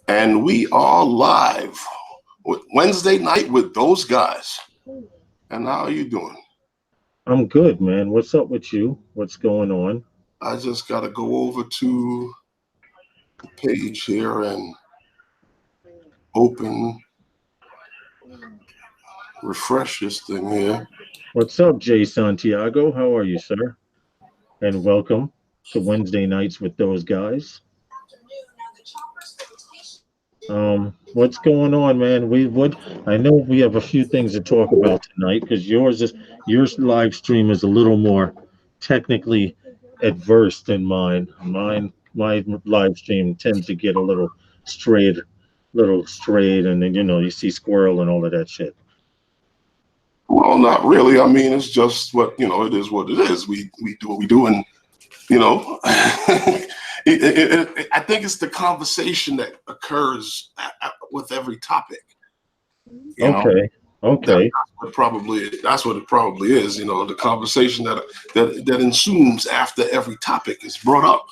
And we are live with Wednesday night with those guys. And how are you doing? I'm good, man. What's up with you? What's going on? I just got to go over to the page here and open, refresh this thing here. What's up, Jay Santiago? How are you, sir? And welcome to Wednesday nights with those guys. What's going on, man? I know we have a few things to talk about tonight because your live stream is a little more technically adverse than mine. My live stream tends to get a little straight, and then you see squirrel and all of that shit. Well, not really. I mean, it's just it is what it is. We do what we do, and you know, I think it's the conversation that occurs with every topic. You know, Okay. Okay. that's what it probably is. You know, the conversation that ensues after every topic is brought up.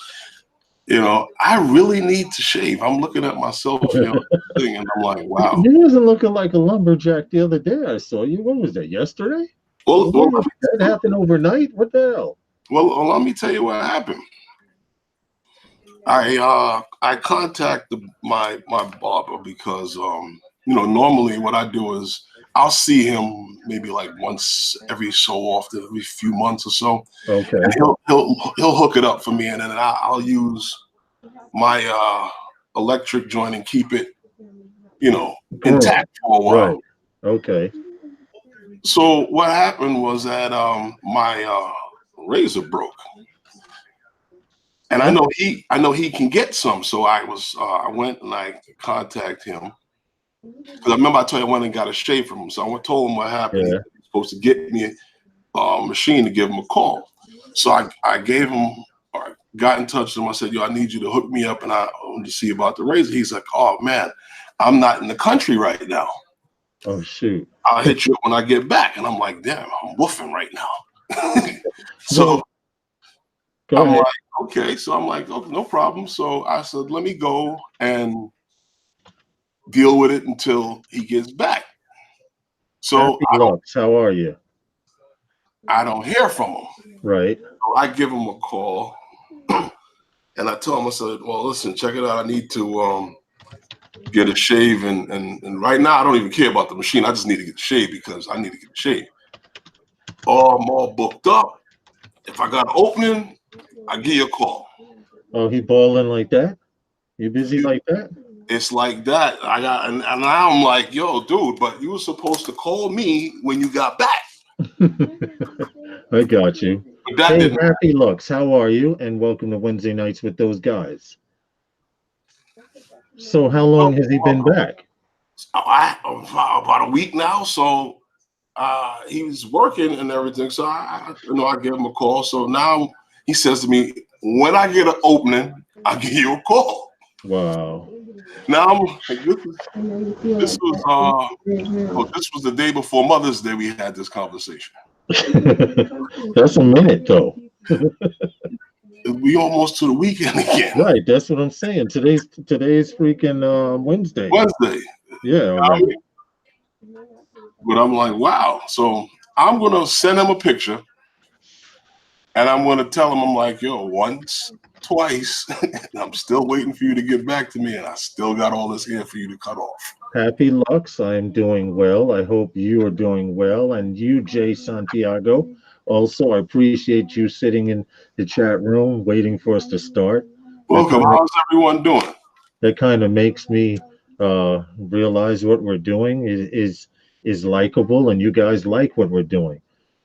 You know, I really need to shave. I'm looking at myself, thing, and I'm like, wow. You wasn't looking like a lumberjack the other day. I saw you. What was that? Yesterday? Well, well, That happened overnight. What the hell? well, let me tell you what happened. I contacted my barber because normally what I do is I'll see him maybe like once every so often, every few months or so. Okay. And he'll hook it up for me, and then I'll use my electric joint and keep it intact for a while. Right. Okay. So what happened was that my razor broke. And I know he can get some. So I went and I contacted him. Because I remember I told you I went and got a shave from him. So I told him what happened. Yeah. He was supposed to get me a machine to give him a call. So I gave him, or got in touch with him. I said, I need you to hook me up and I want to see about the razor. He's like, oh man, I'm not in the country right now. Oh shoot. I'll hit you up when I get back. And I'm like, damn, I'm woofing right now. So Go ahead. like, okay. So I'm like, okay, no problem. So I said, let me go and deal with it until he gets back. So How are you? I don't hear from him. Right. So I give him a call and I tell him, I said, well, listen, check it out. I need to get a shave. And right now I don't even care about the machine. I just need to get a shave because I need to get a shave. Oh, I'm all booked up. If I got an opening, I give you a call. Oh, he balling like that? You busy like that? It's like that. And now I'm like, yo, dude, but you were supposed to call me when you got back. I got you. Hey, Happy Lux, how are you? And welcome to Wednesday nights with those guys. So how long has he been back? About a week now. So he was working and everything. So I gave him a call. So now he says to me, when I get an opening, I'll give you a call. Wow. Now I'm like, this was the day before Mother's Day we had this conversation. That's a minute though. We almost to the weekend again. Right, that's what I'm saying. Today's freaking Wednesday. Yeah. Right. But I'm like, wow. So I'm gonna send him a picture, and I'm gonna tell him, I'm like, yo, once, twice, and I'm still waiting for you to get back to me, and I still got all this hair for you to cut off. Happy Lux, I am doing well. I hope you are doing well, and you, Jay Santiago. Also, I appreciate you sitting in the chat room waiting for us to start. Welcome. How's everyone doing? That kind of makes me realize what we're doing is likable, and you guys like what we're doing.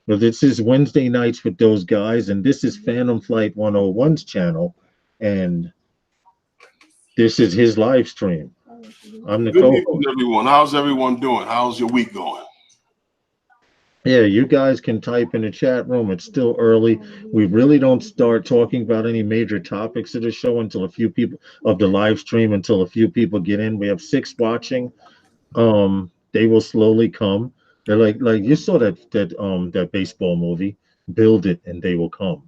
Well, this is Wednesday nights with those guys, and this is Phantom Flight 101's channel, and this is his live stream. I'm the Good evening, everyone. How's everyone doing? How's your week going? Yeah, you guys can type in the chat room. It's still early. We really don't start talking about any major topics of the show until a few people of the live stream until a few people get in. We have 6 watching. They will slowly come. They're like you saw that baseball movie, Build It and They Will Come.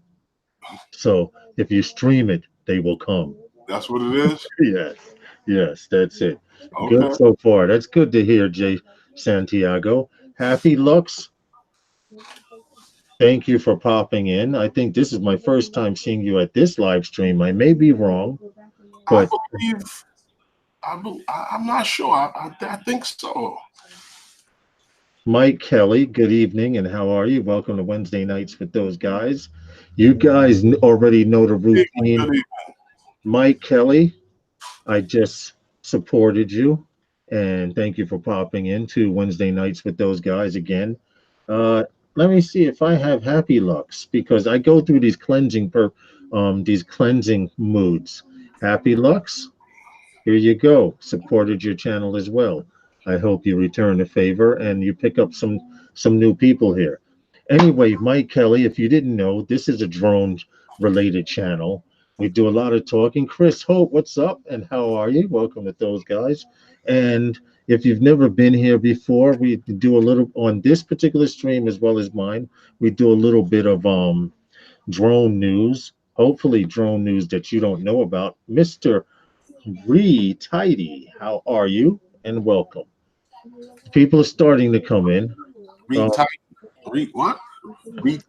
So if you stream it, they will come. That's what it is? Yes. Yes, that's it. Okay. Good so far. That's good to hear, Jay Santiago. Happy Lux, thank you for popping in. I think this is my first time seeing you at this live stream. I may be wrong, I but believe. I'm not sure. I think so. Mike Kelly, good evening, and how are you? Welcome to Wednesday Nights with those guys. You guys already know the Good routine. evening. Mike Kelly, I just supported you, and thank you for popping in to Wednesday Nights with those guys again. Uh, Let me see if I have Happy Lux because I go through these cleansing moods. Happy Lux, here you go. Supported your channel as well. I hope you return the favor and you pick up some new people here. Anyway, Mike Kelly, if you didn't know, this is a drone related channel. We do a lot of talking. Chris Hope, what's up and how are you? Welcome to those guys. And if you've never been here before, we do a little on this particular stream as well as mine. We do a little bit of drone news, hopefully drone news that you don't know about. Mr. Tidy, how are you? And welcome. People are starting to come in. Read tight. Read what? Read.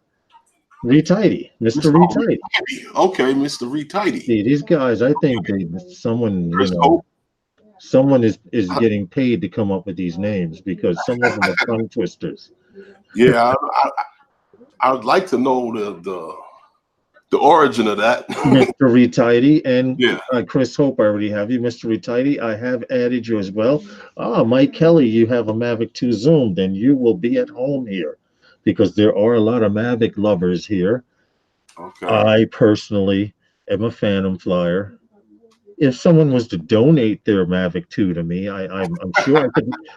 Tidy, Mr. Tidy. Okay, Mr. Reed Tidy. See, these guys, I think someone, Chris Hope. someone is getting paid to come up with these names because some of them are tongue twisters. Yeah, I would like to know the origin of that. Mr. Tidy and Yeah. Chris Hope, I already have you. Mr. Tidy, I have added you as well. Mike Kelly, you have a Mavic 2 Zoom, then you will be at home here because there are a lot of Mavic lovers here. Okay. I personally am a Phantom Flyer. If someone was to donate their Mavic 2 to me, I'm sure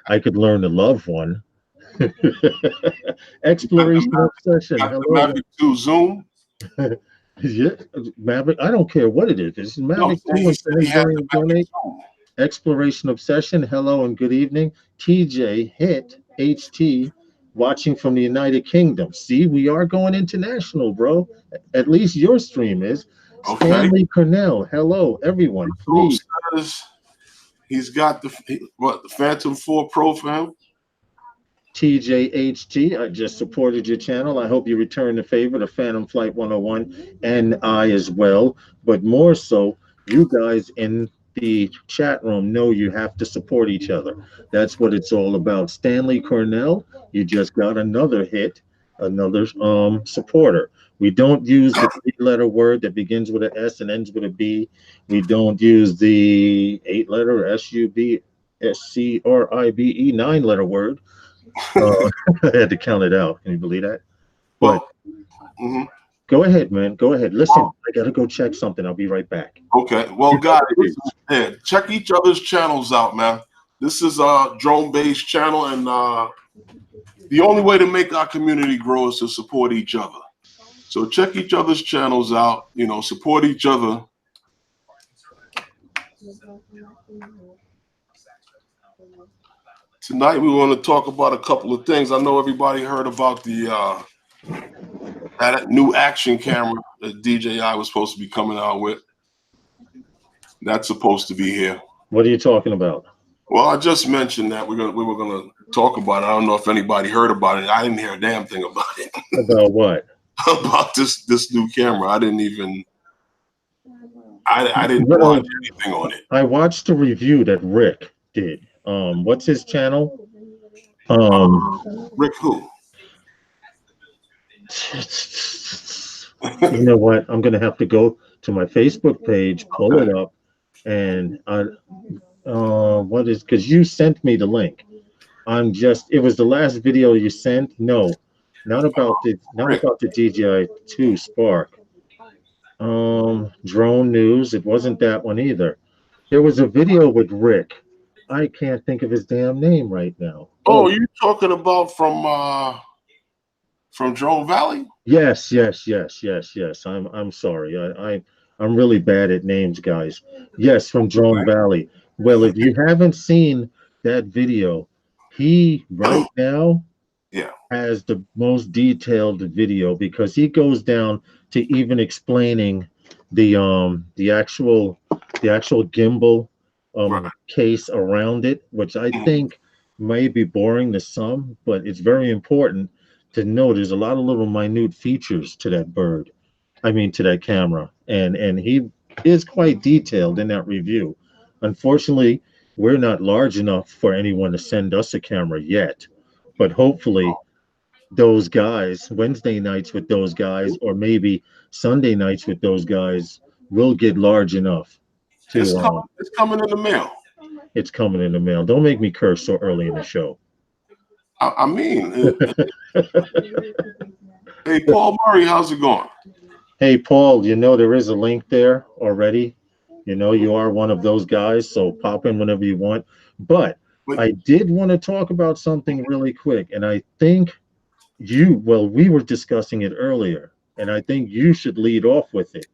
I could learn to love one. Exploration Obsession. Got the Hello. Mavic 2 Zoom. Yeah, Mavic. I don't care what it is. It's Mavic 2 when someone's willing to donate. Exploration Obsession. Hello and good evening. TJ Hit HT watching from the United Kingdom. See, we are going international, bro. At least your stream is. Okay. Stanley Cornell. Hello, everyone. Please. He's got the Phantom 4 Pro for him. TJHT, I just supported your channel. I hope you return the favor to Phantom Flight 101 and I as well. But more so, you guys in the chat room know you have to support each other. That's what it's all about. Stanley Cornell, you just got another hit, another supporter. We don't use the 3-letter word that begins with an S and ends with a B. We don't use the 8-letter SUBSCRIBE 9-letter word. I had to count it out. Can you believe that? But go ahead, man. Go ahead. Listen, I gotta go check something. I'll be right back. Okay. Well, guys, check each other's channels out, man. This is a drone-based channel, and the only way to make our community grow is to support each other. So check each other's channels out. You know, support each other. Tonight we want to talk about a couple of things. I know everybody heard about the that new action camera that DJI was supposed to be coming out with. That's supposed to be here. What are you talking about? Well, I just mentioned that we were gonna talk about it. I don't know if anybody heard about it. I didn't hear a damn thing about it. About what? About this new camera. I didn't even. I didn't watch anything on it. I watched the review that Rick did. What's his channel? Rick who? You know what? I'm gonna have to go to my Facebook page, pull it up, and what is? Because you sent me the link. It was the last video you sent. No, not about the DJI 2 Spark. Drone news. It wasn't that one either. There was a video with Rick. I can't think of his damn name right now. Oh, you talking about from Drone Valley? Yes. I'm sorry. I'm really bad at names, guys. Yes, from Drone Valley. Well, if you haven't seen that video, he right now has the most detailed video because he goes down to even explaining the actual gimbal Right. case around it, which I think may be boring to some, but it's very important to know there's a lot of little minute features to that bird. I mean, to that camera, and he is quite detailed in that review. Unfortunately, we're not large enough for anyone to send us a camera yet, but hopefully those guys, Wednesday nights with those guys, or maybe Sunday nights with those guys, will get large enough It's to. coming. It's coming in the mail. It's coming in the mail. Don't make me curse so early in the show. I mean, hey, Paul Murray, how's it going? Hey, Paul, you know there is a link there already. You know you are one of those guys, so pop in whenever you want. But But I did want to talk about something really quick, and I think we were discussing it earlier, and I think you should lead off with it.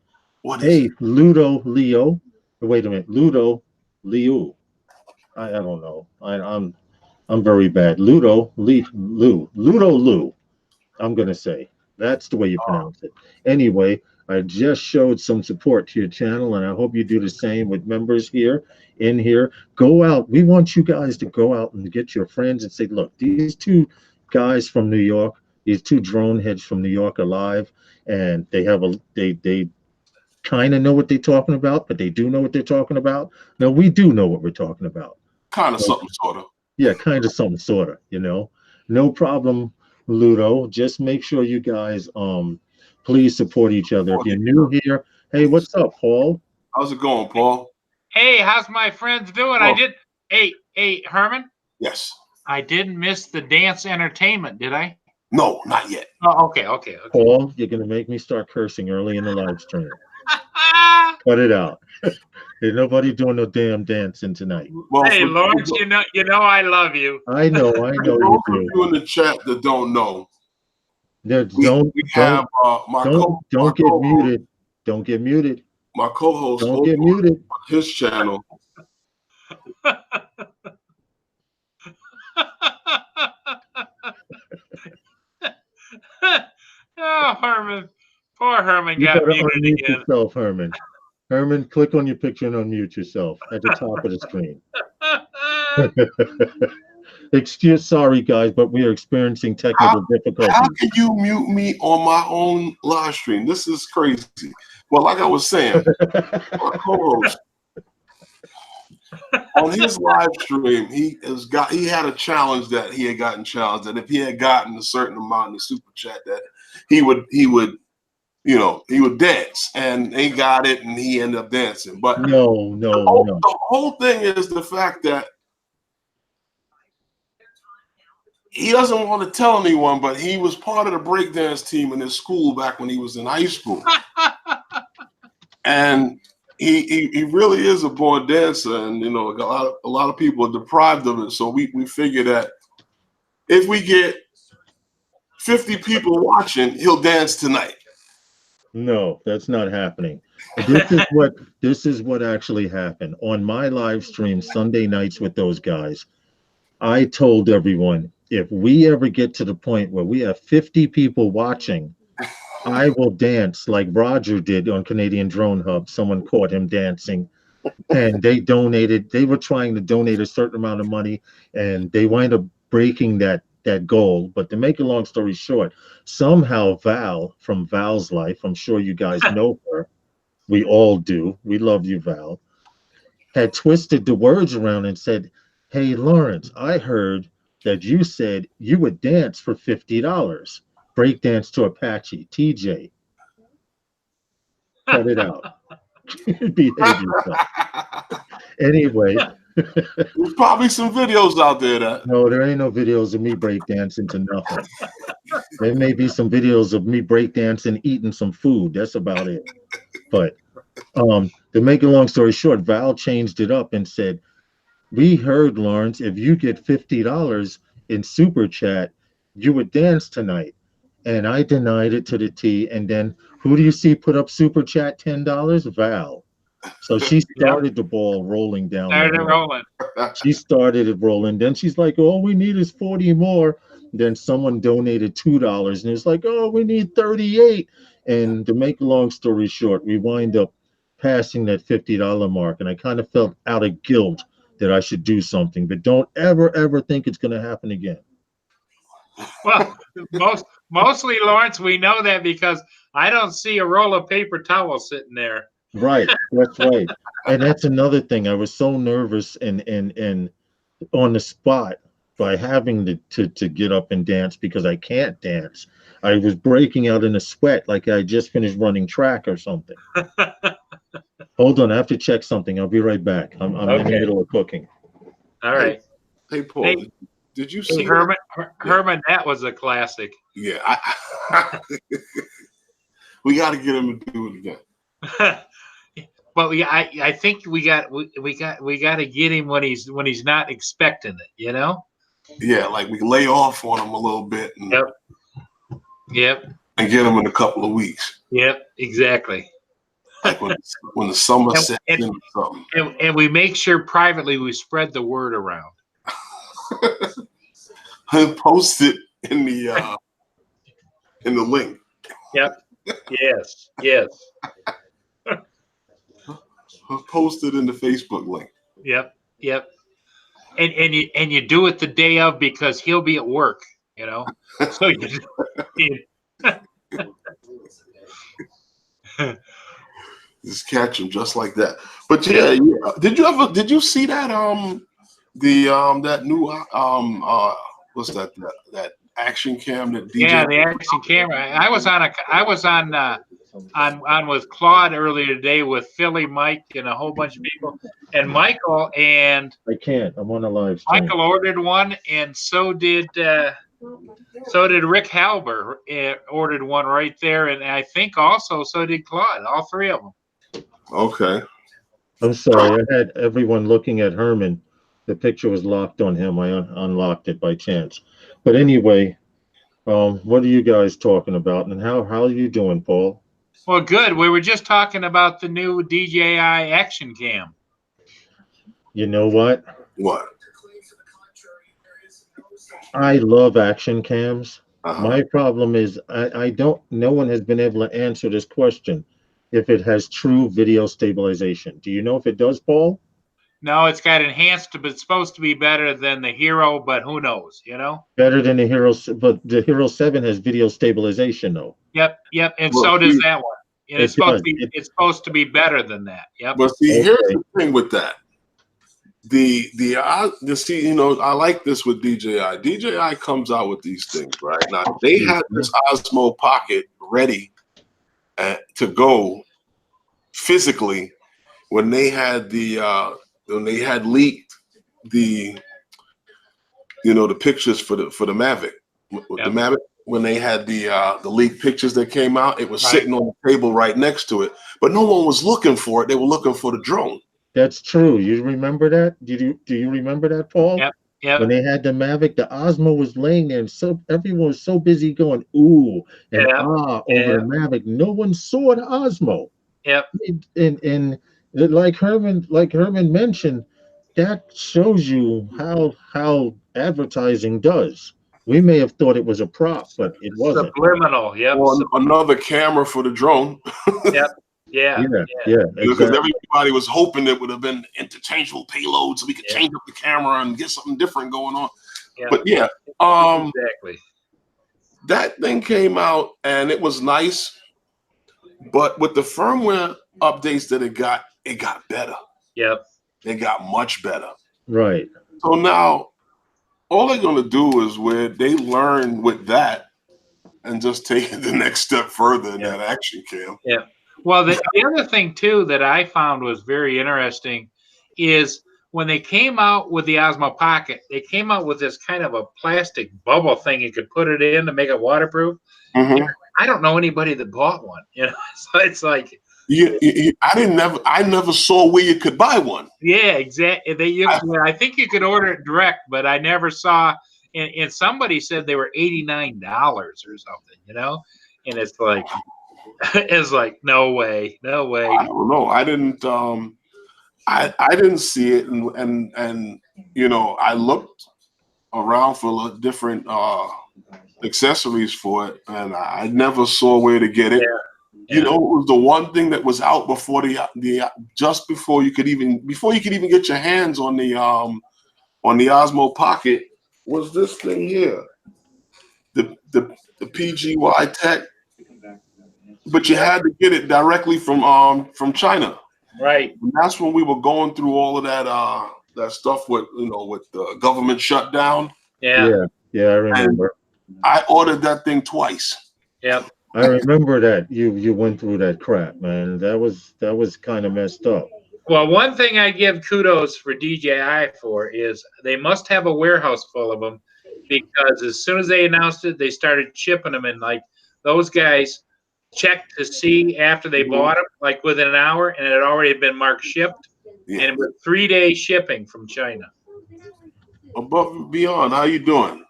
what is Hey, it? Ludo Leo. Wait a minute, Ludo Leo. I don't know. I'm very bad. Ludo Lou. I'm gonna say that's the way you pronounce it. Anyway, I just showed some support to your channel, and I hope you do the same with members here in here. Go out. We want you guys to go out and get your friends and say, look, these two guys from New York, these two drone heads from New York are live, and they kind of know what they're talking about, but they do know what they're talking about. No, we do know what we're talking about. Kind of something, sort of. Yeah, kind of something, sort of, No problem, Ludo. Just make sure you guys please support each other. If you're new here, hey, what's up, Paul? How's it going, Paul? Hey, how's my friends doing? Oh. Hey, Herman. Yes. I didn't miss the dance entertainment, did I? No, not yet. Oh, okay. Paul, you're gonna make me start cursing early in the live stream. Cut it out. There's nobody doing no damn dancing tonight. Well, Hey, for Lawrence, those you know I love you. I know you of do. you in the chat that don't know, There, we don't have my don't get muted. Don't get muted. My co-host Don't get muted. on his channel. Oh, Herman. Poor Herman You got gotta muted unmute again. yourself, Herman. Herman, click on your picture and unmute yourself at the top of the screen. Sorry guys, but we are experiencing technical How difficulties. can you mute me on my own live stream? This is crazy. Well, like I was saying, my co-host on his live stream, he had a challenge that he had gotten challenged that if he had gotten a certain amount in the super chat that he would dance, and he got it and he ended up dancing. But No. the whole thing is the fact that he doesn't want to tell anyone, but he was part of the breakdance team in his school back when he was in high school. And he really is a born dancer, and a lot of people are deprived of it. So we figure that if we get 50 people watching, he'll dance tonight. No, that's not happening. This is what actually happened on my live stream Sunday nights with those guys. I told everyone, if we ever get to the point where we have 50 people watching, I will dance like Roger did on Canadian Drone Hub. Someone caught him dancing, and they donated. They were trying to donate a certain amount of money, and they wind up breaking that goal. But to make a long story short, somehow Val from Val's Life, I'm sure you guys know her. We all do. We love you, Val. Had twisted the words around and said, "Hey, Lawrence, I heard that you said you would dance for $50. Breakdance to Apache." TJ, cut it out. Behave yourself. Anyway, There's probably some videos out there that. No, there ain't no videos of me breakdancing to nothing. There may be some videos of me breakdancing, eating some food. That's about it. But to make a long story short, Val changed it up and said, "We heard, Lawrence, if you get $50 in super chat, you would dance tonight." And I denied it to the T. And then who do you see put up super chat $10? Val. So she started the ball rolling down. She started it rolling. Then she's like, "All we need is 40 more." Then someone donated $2, and it's like, "Oh, we need 38." And to make a long story short, we wind up passing that $50 mark, and I kind of felt out of guilt that I should do something. But don't ever think it's going to happen again. Well, mostly, Lawrence, we know that because I don't see a roll of paper towel sitting there. Right, that's right. And that's another thing. I was so nervous and on the spot by having to get up and dance because I can't dance. I was breaking out in a sweat like I just finished running track or something. Hold on, I have to check something. I'll be right back. I'm in the middle of cooking. All right. Hey, Paul, Hey, did you see Herman, that was a classic. Yeah, we got to get him to do it again. Well, yeah, I think we got to get him when he's not expecting it, you know? Yeah, like we lay off on him a little bit and, Yep. and get him in a couple of weeks. Yep, exactly. Like when the summer sets in or something. And we make sure privately we spread the word around. And post it in the link. Yep. Yes. Post it in the Facebook link. Yep. And you do it the day of because he'll be at work, you know. So just catch him just like that. But yeah. Did you see that that new what's that action cam that DJ? Yeah, the action camera. I was on with Claude earlier today with Philly, Mike, and a whole bunch of people. And Michael and I can't. I'm on a live stream. Michael ordered one, and so did Rick Halber. Ordered one right there, and I think also so did Claude. All three of them. Okay. I'm sorry. I had everyone looking at Herman. The picture was locked on him. I unlocked it by chance. But anyway, what are you guys talking about, and how are you doing, Paul? Well, good. We were just talking about the new DJI Action Cam. You know what? What? I love action cams. Uh-huh. My problem is no one has been able to answer this question. If it has true video stabilization. Do you know if it does, Paul? No, it's got enhanced, but it's supposed to be better than the Hero, but who knows, you know? Better than the Hero, but the Hero 7 has video stabilization, though. Yep, and Well, so does that one. And it's supposed to be better than that. Yep. But see, here's the thing with that. See, you know, I like this with DJI. DJI comes out with these things, right? Now they had this Osmo Pocket ready to go physically when they had leaked the pictures for the Mavic. The Mavic, when they had the leaked pictures that came out, it was sitting on the table right next to it, but no one was looking for it. They were looking for the drone. That's true. You remember that? Do you remember that, Paul? Yep. When they had the Mavic, the Osmo was laying there, and so everyone was so busy going ooh and over the Mavic. No one saw the Osmo. Yep. And like Herman mentioned, that shows you how advertising does. We may have thought it was a prop, but it wasn't. Subliminal. Yep. Or another camera for the drone. Yep. Yeah. Exactly. Because everybody was hoping it would have been interchangeable payloads so we could change up the camera and get something different going on. Yeah. But exactly. That thing came out and it was nice, but with the firmware updates that it got better. Yep. It got much better. Right. So now all they're gonna do is where they learn with that and just take it the next step further in that action cam. Yeah. Well, the other thing, too, that I found was very interesting is when they came out with the Osmo Pocket, they came out with this kind of a plastic bubble thing you could put it in to make it waterproof. Mm-hmm. I don't know anybody that bought one. You know, so it's like I never saw where you could buy one. Yeah, exactly. I think you could order it direct, but I never saw. And somebody said they were $89 or something. You know, and it's like. It's like no way. I don't know. I didn't. I didn't see it, and you know, I looked around for different accessories for it, and I never saw where to get it. You know, it was the one thing that was out before the just before you could even get your hands on the Osmo Pocket was this thing here, the PGY Tech, but you had to get it directly from China. Right. And that's when we were going through all of that stuff with the government shutdown. Yeah. Yeah, I remember. And I ordered that thing twice. Yep. I remember that you went through that crap, man. That was kind of messed up. Well, one thing I give kudos for DJI for is they must have a warehouse full of them, because as soon as they announced it, they started shipping them, and like those guys checked to see after they bought them, like within an hour, and it had already been marked shipped, and it was 3-day shipping from China. Above and beyond, how you doing?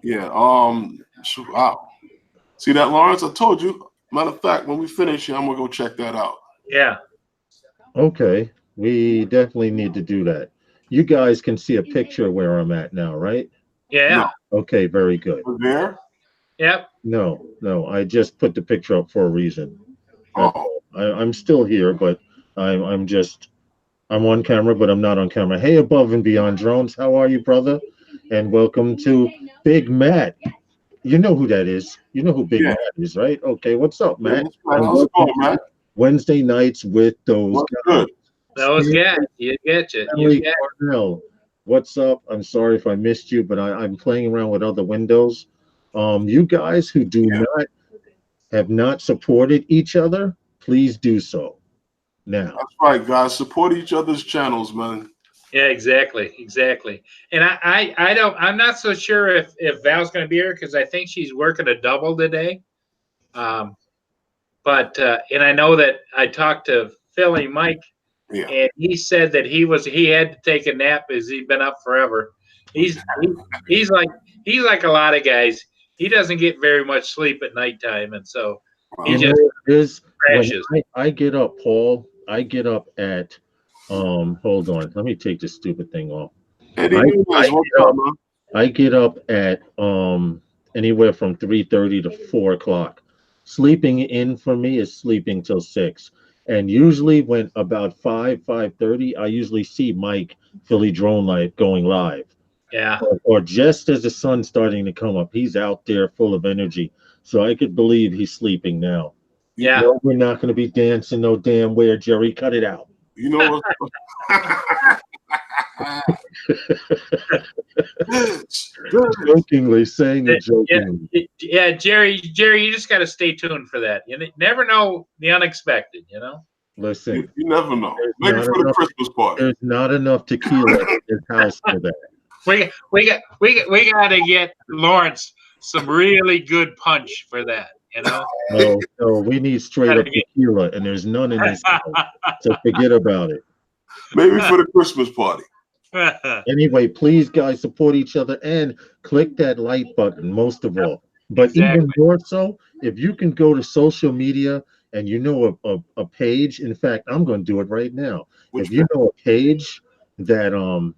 Yeah. Wow. See that, Lawrence? I told you. Matter of fact, when we finish here, I'm gonna go check that out. Yeah. Okay, we definitely need to do that. You guys can see a picture of where I'm at now, right? Yeah. No. Okay, very good. We're there? Yep. No, I just put the picture up for a reason. Oh. I'm still here, but I'm on camera, but I'm not on camera. Hey, Above and Beyond Drones, how are you, brother? And welcome to Big Matt. You know who that is. You know who Big Matt is, right? Okay, what's up, Matt? How's it going, Matt? Wednesday nights with those guys. Those guys, you get you. Stanley Cornell, what's up? I'm sorry if I missed you, but I'm playing around with other windows. You guys who have not supported each other, please do so now. That's right, guys. Support each other's channels, man. Yeah, exactly. And I'm not so sure if Val's going to be here, because I think she's working a double today. But and I know that I talked to Philly Mike, and he said that he had to take a nap as he'd been up forever. He's like a lot of guys. He doesn't get very much sleep at nighttime, and so he just crashes. I get up, Paul. I get up at hold on, let me take this stupid thing off. I get up at anywhere from 3:30 to 4 o'clock. Sleeping in for me is sleeping till 6. And usually when about 5:30, I usually see Mike Philly Drone Life going live. Yeah. Or just as the sun's starting to come up, he's out there full of energy. So I could believe he's sleeping now. Yeah. No, we're not going to be dancing no damn where, Jerry. Cut it out. You know what? Jokingly saying it jokingly. Yeah, Jerry, you just got to stay tuned for that. You never know the unexpected, you know? Listen. You never know. Maybe for the Christmas party. There's not enough tequila in his house for that. We got to get Lawrence some really good punch for that, you know? No, we need straight up tequila, and there's none in this house. So forget about it. Maybe for the Christmas party. Anyway, please, guys, support each other and click that like button, most of all. But even more so, if you can go to social media and you know a page, in fact, I'm going to do it right now. If you know a page that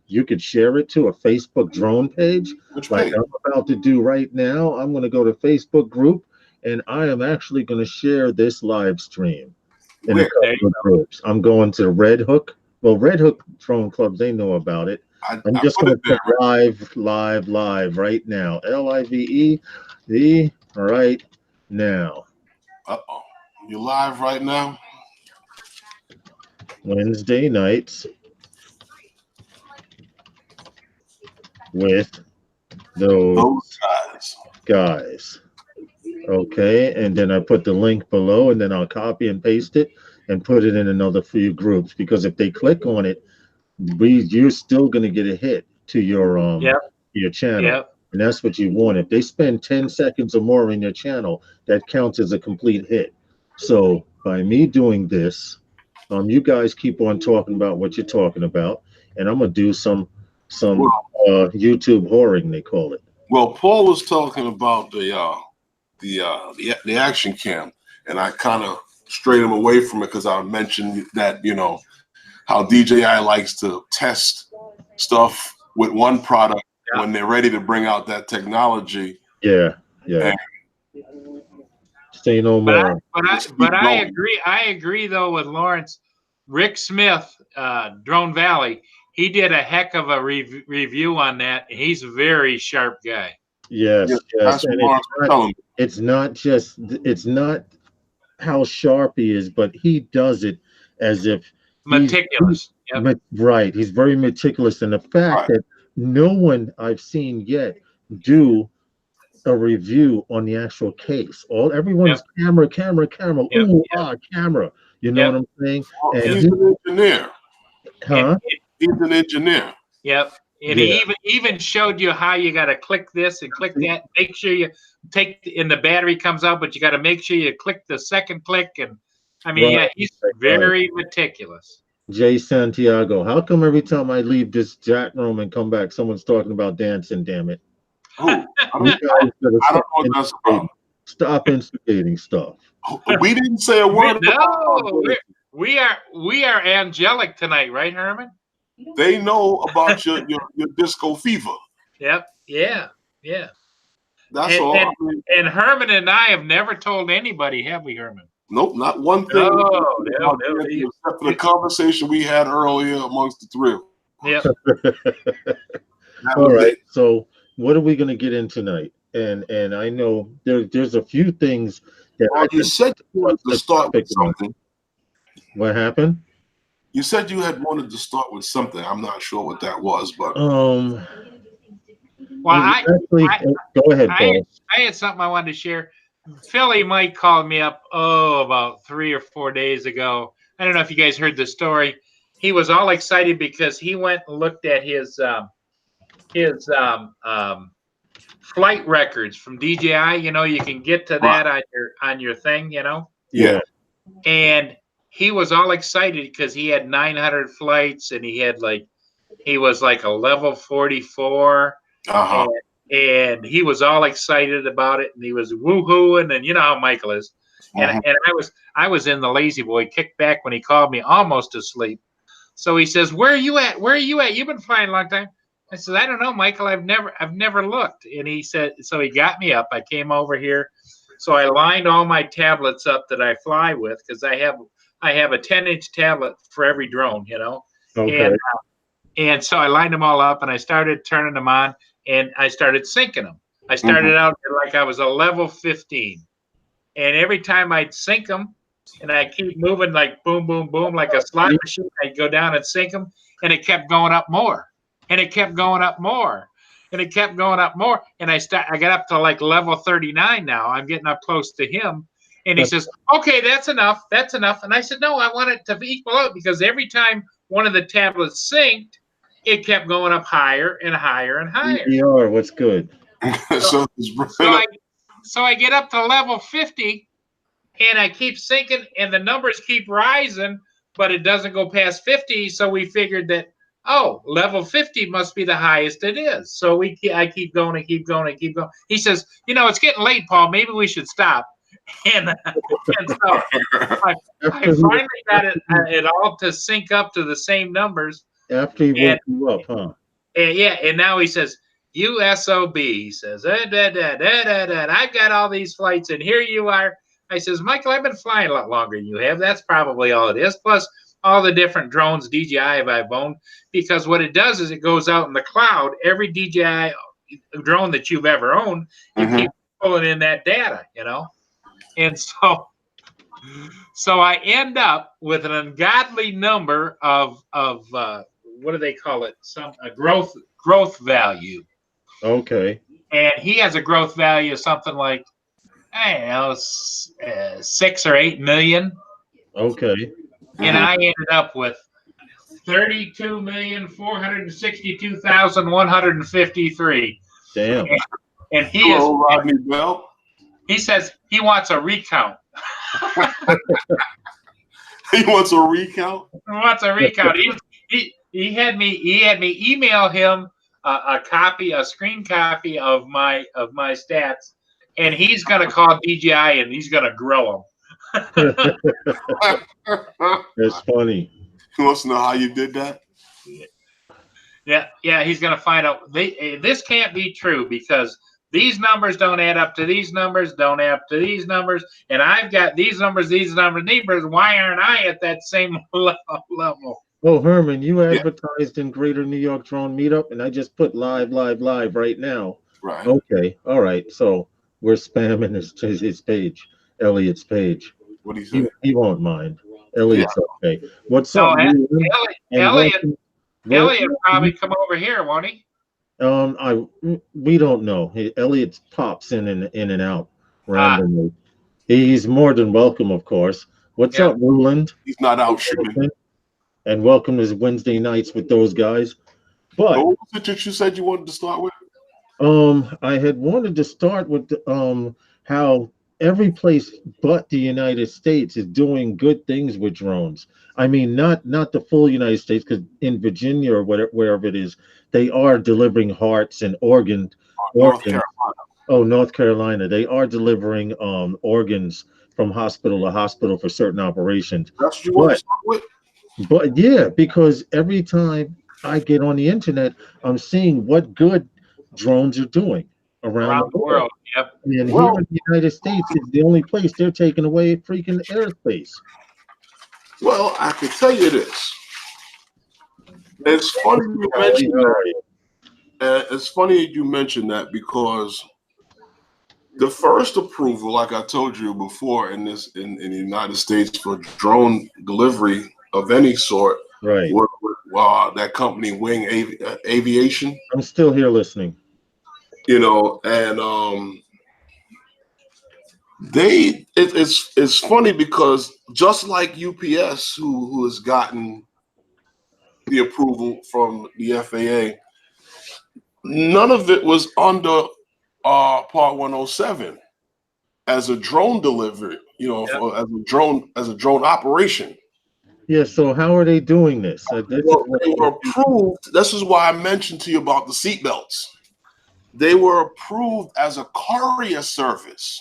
you could share it to, a Facebook drone page, like I'm about to do right now, I'm going to go to Facebook group, and I am actually going to share this live stream in a couple of groups. I'm going to Red Hook. Well, Red Hook Drone Clubs, they know about it. I'm just going to put live right now. LIVE right now. Uh-oh. You live right now? Wednesday nights with those guys. Okay, and then I put the link below, and then I'll copy and paste it and put it in another few groups, because if they click on it, you're still going to get a hit to your your channel, and that's what you want. If they spend 10 seconds or more in your channel, that counts as a complete hit. So by me doing this, you guys keep on talking about what you're talking about, and I'm gonna do some YouTube whoring, they call it. Well, Paul was talking about the action cam, and I kind of strayed him away from it because I mentioned that, you know, how DJI likes to test stuff with one product when they're ready to bring out that technology. Yeah. Say no more. But I agree. I agree though with Lawrence. Rick Smith, Drone Valley. He did a heck of a review on that. He's a very sharp guy. Yes, yes. That's And what I'm telling you. it's not how sharp he is, but he does it as if Meticulous. Yep. Right. He's very meticulous. And the fact that no one I've seen yet do a review on the actual case. Everyone's camera. Yep. Ooh, camera. You know what I'm saying? And he's an engineer. Huh? He's an engineer. Yep. And he even showed you how you got to click this and click that. Make sure you and the battery comes out, but you got to make sure you click the second click. And I mean, he's very meticulous. Jay Santiago, how come every time I leave this chat room and come back, someone's talking about dancing? Damn it! I don't know what that's about. Stop instigating stuff. We didn't say a word. No, we are angelic tonight, right, Herman? They know about your disco fever. Yep. Yeah. That's all. And Herman and I have never told anybody, have we, Herman? Nope, not one thing. No. Except for the conversation we had earlier amongst the three. Yep. All right. So what are we going to get in tonight? And I know there's a few things that you said you wanted to start with something. What happened? You said you had wanted to start with something. I'm not sure what that was, but well, go ahead, Paul. I had something I wanted to share. Philly Mike called me up about 3 or 4 days ago. I don't know if you guys heard the story. He was all excited because he went and looked at his flight records from DJI. You know, you can get to that on your thing. You know. Yeah. And he was all excited because he had 900 flights and he was like a level 44. And he was all excited about it, and he was woohooing, and you know how Michael is. And I was in the lazy boy kicked back when he called me, almost asleep. So he says, "Where are you at? Where are you at? You've been flying a long time." I said, "I don't know, Michael. I've never looked." And he said, so he got me up. I came over here, so I lined all my tablets up that I fly with because I have a 10-inch tablet for every drone, you know. Okay. And so I lined them all up, and I started turning them on. And I started syncing them. I started out like I was a level 15. And every time I'd sync them, and I keep moving like boom, boom, boom, like a slot machine, I'd go down and sync them, and it kept going up more. And it kept going up more. And it kept going up more. And I got up to like level 39 now. I'm getting up close to him. And he says, "Okay, that's enough. That's enough." And I said, "No, I want it to equal out because every time one of the tablets synced, it kept going up higher and higher and higher." What's good? So I get up to level 50, and I keep sinking, and the numbers keep rising, but it doesn't go past 50. So we figured that, level 50 must be the highest it is. So I keep going and keep going and keep going. He says, "It's getting late, Paul. Maybe we should stop." And so I finally got it all to sync up to the same numbers. After he woke you up, huh? And now he says, "You SOB," he says, I've got all these flights, and here you are. I says, "Michael, I've been flying a lot longer than you have. That's probably all it is. Plus all the different drones DJI I've owned, because what it does is it goes out in the cloud. Every DJI drone that you've ever owned, you keep pulling in that data, you know." And so I end up with an ungodly number of what do they call it? A growth value. Okay. And he has a growth value of something like, I don't know, 6 or 8 million. Okay. And I ended up with 32,462,153. Damn. And he Rodney Bell. He says he wants a recount. He wants a recount. He wants a recount. He had me email him a screen copy of my stats, and he's gonna call DJI and he's gonna grill them. That's funny. He wants to know how you did that. Yeah. He's gonna find out. This can't be true because these numbers don't add up to these numbers, don't add up to these numbers, and I've got these numbers. Why aren't I at that same level? Oh, Herman, you Yeah. advertised in Greater New York Drone Meetup, and I just put live right now. Right. Okay, all right. So we're spamming his page, Elliot's page. What do you say? He won't mind. Elliot's okay. What's No, up, Leland? And Elliot welcome- probably come over here, won't he? we don't know. Elliot pops in and out randomly. He's more than welcome, of course. What's up, Leland? He's not out shooting. And welcome to Wednesday nights with those guys. But what was it that you said you wanted to start with? I had wanted to start with how every place but the United States is doing good things with drones. I mean, not the full United States, because in Virginia or wherever it is, they are delivering hearts and organs. North Carolina. Oh, North Carolina. They are delivering organs from hospital to hospital for certain operations. That's what you want to start with? But yeah, because every time I get on the internet, I'm seeing what good drones are doing around the world. Yep. And here in the United States is the only place they're taking away freaking airspace. Well, I can tell you this. It's funny you mentioned that. It's funny you mentioned that because the first approval, like I told you before, in the United States for drone delivery of any sort, right? Was with that company Wing Aviation. I'm still here listening. You know, and it's funny because just like UPS, who has gotten the approval from the FAA, none of it was under Part 107 as a drone delivery. You know, as a drone operation. Yeah. So how are they doing this? They were approved. This is why I mentioned to you about the seatbelts. They were approved as a courier service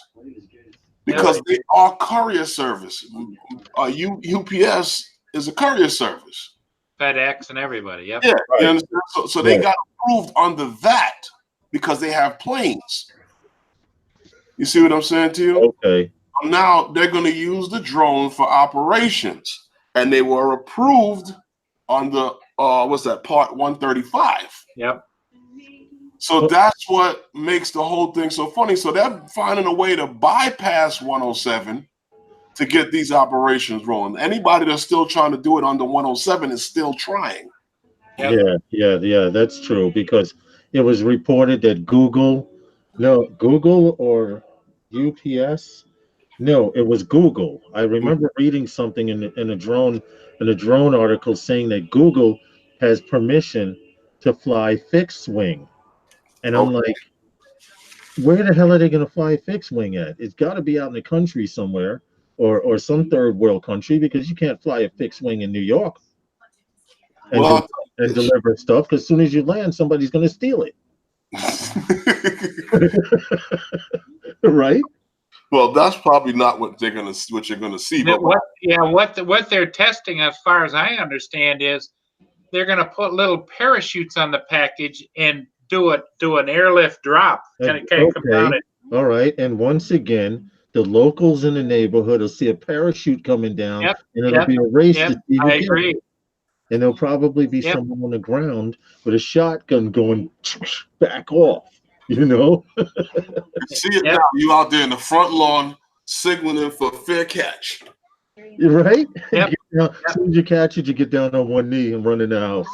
because they are courier service. UPS is a courier service. FedEx and everybody. Yep. Yeah. Right. You understand? So they got approved under that because they have planes. You see what I'm saying to you? Okay. Now they're going to use the drone for operations, and they were approved on the what's that, Part 135. Yep. So that's what makes the whole thing so funny. So they're finding a way to bypass 107 to get these operations rolling. Anybody that's still trying to do it under 107 is still trying. Yep. Yeah, that's true, because it was reported that Google or UPS. No, it was Google. I remember reading something in a drone article saying that Google has permission to fly fixed wing. And I'm like, where the hell are they going to fly fixed wing at? It's got to be out in the country somewhere, or some third world country, because you can't fly a fixed wing in New York and deliver stuff, because as soon as you land, somebody's going to steal it. Right? Well, that's probably not what you're going to see. But what they're testing, as far as I understand, is they're going to put little parachutes on the package and do an airlift drop. And it can't come down it. All right. And once again, the locals in the neighborhood will see a parachute coming down, and it'll be a race to see who gets it. And there'll probably be someone on the ground with a shotgun going back off. You know? See it now. You out there in the front lawn signaling for fair catch. You're right? Yep. As soon as you catch it, you get down on one knee and run in the house.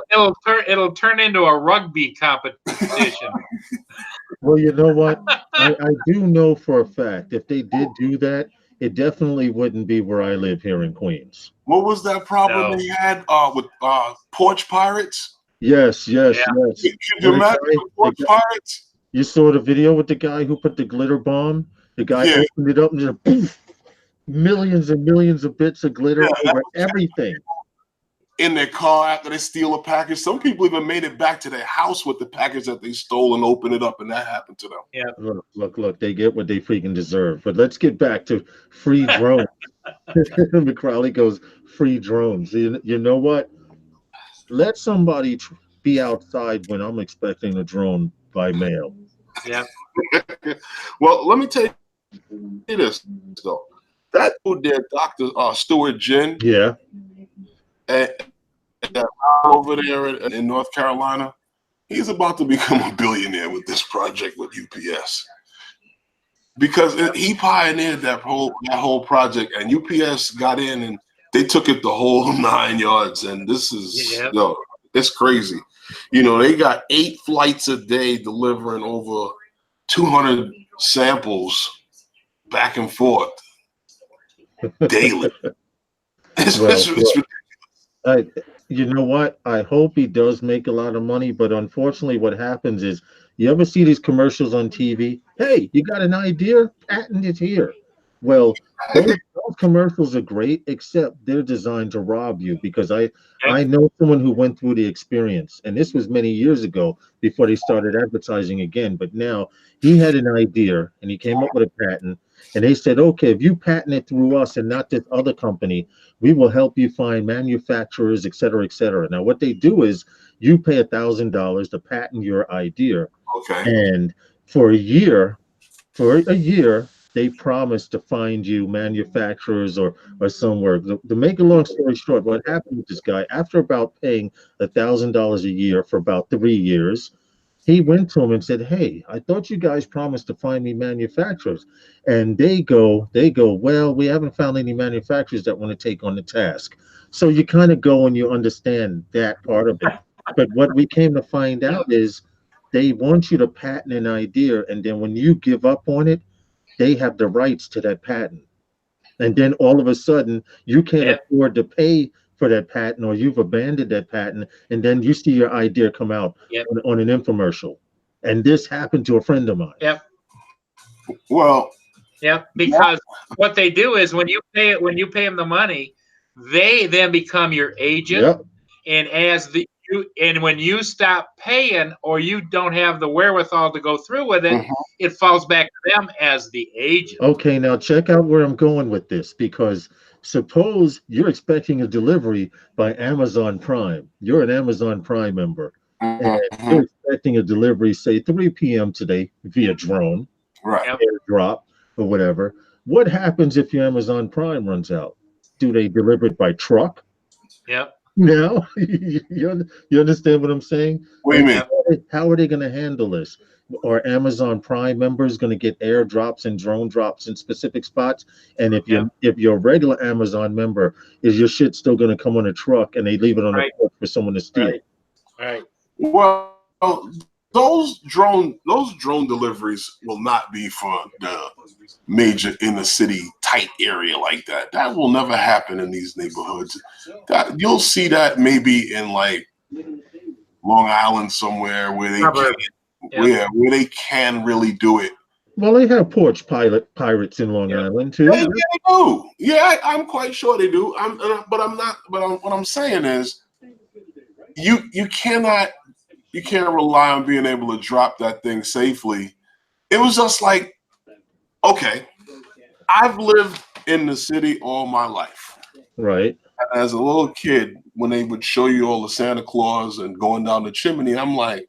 It'll turn into a rugby competition. Well, you know what? I do know for a fact if they did do that, it definitely wouldn't be where I live here in Queens. What was that problem they had with porch pirates? Yes. Can you imagine porch pirates? You saw the video with the guy who put the glitter bomb? The guy opened it up and just poof, millions and millions of bits of glitter over everything. In their car after they steal a package. Some people even made it back to their house with the package that they stole and opened it up, and that happened to them. Yeah. Look, they get what they freaking deserve. But let's get back to free drones. McCrowley goes, free drones. You know what? Let somebody be outside when I'm expecting a drone by mail. Yeah. Well, let me tell you this though. That dude there, Dr. Stuart Ginn, Yeah. over there in North Carolina, he's about to become a billionaire with this project with UPS. Because he pioneered that whole project, and UPS got in and they took it the whole 9 yards. And this is it's crazy. You know, they got 8 flights a day delivering over 200 samples back and forth daily. It's ridiculous. You know what? I hope he does make a lot of money, but unfortunately, what happens is, you ever see these commercials on TV? Hey, you got an idea? Patent it here. Well, those commercials are great, except they're designed to rob you, because I know someone who went through the experience, and this was many years ago before they started advertising again. But now he had an idea and he came up with a patent, and they said, okay, if you patent it through us and not this other company, we will help you find manufacturers, et cetera, et cetera. Now, what they do is you pay $1,000 to patent your idea. Okay. And for a year, they promise to find you manufacturers or somewhere. To make a long story short, what happened with this guy, after about paying $1,000 a year for about 3 years, he went to him and said, hey, I thought you guys promised to find me manufacturers. And they go, well, we haven't found any manufacturers that want to take on the task. So you kind of go and you understand that part of it. But what we came to find out is they want you to patent an idea, and then when you give up on it, they have the rights to that patent. And then all of a sudden, you can't afford to pay for that patent, or you've abandoned that patent, and then you see your idea come out on an infomercial. And this happened to a friend of mine. Yep. Well. Yep. Because what they do is when you pay them the money, they then become your agent. Yep. And when you stop paying, or you don't have the wherewithal to go through with it, it falls back to them as the agent. Okay, now check out where I'm going with this, because suppose you're expecting a delivery by Amazon Prime. You're an Amazon Prime member, and you're expecting a delivery, say 3 p.m. today via drone, airdrop, or whatever. What happens if your Amazon Prime runs out? Do they deliver it by truck? Yep. Now, you understand what I'm saying? What do you mean? How are they going to handle this? Are Amazon Prime members going to get airdrops and drone drops in specific spots? And if you're a regular Amazon member, is your shit still going to come on a truck and they leave it on the porch for someone to steal? Right. Well, those drone deliveries will not be for the major inner city tight area like that. That will never happen in these neighborhoods. That you'll see that maybe in like Long Island somewhere where they can really do it. Well, they have porch pirates in Long Island too. Yeah, they do. Yeah, I'm quite sure they do. What I'm saying is, you can't rely on being able to drop that thing safely. It was just like, okay, I've lived in the city all my life. Right. As a little kid, when they would show you all the Santa Claus and going down the chimney, I'm like,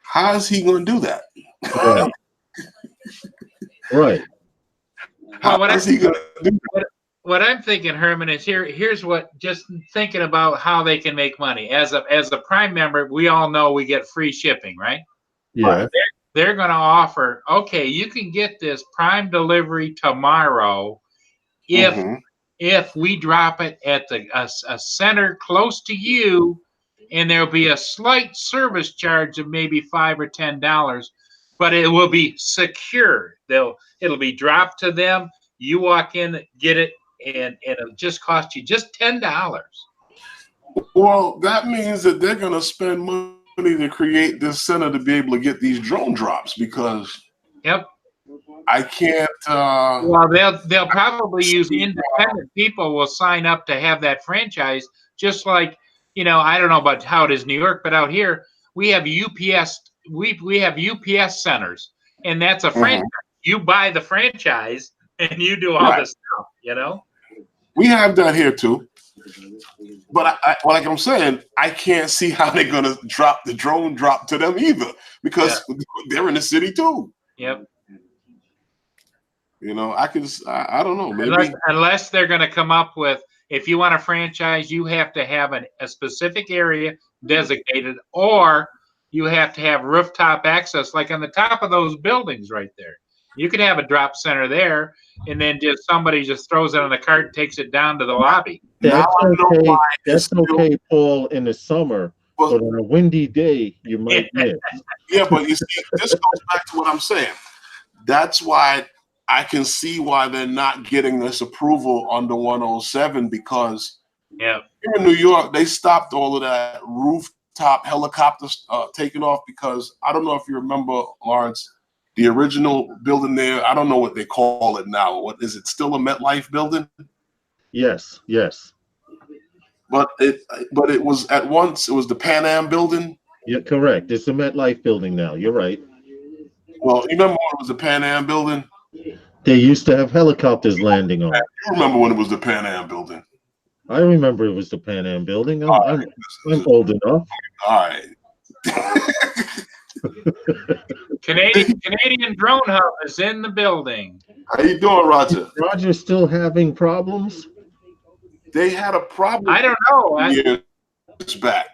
how is he going to do that? Right. Right. How is he going to do that? What I'm thinking, Herman, is here's what, just thinking about how they can make money. As a Prime member, we all know we get free shipping, right? Yeah. They're going to offer, okay, you can get this Prime delivery tomorrow if we drop it at a center close to you, and there'll be a slight service charge of maybe $5 or $10, but it will be secure. It'll be dropped to them. You walk in, get it, and it'll just cost you just $10. Well, that means that they're going to spend money to create this center to be able to get these drone drops, because I can't. Well, they'll probably use independent people will sign up to have that franchise, just like, I don't know about how it is in New York, but out here we have UPS. We have UPS centers, and that's a franchise. You buy the franchise and you do all the stuff. We have that here too. But like I'm saying, I can't see how they're gonna drop the drone drop to them either because they're in the city too. Yep. You know, I don't know, maybe Unless they're going to come up with, if you want a franchise, you have to have a specific area designated, or you have to have rooftop access, like on the top of those buildings right there. You could have a drop center there, and then just somebody just throws it on the cart and takes it down to the lobby. That's okay. That's okay, Paul, in the summer, but on a windy day, you might miss. Yeah, but you see, this goes back to what I'm saying. That's why I can see why they're not getting this approval under 107 because here in New York, they stopped all of that rooftop helicopters taking off because I don't know if you remember, Lawrence, the original building there. I don't know what they call it now. What is it? Still a MetLife building? Yes, yes. But it was at once. It was the Pan Am building. You're correct. It's the MetLife building now. You're right. Well, you remember when it was the Pan Am building? They used to have helicopters landing on. You remember when it was the Pan Am building? I remember it was the Pan Am building. I'm old enough. All right. Canadian Drone Hub is in the building. How you doing, Roger? Is Roger still having problems? They had a problem. I don't know. Years back,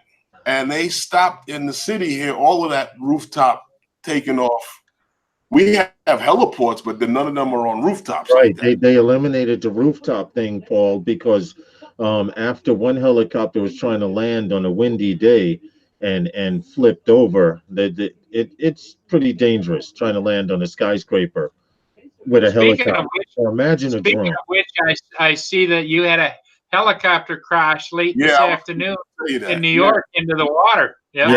and they stopped in the city here. All of that rooftop taking off. We have heliports, but then none of them are on rooftops. Right. Like They eliminated the rooftop thing, Paul, because after one helicopter was trying to land on a windy day and flipped over, it's pretty dangerous trying to land on a skyscraper with a helicopter. Or imagine a drone. Speaking of which, I see that you had a helicopter crash late this afternoon in New York into the water. Yeah.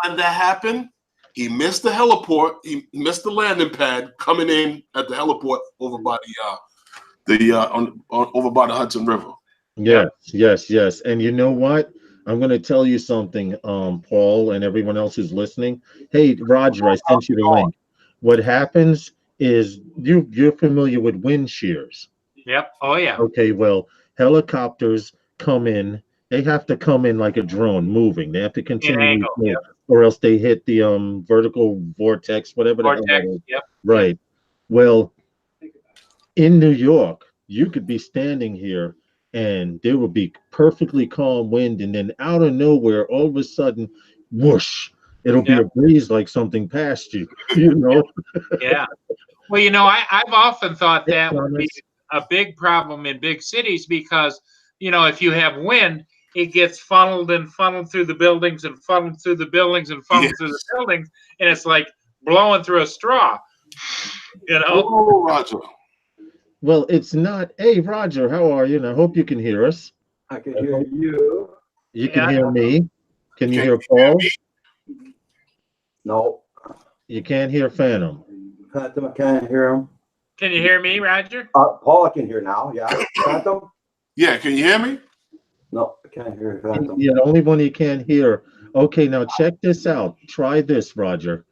How did that happen? He missed the heliport. He missed the landing pad coming in at the heliport over by over by the Hudson River. Yes. And you know what? I'm going to tell you something, Paul, and everyone else who's listening. Hey, Roger, I sent you the link. What happens is you're familiar with wind shears. Yep. Oh yeah. Okay. Well, helicopters come in. They have to come in like a drone, moving. They have to continue to move, or else they hit the vertical vortex, whatever the hell that is. Yep. Right. Well, in New York, you could be standing here and there would be perfectly calm wind, and then out of nowhere, all of a sudden, whoosh, it'll be a breeze like something passed you, you know? Yeah. Well, you know, I've often thought that would be a big problem in big cities because, you know, if you have wind, it gets funneled through the buildings and funneled through the buildings and funneled through the buildings, and it's like blowing through a straw, you know? Oh, Roger. Well, it's not. Hey, Roger, how are you? And I hope you can hear us. I can hear you. You can hear me. Can you hear Paul? No. You can't hear Phantom. Phantom, I can't hear him. Can you hear me, Roger? Paul, I can hear now. Yeah. Phantom? Yeah, can you hear me? No, I can't hear Phantom. Yeah, the only one you can't hear. Okay, now check this out. Try this, Roger.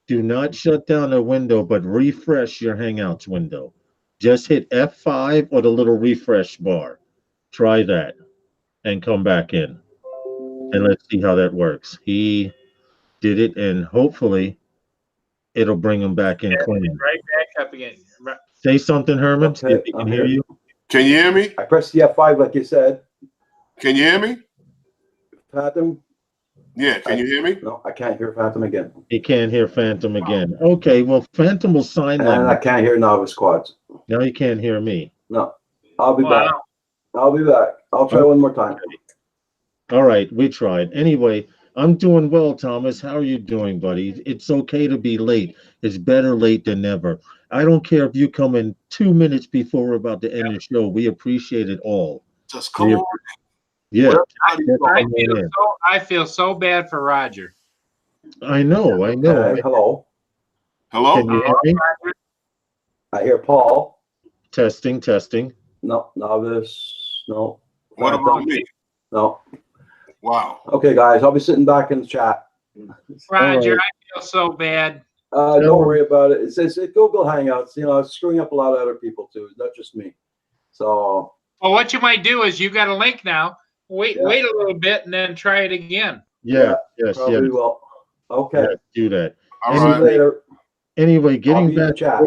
Do not shut down the window, but refresh your Hangouts window. Just hit F5 or the little refresh bar. Try that and come back in. And let's see how that works. He did it, and hopefully it'll bring him back in clean. Right back up again. Say something, Herman. Okay, See if he can hear you. Can you hear me? I pressed the F5 like you said. Can you hear me? Phantom? Yeah, can you hear me? No, I can't hear Phantom again. He can't hear Phantom again. Okay, well, Phantom will sign And I language. can't hear Novice Quads. Now he can't hear me. No. I'll be back. I'll be back. I'll try one more time. All right, we tried. Anyway, I'm doing well, Thomas. How are you doing, buddy? It's okay to be late. It's better late than never. I don't care if you come in 2 minutes before we're about to end the show. We appreciate it all. Just come on. Yeah. I feel so bad for Roger. I know. Okay, hello. Hello? Can you hear me? I hear Paul. Testing. No, Novice. No. What about me? No. Wow. Okay, guys, I'll be sitting back in the chat. Roger, right. I feel so bad. Don't worry about it. It's Google Hangouts. You know, it's screwing up a lot of other people too, not just me. So Well, what you might do is you got a link now. Wait a little bit and then try it again. Yeah, yes, Probably will. Okay. yes, do that. All See you right. later. Anyway, I'll getting be in the back chat.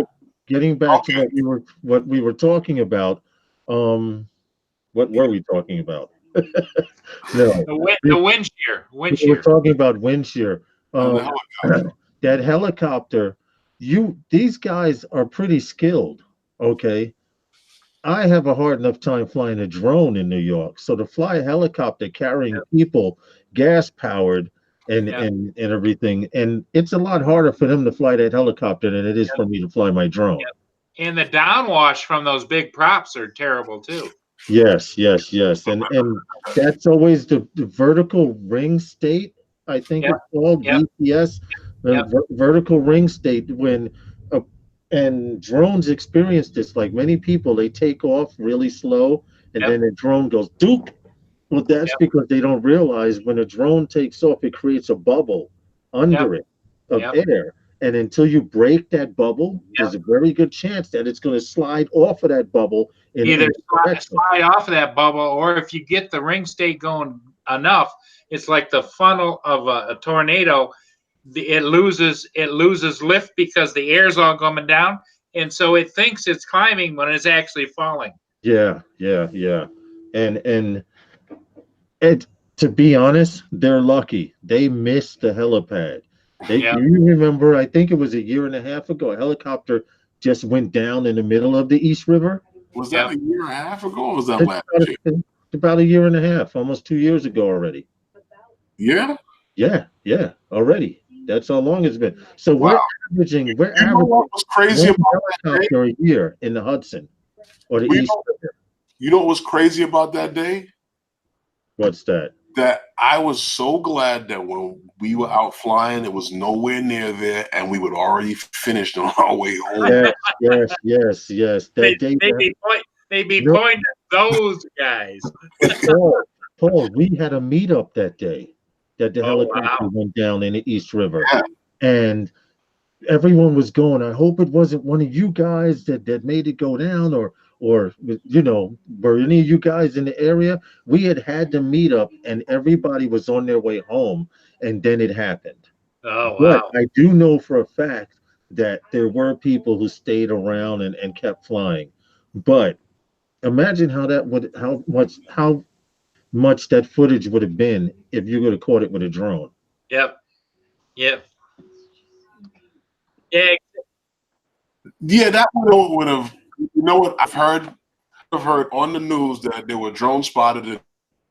to what we were talking about. What were we talking about? No, The wind shear. we were talking about wind shear. The helicopter. That helicopter, these guys are pretty skilled. Okay. I have a hard enough time flying a drone in New York. So to fly a helicopter carrying people, gas powered and everything, and it's a lot harder for them to fly that helicopter than it is for me to fly my drone. And the downwash from those big props are terrible too. Yes. And that's always the vertical ring state, I think it's called, VPS, the vertical ring state. And drones experience this, like many people, they take off really slow and then the drone goes doop. Well, that's because they don't realize when a drone takes off, it creates a bubble under it of air. And until you break that bubble, there's a very good chance that it's going to slide off of that bubble. Either slide off of that bubble, or if you get the ring state going enough, it's like the funnel of a tornado. It loses lift because the air's all coming down, and so it thinks it's climbing when it's actually falling. Yeah. And to be honest, they're lucky. They missed the helipad. You remember, I think it was a year and a half ago, a helicopter just went down in the middle of the East River. Was that a year and a half ago, or was that last year? About a year and a half, almost 2 years ago already. Yeah? Yeah, already. That's how long it's been. So we're averaging what was crazy one about helicopter a year in the Hudson or the East River. You know what was crazy about that day? What's that? That I was so glad that when we were out flying, it was nowhere near there, and we would already finished on our way home. Yes. They'd be pointing at those guys. Paul, we had a meetup that day that the helicopter went down in the East River, and everyone was going, I hope it wasn't one of you guys that made it go down, or were any of you guys in the area? We had the meetup, and everybody was on their way home, and then it happened. Oh, wow. But I do know for a fact that there were people who stayed around and kept flying. But imagine how much that footage would have been if you would have caught it with a drone. Yep. Yeah, that would have. You know what? I've heard on the news that there were drones spotted in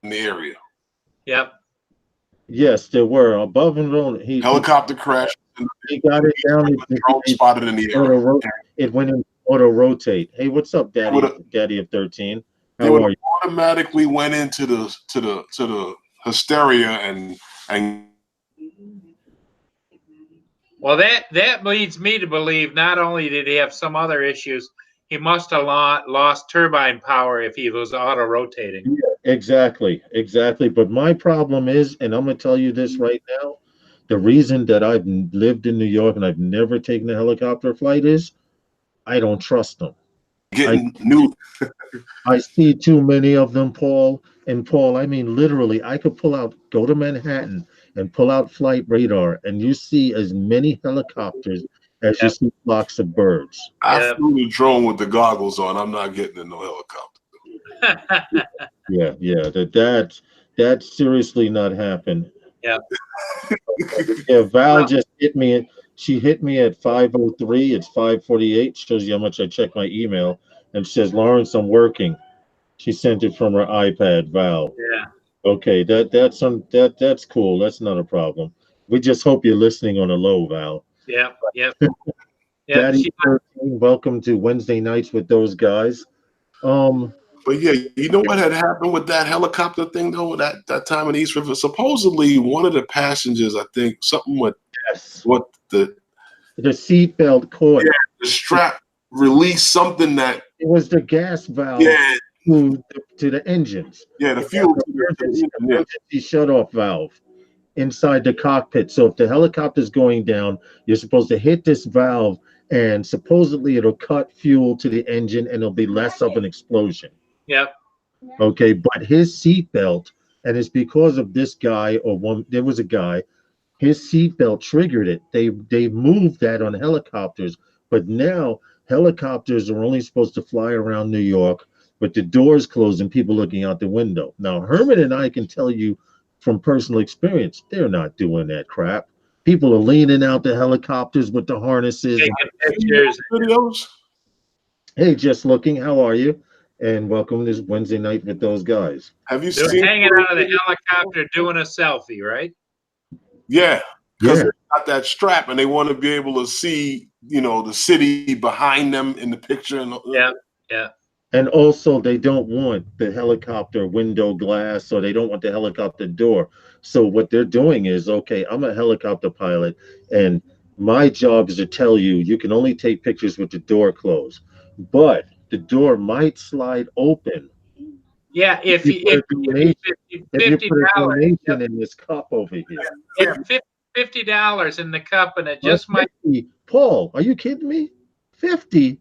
the area. Yep. Yes, there were above and below. Helicopter crash. He got it down. Drone spotted in the area. It went in auto rotate. Hey, what's up, Daddy of 13? How are you? Automatically went into the hysteria and. Well, that leads me to believe not only did he have some other issues, he must have lost turbine power if he was auto rotating. Yeah, exactly. But my problem is, and I'm going to tell you this right now, the reason that I've lived in New York and I've never taken a helicopter flight is I don't trust them. I see too many of them, Paul. And Paul, I mean, literally, I could go to Manhattan and pull out flight radar, and you see as many helicopters as you see flocks of birds. I flew the drone with the goggles on. I'm not getting in no helicopter. That's seriously not happened. Yeah. Val just hit me. She hit me at 5:03. It's 5:48. Shows you how much I check my email. And she says, Lawrence, I'm working. She sent it from her iPad, Val. Yeah. Okay, that's cool. That's not a problem. We just hope you're listening on a low, Val. Yep. Daddy 13, welcome to Wednesday nights with those guys. But yeah, you know what had happened with that helicopter thing though? That time in East River, supposedly one of the passengers, I think, something with what the seatbelt cord. Yeah, the strap released something that it was the gas valve. Yeah. To the engines. Yeah, the fuel emergency shut-off valve inside the cockpit. So if the helicopter's going down, you're supposed to hit this valve, and supposedly it'll cut fuel to the engine, and it'll be less of an explosion. Yep. Okay, but his seatbelt, and it's because of this guy or one. There was a guy. His seatbelt triggered it. They moved that on helicopters, but now helicopters are only supposed to fly around New York with the doors closed and people looking out the window. Now Herman and I can tell you from personal experience, they're not doing that crap. People are leaning out the helicopters with the harnesses. Taking pictures. Videos? Hey, just looking. How are you? And welcome this Wednesday night with those guys. Have you They're seen? hanging out of the helicopter doing a selfie, right? Yeah, because Yeah. they got that strap and they want to be able to see, the city behind them in the picture. And Yeah. And also, they don't want the helicopter window glass, or they don't want the helicopter door. So what they're doing is, okay, I'm a helicopter pilot, and my job is to tell you you can only take pictures with the door closed, but the door might slide open. Yeah, if You you put if a donation, if you put a $50, donation in this cup over here. yeah, $50 in the cup, and it just might. 50. Paul, are you kidding me? 50.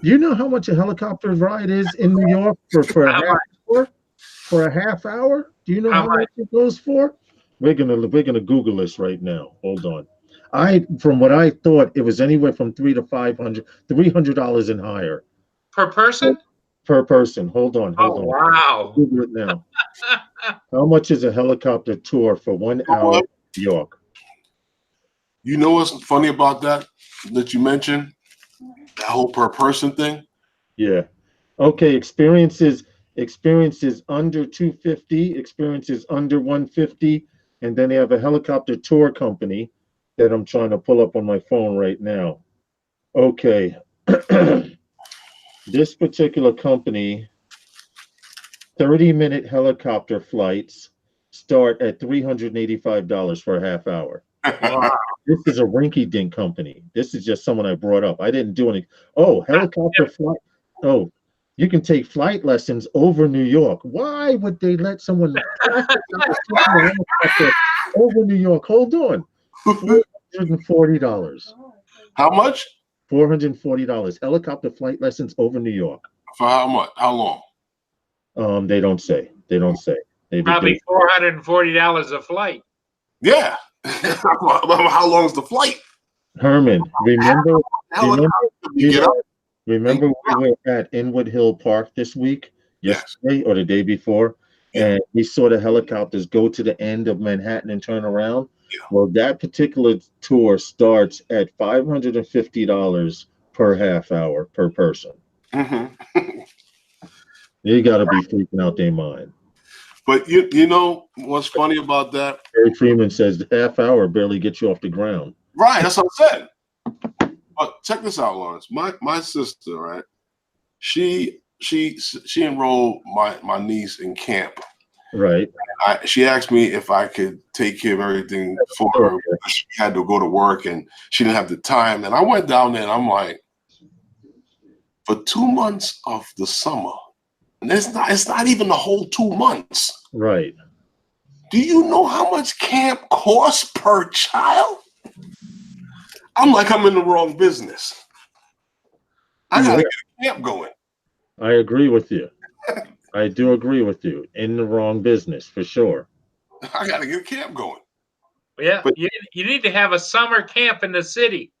You know how much a helicopter ride is in New York for a How half hour? For a half hour? Do you know How how much? much it goes for? We're gonna Google this right now. Hold on. From what I thought, it was anywhere from $300 and higher Per person? per person. Hold on. Oh, wow. Google it now. How much is a helicopter tour for 1 hour in New York? You know what's funny about that you mentioned? That whole per person thing? Yeah. Okay, experiences under 250, experiences under 150, and then they have a helicopter tour company that I'm trying to pull up on my phone right now. Okay. This particular company, 30-minute helicopter flights start at $385 for a half hour. Wow. This is a rinky-dink company. This is just someone I brought up. I didn't do any. Oh, helicopter flight. Oh, you can take flight lessons over New York. Why would they let someone practice how to fly a helicopter over New York? Hold on. $440. How much? $440. Helicopter flight lessons over New York. For how much? How long? They don't say. They don't say. Maybe Probably $440 a flight. Yeah. How long is the flight? Herman, remember You get up? we were at Inwood Hill Park this week, yesterday or the day before, and we saw the helicopters go to the end of Manhattan and turn around. Yeah. Well, that particular tour starts at $550 per half hour per person. Mm-hmm. You got to be freaking out their mind. But you know what's funny about that? Harry Freeman says the half hour barely gets you off the ground. Right, that's what I said. But check this out, Lawrence. My sister, right? She enrolled my niece in camp. Right. She asked me if I could take care of everything for her. She had to go to work and she didn't have the time. And I went down there and I'm like, for 2 months of the summer, and it's not even the whole 2 months. Right. Do you know how much camp costs per child? I'm like, I'm in the wrong business. I gotta get a camp going. I agree with you. I do agree with you. In the wrong business, for sure. I gotta get a camp going. Yeah, But- you need to have a summer camp in the city.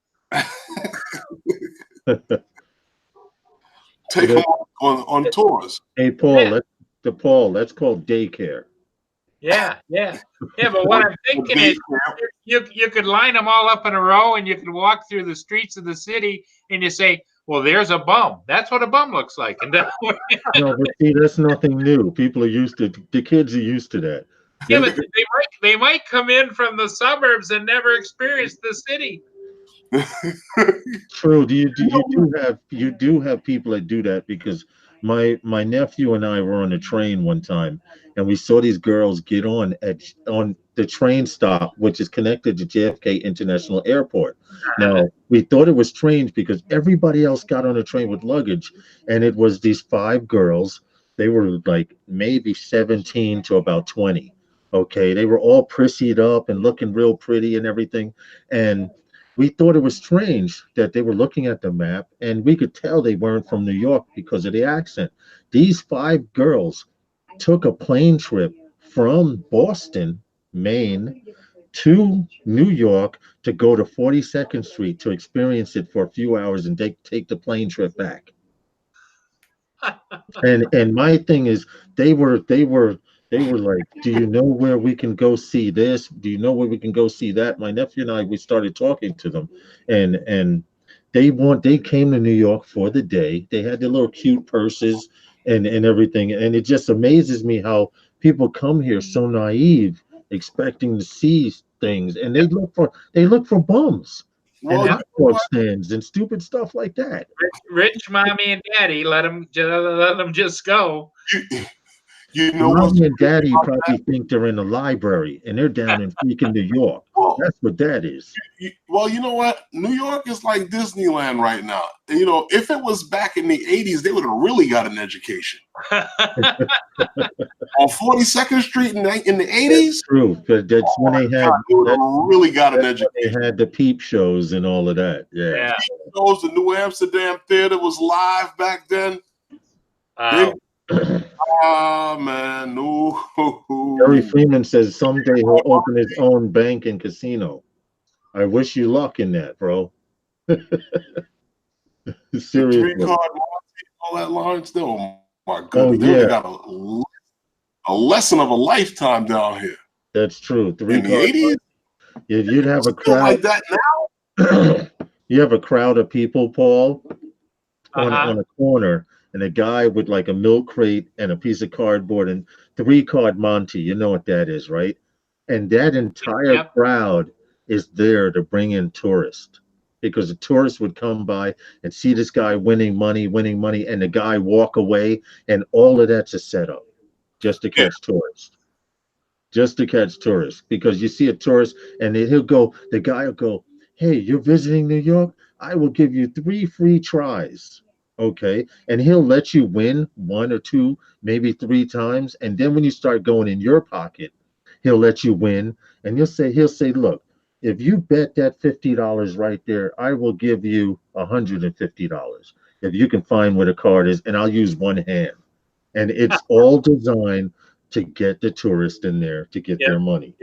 Take them on tours. Hey, Paul, Yeah. That's called daycare. Yeah. But what I'm thinking is, you could line them all up in a row, and you could walk through the streets of the city, and you say, "Well, there's a bum. That's what a bum looks like." And No, but see, that's nothing new. People are used to, the kids are used to that. yeah, but they might come in from the suburbs and never experience the city. True. You do have people that do that, because my nephew and I were on a train one time, and we saw these girls get on the train stop, which is connected to JFK International Airport. Now, we thought it was strange because everybody else got on a train with luggage, and it was these 5 girls. They were like maybe 17 to about 20. Okay, they were all prissied up and looking real pretty and everything, and we thought it was strange that they were looking at the map, and we could tell they weren't from New York because of the accent. These 5 girls took a plane trip from Boston, Maine, to New York to go to 42nd Street to experience it for a few hours and take the plane trip back. And my thing is, they were like, do you know where we can go see this? Do you know where we can go see that? My nephew and I, we started talking to them, and they came to New York for the day. They had their little cute purses and everything, and it just amazes me how people come here so naive, expecting to see things, and they look for bums and Well, hot dog stands and stupid stuff like that. Rich mommy and daddy let them just go. you know what's Mommy and daddy probably think they're in the library and they're down in freaking New York. well, That's what that is. well, you know what? New York is like Disneyland right now. You know, if it was back in the 80s, they would have really got an education. On 42nd Street in the 80s, True, but that's when they had they would have really got an they education. had the peep shows and all of that. Yeah. Yeah. Those, the New Amsterdam Theater was live back then. Wow. Ah, man, no. Gary Freeman says someday he'll open his own bank and casino. I wish you luck in that, bro. Seriously. 3-card, all that line still. Oh my goodness, Oh, they yeah. got a lesson of a lifetime down here. That's true. In the 3-card. 80s, You'd have a still crowd. like that now. You have a crowd of people, Paul, on Uh-huh. a corner, and a guy with like a milk crate and a piece of cardboard and 3-card Monty. You know what that is, right? And that entire Yep. crowd is there to bring in tourists, because the tourists would come by and see this guy winning money, and the guy walk away, and all of that's a setup just to catch tourists. Just to catch tourists, because you see a tourist and the guy will go, hey, you're visiting New York? I will give you 3 free tries. Okay. And he'll let you win 1 or 2, maybe 3 times. And then when you start going in your pocket, he'll let you win. And he'll say, look, if you bet that $50 right there, I will give you $150 if you can find where the card is, and I'll use one hand. And it's all designed to get the tourist in there to get their money.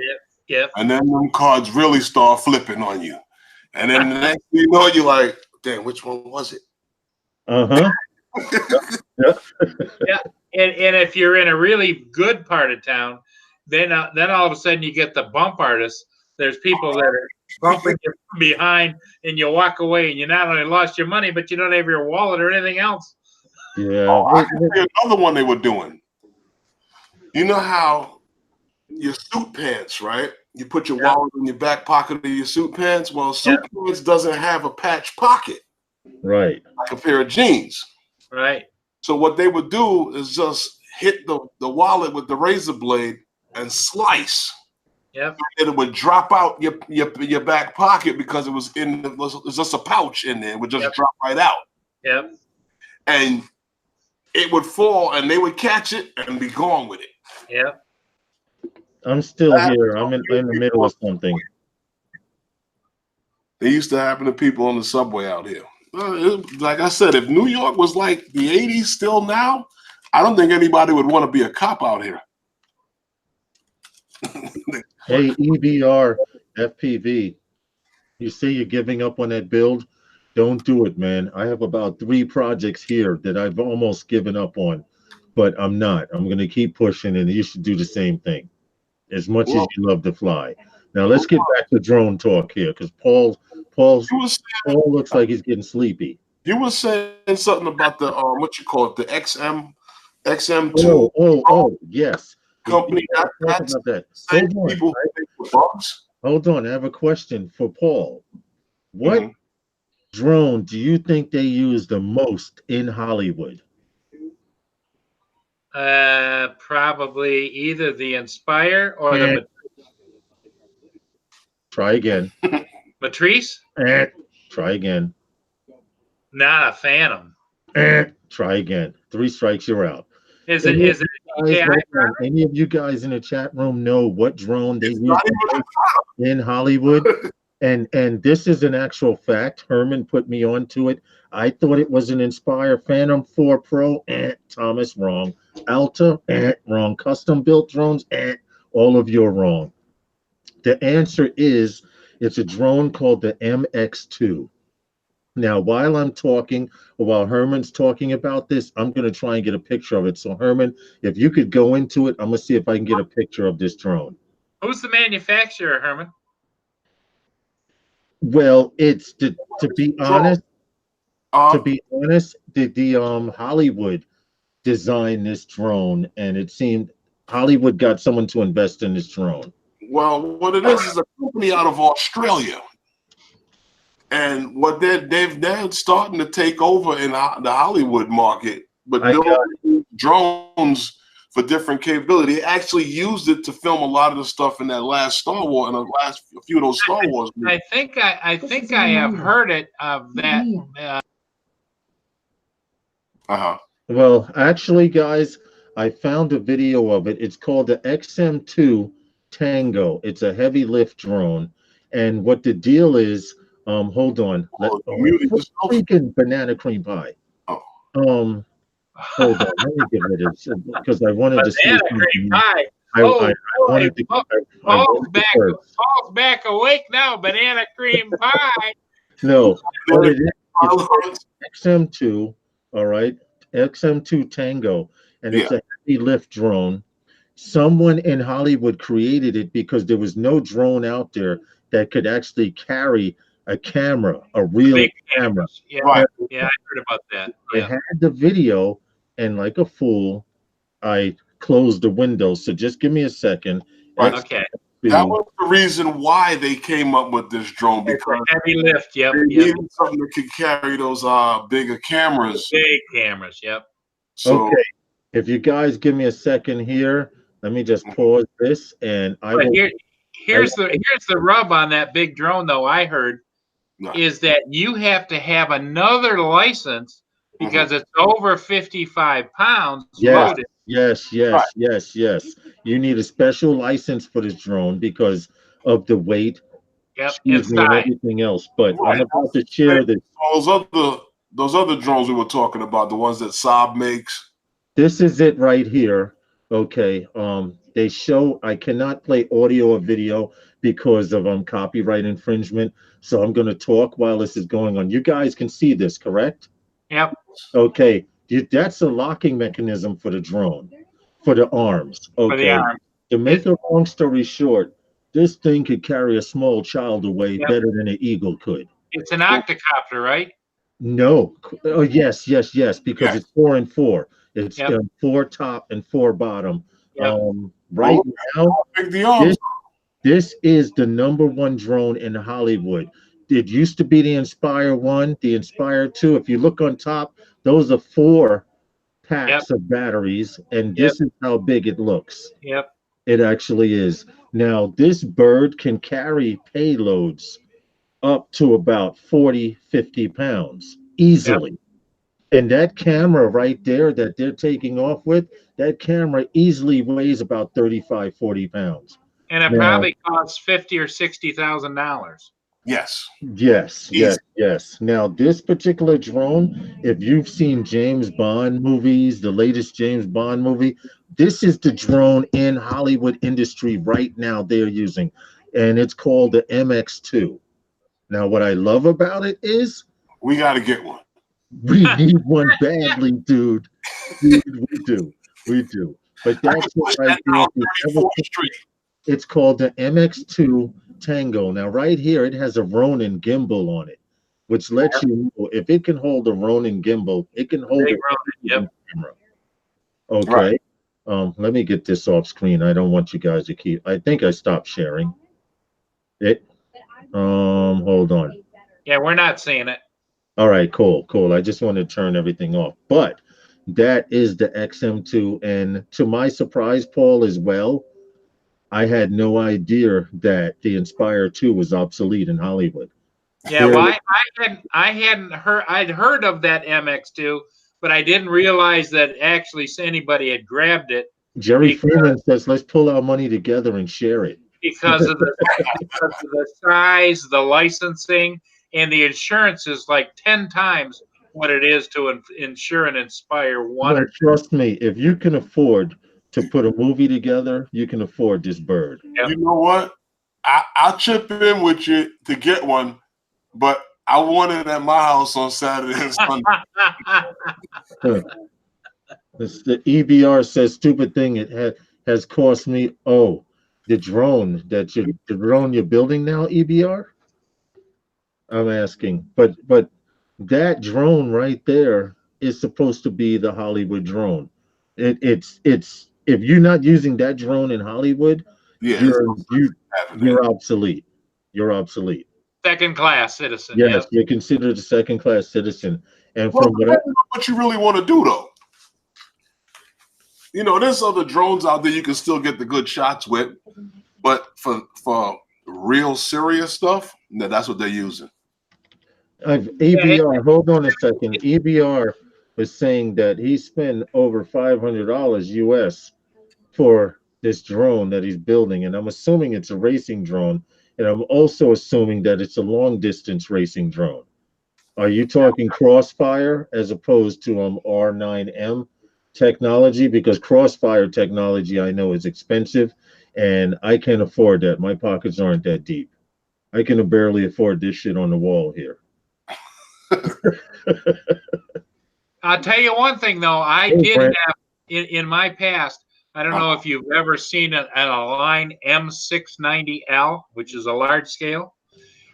Yep. And then them cards really start flipping on you. And then the next thing you know, you're like, damn, which one was it? Uh-huh. And if you're in a really good part of town, then all of a sudden you get the bump artists. There's people that are bumping you from behind, and you walk away, and you not only lost your money, but you don't have your wallet or anything else. Yeah. Oh, I can see another one they were doing. You know how your suit pants, right? You put your wallet in your back pocket of your suit pants. Well, suit pants doesn't have a patch pocket Right. like a pair of jeans. Right. So what they would do is just hit the wallet with the razor blade and slice. Yep. And it would drop out your back pocket because it was just a pouch in there. It would just drop right out. Yep. And it would fall, and they would catch it and be gone with it. Yep. I'm still here. I'm in the middle of something. It used to happen to people on the subway out here. Like I said, if New York was like the 80s still now, I don't think anybody would want to be a cop out here. Hey, EBR, FPV, you say you're giving up on that build? Don't do it, man. I have about 3 projects here that I've almost given up on, but I'm not. I'm going to keep pushing, and you should do the same thing, as much as you love to fly. Now, let's get back to drone talk here, because Paul looks like he's getting sleepy. You were saying something about the what you call it, the XM2 Oh, yes. company. Talk about that. Same people who make the bugs. Hold on, I have a question for Paul. What drone do you think they use the most in Hollywood? Probably either the Inspire or the Try again. Matrice. Try again. Not a Phantom. Try again. 3 strikes, you're out. Is it Guys, DJI? any of you guys in the chat room know what drone they It's use not even in Hollywood? And this is an actual fact. Herman put me onto it. I thought it was an Inspire Phantom 4 Pro. Thomas, wrong. Alta, wrong. Custom built drones, all of you are wrong. The answer is it's a drone called the MX2. Now, while I'm talking, or while Herman's talking about this, I'm going to try and get a picture of it. So, Herman, if you could go into it, I'm going to see if I can get a picture of this drone. Who's the manufacturer, Herman? Well, it's to be honest, the Hollywood designed this drone, and it seemed Hollywood got someone to invest in this drone. Well, what it is a company out of Australia. And what they're starting to take over in the Hollywood market, but building drones for different capability. They actually used it to film a lot of the stuff in that last Star Wars and the last few of those Star Wars movies. I think I have heard it of that. Well, actually, guys, I found a video of it. It's called the XM2 Tango. It's a heavy lift drone, and what the deal is. Hold on. Freaking banana cream pie. Oh. Hold on. Let me get rid of it because I wanted to see. Banana cream pie. Paul's back awake now. Banana cream pie. No, it's XM2. All right, XM2 Tango, and it's a heavy lift drone. Someone in Hollywood created it because there was no drone out there that could actually carry a camera, a real camera. Yeah, I heard about that. I had the video, and like a fool, I closed the window. So just give me a second. Right. Okay. That was the reason why they came up with this drone, because heavy lift. Yep. They needed something that could carry those bigger cameras. Big cameras. Yep. So, okay. If you guys give me a second here, let me just pause this, and here's the rub on that big drone, though. I heard. Is that you have to have another license because it's over 55 pounds loaded. Yes. You need a special license for this drone because of the weight. Yep, and everything else. But I'm about to share this. Those other drones we were talking about, the ones that Saab makes. This is it right here. Okay. They show I cannot play audio or video because of copyright infringement. So I'm going to talk while this is going on. You guys can see this, correct? Yep. Okay. That's a locking mechanism for the drone, for the arms. Okay. For the arms. To make a long story short, this thing could carry a small child away better than an eagle could. It's an octocopter, right? No. Oh, yes, because it's 4 and 4. It's 4 top and 4 bottom. Right now, this is the #1 drone in Hollywood. It used to be the Inspire 1, the Inspire 2. If you look on top, those are 4 packs of batteries, and this is how big it looks. Yep. It actually is. Now, this bird can carry payloads up to about 40, 50 pounds easily. Yep. And that camera right there that they're taking off with, that camera easily weighs about 35, 40 pounds. And it probably costs $50,000 or $60,000. Yes. Now, this particular drone, if you've seen James Bond movies, the latest James Bond movie, this is the drone in Hollywood industry right now they're using, and it's called the MX2. Now, what I love about it is we got to get one. We need one badly, dude. We do. But that's what right there. It's called the MX2 Tango. Now, right here, it has a Ronin gimbal on it, which lets you know if it can hold a Ronin gimbal, it can hold a camera. Okay. Let me get this off screen. I don't want you guys to keep. I think I stopped sharing it. Hold on. Yeah, we're not seeing it. All right, cool. I just want to turn everything off. But that is the XM2, and to my surprise, Paul, as well, I had no idea that the Inspire 2 was obsolete in Hollywood. Yeah, well, I hadn't heard. I'd heard of that MX2, but I didn't realize that actually anybody had grabbed it. Jerry Freeman says, "Let's pull our money together and share it." because of the size, the licensing, and the insurance is like 10 times what it is to insure an Inspire 1 No, or 2. trust me, if you can afford to put a movie together, you can afford this bird. Yep. You know what? I'll chip in with you to get one, but I want it at my house on Saturday and Sunday. The EBR says stupid thing. It has cost me. Oh, the drone you're building now, EBR. I'm asking, but that drone right there is supposed to be the Hollywood drone. It's if you're not using that drone in Hollywood, Yeah, you're obsolete. You're obsolete. Second class citizen. Yes, Yep. you're considered a second class citizzen. And well, from what you really want to do, though. You know, there's other drones out there you can still get the good shots with, but for real serious stuff, that's what they're using. EBR, hold on a second. EBR was saying that he spent over $500 US for this drone that he's building, and I'm assuming it's a racing drone, and I'm also assuming that it's a long distance racing drone. Are you talking Crossfire as opposed to R9M technology? Because Crossfire technology I know is expensive, and I can't afford that. My pockets aren't that deep. I can barely afford this shit on the wall here. I'll tell you one thing though, I did have in my past, I don't know if you've ever seen a Align M690L, which is a large scale,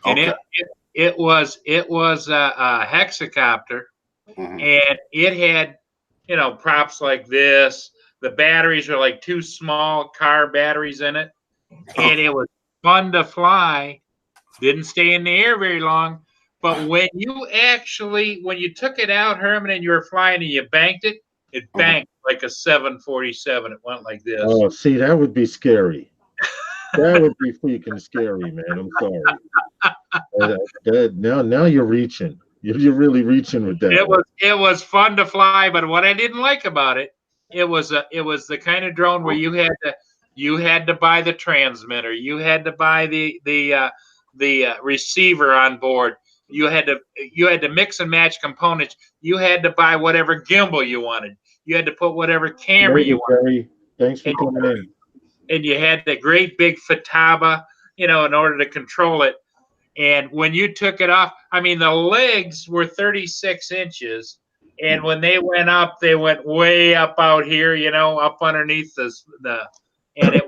and it was a hexacopter, and it had, you know, props like this. The batteries are like 2 small car batteries in it, and it was fun to fly. Didn't stay in the air very long, but when you took it out, Herman, and you were flying and you banked it, it banked like a 747. It went like this. Oh, see, that would be scary. That would be freaking scary, man. I'm sorry. Now you're reaching. You're really reaching with that. It was fun to fly, but what I didn't like about it, it was the kind of drone where you had to buy the transmitter, you had to buy the receiver on board. You had to mix and match components. You had to buy whatever gimbal you wanted. You had to put whatever camera you wanted. Jerry, thanks for coming in. And you had the great big Futaba, you know, in order to control it. And when you took it off, I mean, the legs were 36 inches. And when they went up, they went way up out here, you know, up underneath and it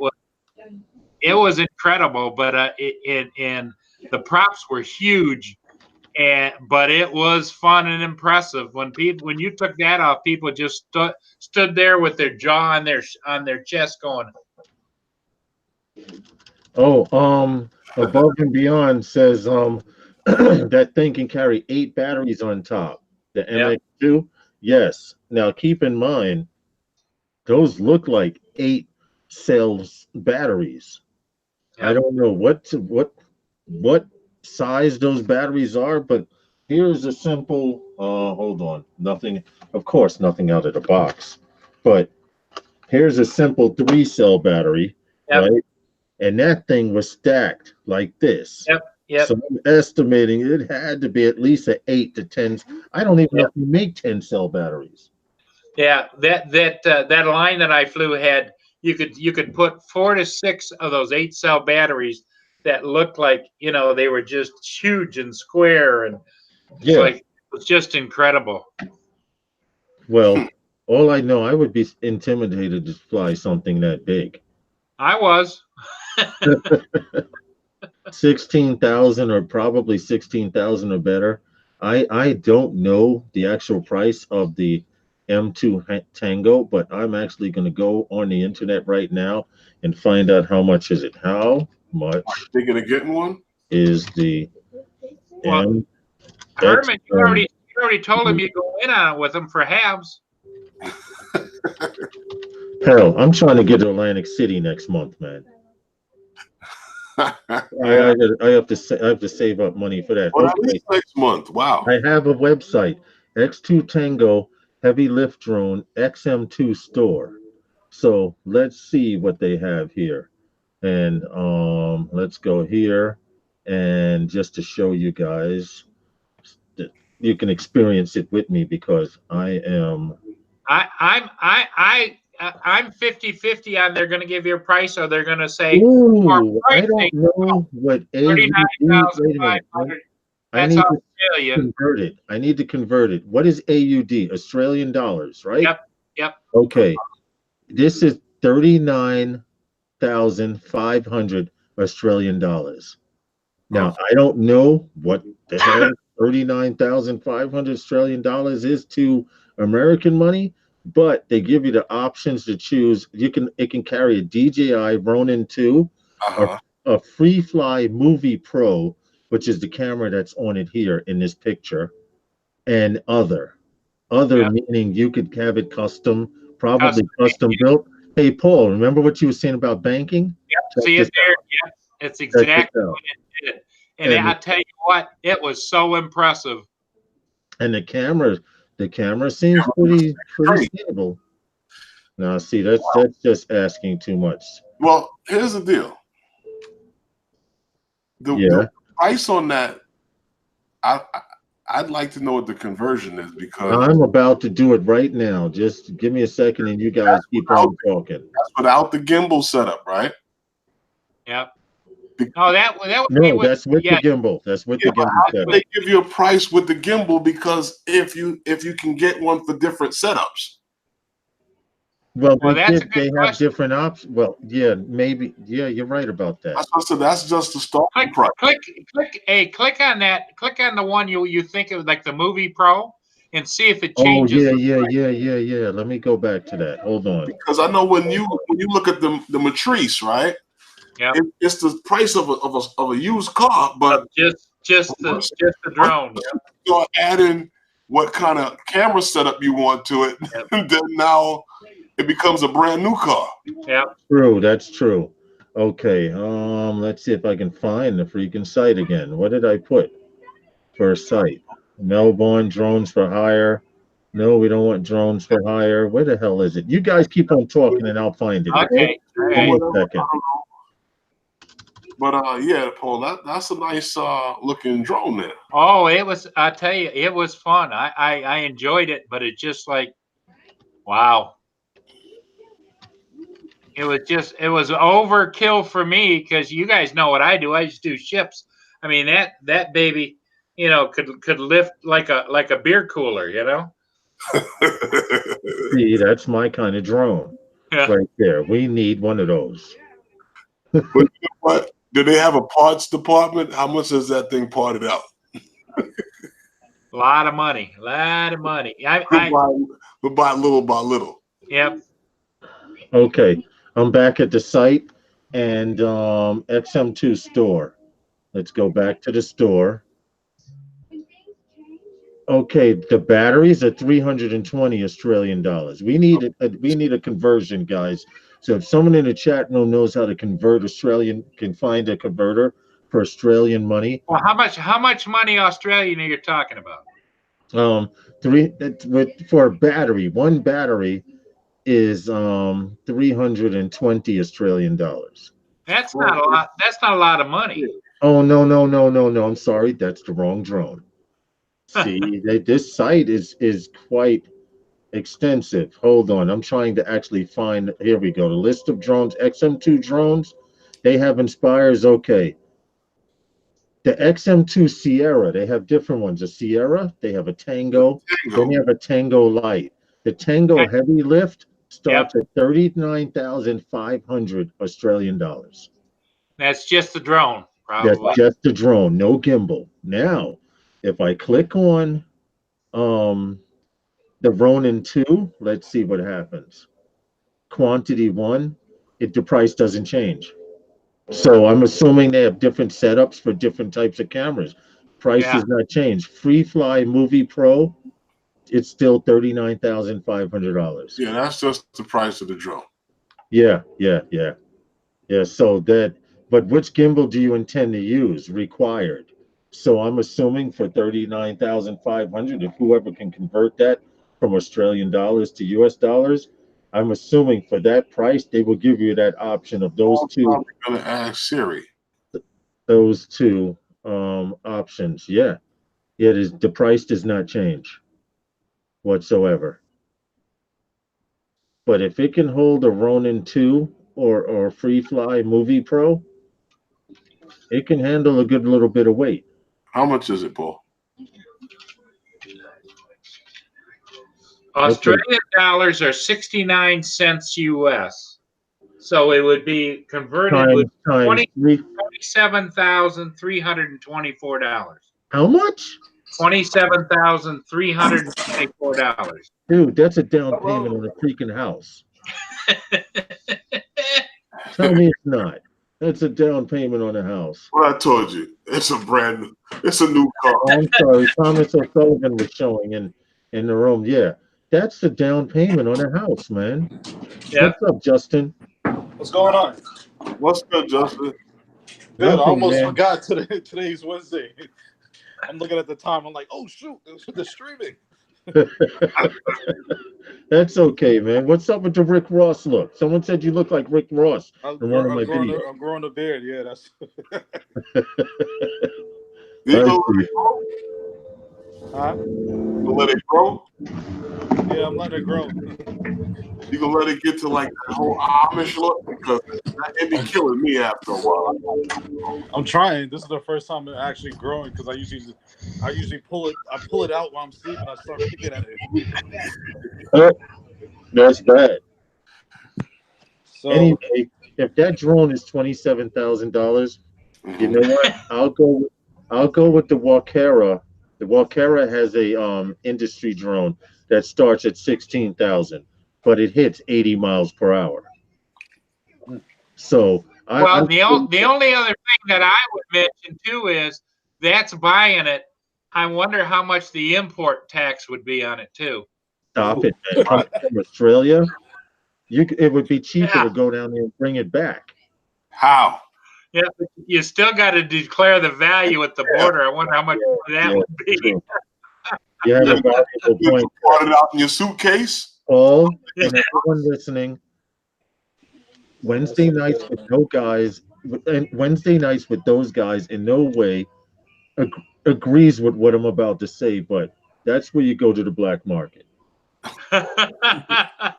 was incredible. But and the props were huge, but it was fun and impressive. When you took that off, people just stood there with their jaw on their chest, going. Oh, Above and Beyond says that thing can carry 8 batteries on top. The MX2, yes. Now keep in mind, those look like 8 cells batteries. Yep. I don't know what size those batteries are, but here's a simple. Hold on, nothing. Of course, nothing out of the box, but here's a simple 3-cell battery, right? And that thing was stacked like this. Yep. So I'm estimating it had to be at least an 8 to 10. I don't even know if you make 10-cell batteries. Yeah, that line that I flew had you could put 4 to 6 of those 8-cell batteries that looked like, you know, they were just huge and square, and it was just incredible. Well, all I know, I would be intimidated to fly something that big. I was. 16,000 or probably 16,000 or better. I don't know the actual price of the M2 Tango, but I'm actually going to go on the internet right now and find out how much is it. How much? Thinking of getting one? Is the Herman, you already told him you go in on it with him for halves. Hell, I'm trying to get to Atlantic City next month, man. I have to save up money for that. Well, at least next month. Wow. I have a website, X2 Tango Heavy Lift Drone XM2 store. So let's see what they have here. And let's go here, and just to show you guys that you can experience it with me, because I am. I'm 50-50 on they're going to give you a price or they're going to say our Ooh, I pricing don't know what AUD. Wait a minute. 39,500. I That's need to Australian. convert it. I need to convert it. What is AUD? Australian dollars, right? Yep. Yep. Okay. This is 39,500 Australian dollars. Now, I don't know what the hell 39,500 Australian dollars is to American money, but they give you the options to choose. It can carry a DJI Ronin 2, Uh-huh. a FreeFly Movie Pro, which is the camera that's on it here in this picture, and other. Other Yeah. meaning you could have it probably Custom. custom built. Hey, Paul, remember what you were saying about banking? Yep. See it there? Yep. It's Check this exactly out. what it did. And And I tell you what, it was so impressive. And the camera seems pretty Great. stable. Now, see, that's just asking too much. Well, here's the deal. The price on that, I'd like to know what the conversion is, because I'm about to do it right now. Just give me a second, and you guys keep on talking. That's without the gimbal setup, right? Yep. Oh, that would No, be that's with the gimbal. That's with the gimbal How setup. they give you a price with the gimbal? Because if you can get one for different setups. Well, that's a good they have question. different options. Well, yeah, maybe. Yeah, you're right about that. That's just the starting price. Click on that. Click on the one you think of, like the Movie Pro, and see if it Oh, changes. yeah. Let me go back to that. Hold on. Because I know when you look at the Matrice, right? Yeah. It's the price of a used car, but just the drone. You're adding what kind of camera setup you want to it, and then now it becomes a brand new car. Yeah. True, that's true. Okay, let's see if I can find the freaking site again. What did I put for a site? Melbourne drones for hire. No, we don't want drones for hire. Where the hell is it? You guys keep on talking and I'll find it. Okay. Give me a second. But yeah, Paul, that's a nice looking drone there. Oh, it was. I tell you, it was fun. I enjoyed it, but it's just like, wow. It was overkill for me, because you guys know what I do. I just do ships. I mean, that baby, could lift like a beer cooler, See, that's my kind of drone right there. We need one of those. But you know what? Do they have a parts department? How much is that thing parted out? A lot of money. We'll buy little by little. Yep. Okay, I'm back at the site, and XM2 store. Let's go back to the store. Okay, the batteries are 320 Australian dollars. We need a conversion, guys. So if someone in the chat room knows how to convert can find a converter for Australian money. Well, how much money Australian are you talking about? For a battery, one battery is 320 Australian dollars. That's not a lot. That's not a lot of money. Oh, no. I'm sorry. That's the wrong drone. See, this site is quite extensive. Hold on. I'm trying to actually find. Here we go. The list of drones, XM2 drones. They have Inspires. Okay. The XM2 Sierra, they have different ones. A Sierra, they have a Tango. Then you have a Tango Light. The Tango Heavy Lift starts at 39,500 Australian dollars. That's just the drone, probably. That's just the drone, no gimbal. Now, if I click on the Ronin 2, let's see what happens. Quantity 1, the price doesn't change. So I'm assuming they have different setups for different types of cameras. Price does not change. FreeFly Movie Pro, it's still $39,500. Yeah, that's just the price of the drone. Yeah. So but which gimbal do you intend to use? Required. So I'm assuming for $39,500, if whoever can convert that from Australian dollars to US dollars, I'm assuming for that price, they will give you that option of those I'm two. probably gonna ask Siri. Those two options. Yeah. Yeah, the price does not change whatsoever. But if it can hold a Ronin 2 or FreeFly Movie Pro, it can handle a good little bit of weight. How much is it, Paul? Australian dollars are 69 cents US. So it would be converted with Times three. $27,324. How much? $27,324. Dude, that's a down payment on a freaking house. Tell me it's not. That's a down payment on a house. Well, I told you, it's a new car. Oh, I'm sorry, Thomas O'Sullivan was showing in the room. Yeah, that's the down payment on a house, man. Yep. What's up, Justin? What's going on? What's good, Justin? Good. I Nothing, almost man. forgot today's Wednesday. I'm looking at the time. I'm like, oh shoot, the streaming. That's okay, man. What's up with the Rick Ross look? Someone said you look like Rick Ross I'm in one of my growing videos. I'm growing a beard. Yeah, that's. You I gonna see. Huh? let it grow? Yeah, I'm letting it grow. You gonna let it get to like that whole Amish look? Because it be killing me after a while. I'm trying. This is the first time it's actually growing because I usually pull it. I pull it out while I'm sleeping. I start picking at it. That's bad. So Anyway, if that drone is $27,000, you know what? I'll go with the Walkera. The Walkera has a industry drone that starts at 16,000, but it hits 80 miles per hour. So The only other thing that I would mention too is that's buying it. I wonder how much the import tax would be on it too. Stop it, man. From Australia, it would be cheaper to go down there and bring it back. How? Yeah, but you still got to declare the value at the border. I wonder how much that would be. True. You have a valuable You point, brought it out in your suitcase? Paul, and everyone listening. Wednesday nights with those guys in no way agrees with what I'm about to say, but that's where you go to the black market.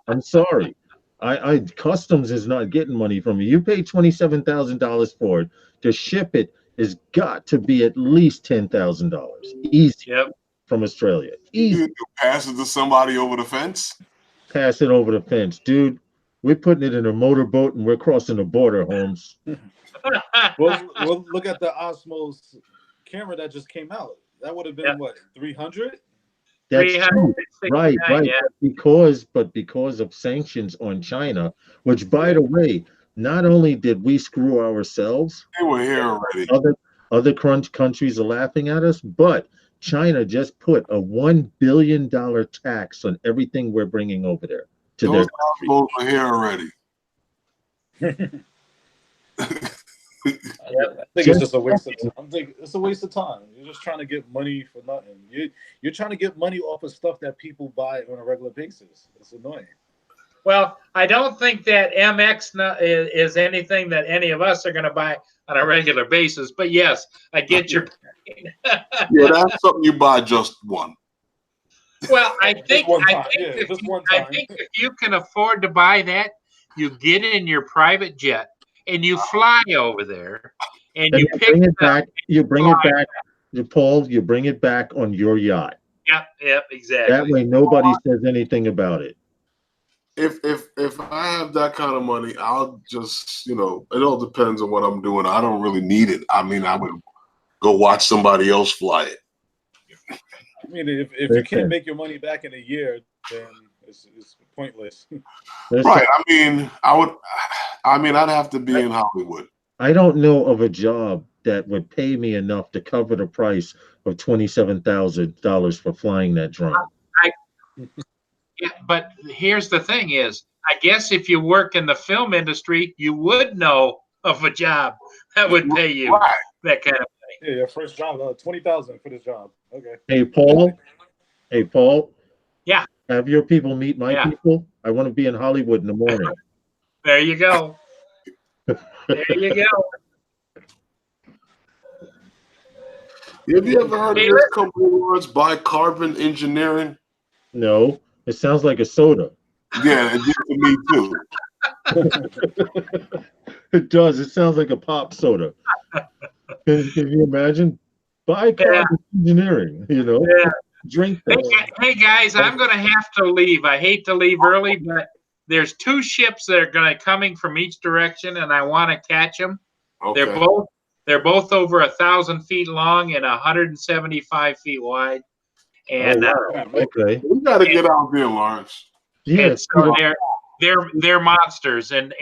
I'm sorry. I customs is not getting money from you. You pay $27,000 for it. To ship it has got to be at least $10,000. Easy. Yep. From Australia. Easy. You pass it to somebody over the fence? Pass it over the fence, dude. We're putting it in a motorboat and we're crossing the border, Holmes. Well, look at the Osmos camera that just came out. That would have been what, 300? That's true. Right. Yeah. Because of sanctions on China, which, by the way, not only did we screw ourselves, They were here already. other countries are laughing at us, but China just put a $1 billion tax on everything we're bringing over there to their country. Those were here already. I think it's just a waste of time. I'm thinking it's a waste of time. You're just trying to get money for nothing. You're trying to get money off of stuff that people buy on a regular basis. It's annoying. Well, I don't think that MX is anything that any of us are going to buy on a regular basis. But yes, I get your point. Yeah, that's something you buy just one. Well, I think if you can afford to buy that, you get in your private jet and you fly over there and you bring it back. You bring it back, Paul. You bring it back on your yacht. Yep, exactly. That way, nobody says anything about it. If I have that kind of money, I'll just, it all depends on what I'm doing. I don't really need it. I mean, I would go watch somebody else fly it. I mean, if you can't make your money back in a year, then it's pointless. Right. I'd have to be in Hollywood. I don't know of a job that would pay me enough to cover the price of $27,000 for flying that drone. Yeah, but here's the thing is, I guess if you work in the film industry, you would know of a job that would pay you that kind of money. Yeah, your first job, $20,000 for this job. Okay. Hey, Paul. Yeah. Have your people meet my people. I want to be in Hollywood in the morning. There you go. There you go. Have you ever heard of this company, Lawrence, Bicarbon Engineering? No, it sounds like a soda. Yeah, it did to me too. It does. It sounds like a pop soda. Can you imagine? Bicarbon engineering, Yeah. Drink Hey, that. hey, guys, I'm going to have to leave. I hate to leave early, but there's 2 ships that are coming from each direction, and I want to catch them. Okay. They're both over 1,000 feet long and 175 feet wide. And Okay. We got to get out there, Lawrence. Yes. so they're monsters, and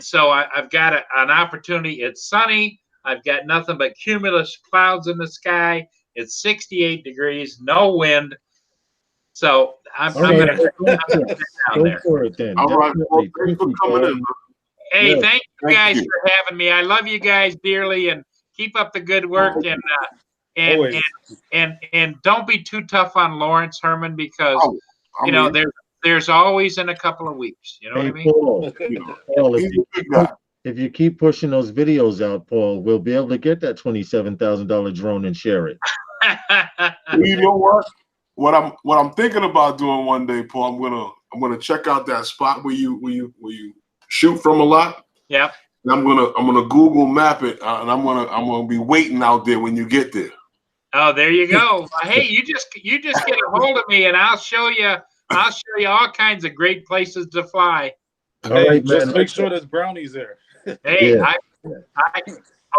so I've got an opportunity. It's sunny. I've got nothing but cumulus clouds in the sky. It's 68 degrees, no wind. So I'm going to go for it then. All right. Well, thanks for coming in. Hey, Yeah, thank you guys for having me. I love you guys dearly, and keep up the good work. And don't be too tough on Lawrence Herman, because there's always in a couple of weeks. You know what I mean? Paul, if you keep pushing those videos out, Paul, we'll be able to get that $27,000 drone and share it. You know what? What I'm thinking about doing one day, Paul, I'm gonna check out that spot where you shoot from a lot. Yeah. And I'm gonna Google map it, and I'm gonna be waiting out there when you get there. Oh, there you go. Hey, you just get a hold of me, and I'll show you all kinds of great places to fly. All right, just man. make sure there's brownies there. Hey, Yeah. I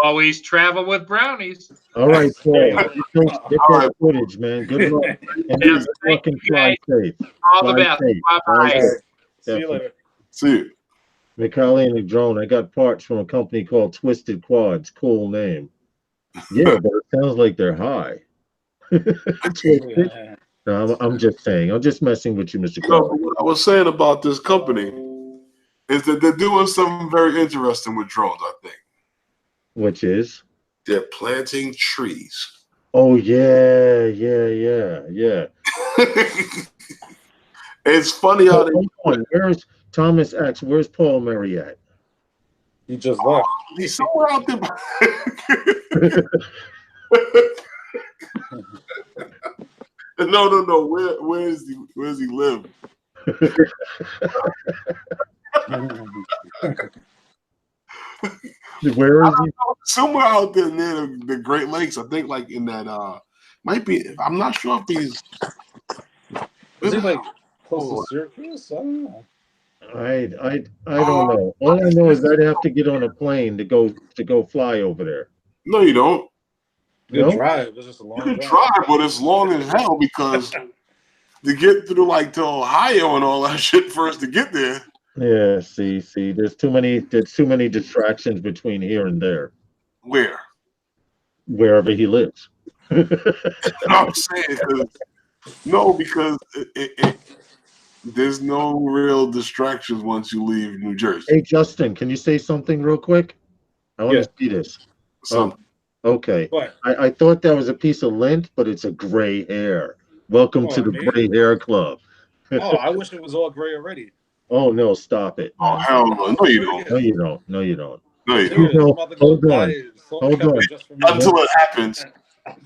always travel with brownies. All right, Paul. Get that footage, man. Good luck. And Yeah, fucking fly safe. All the best. Bye-bye. See you later. See you. Mikali and the drone. I got parts from a company called Twisted Quads. Cool name. Yeah, but it sounds like they're high. No, I'm just saying. I'm just messing with you, Mr. No, Carter. but what I was saying about this company is that they're doing something very interesting with drones, I think. Which is? They're planting trees. Oh, yeah. It's funny how Where's Thomas X? Where's Paul Murray at? He just left. He's somewhere out there. No. Where's he live? Where is he? Somewhere out there near the Great Lakes. I think like in that might be. I'm not sure if he's. Is he like close to Syracuse? I don't know. I don't know. All I know is I'd have to get on a plane to go fly over there. No, you don't. You No? can drive. It's just a long You can drive. try, but it's long as hell because to get through like to Ohio and all that shit for us to get there. Yeah, see, there's too many distractions between here and there. Where? Wherever he lives. I'm saying because there's no real distractions once you leave New Jersey. Hey, Justin, can you say something real quick? I want to see this. So, Okay. What? I thought that was a piece of lint, but it's a gray hair. Welcome to the man. Gray Hair Club. Oh, I wish it was all gray already. Oh, no, stop it. oh hell no, no you don't. No, you don't. No, you don't. No, you Serious, don't. No, I'm about to go hold buy on. it. Salt Hold pepper on. just for me. Until it happens.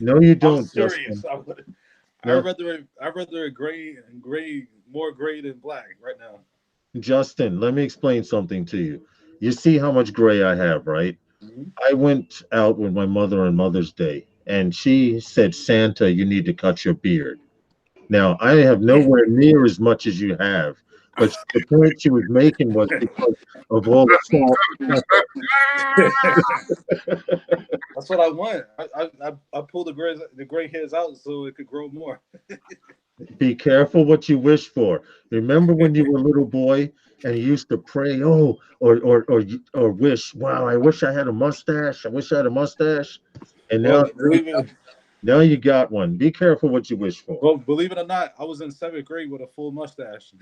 No, you I'm don't, serious. Justin. I'd rather gray more gray than black right now. Justin, let me explain something to you. You see how much gray I have, right? Mhm. I went out with my mother on Mother's Day, and she said, Santa, you need to cut your beard. Now, I have nowhere near as much as you have, but the point she was making was because of all the salt. That's what I want. I pulled the gray hairs out so it could grow more. Be careful what you wish for. Remember when you were a little boy and you used to pray, or wish, wow, I wish I had a mustache. I wish I had a mustache. And now, now you got one. Be careful what you wish for. Well, believe it or not, I was in 7th grade with a full mustache.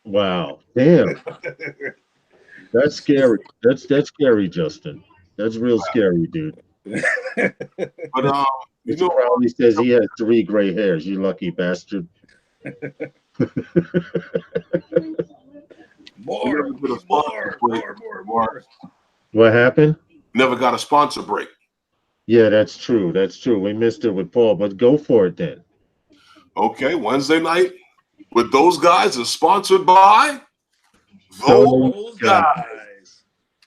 Wow. Damn. That's scary. That's scary, Justin. That's real scary, dude. But you Mr. know, Crowley says he has 3 gray hairs. You lucky bastard. More. What happened? Never got a sponsor break. Yeah, that's true. That's true. We missed it with Paul, but go for it then. Okay, Wednesday night with those guys is sponsored by Those guys.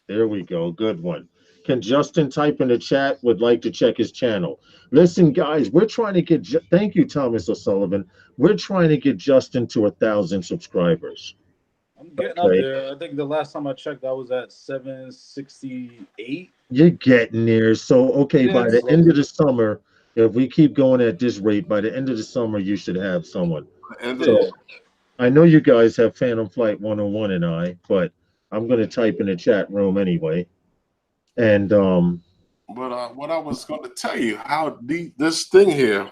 There we go. Good one. Can Justin type in the chat? Would like to check his channel. Listen, guys, we're trying to get. Thank you, Thomas O'Sullivan. We're trying to get Justin to 1,000 subscribers. I'm getting up there. I think the last time I checked, I was at 768. You're getting there. So, okay, Yeah, by the slowly. end of the summer, if we keep going at this rate, by the end of the summer, you should have someone. So, I know you guys have Phantom Flight 101 and I, but I'm going to type in the chat room anyway. And But what I was going to tell you, how this thing here,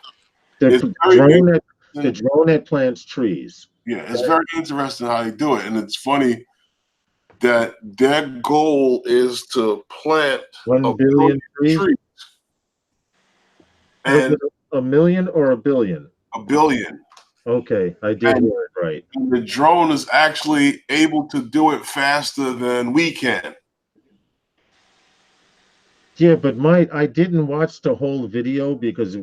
the drone that plants trees. Yeah, it's very interesting how they do it, and it's funny that their goal is to plant 1 billion trees. And a million or a billion? A billion. Okay, I did hear it right. And the drone is actually able to do it faster than we can. Yeah, but I didn't watch the whole video because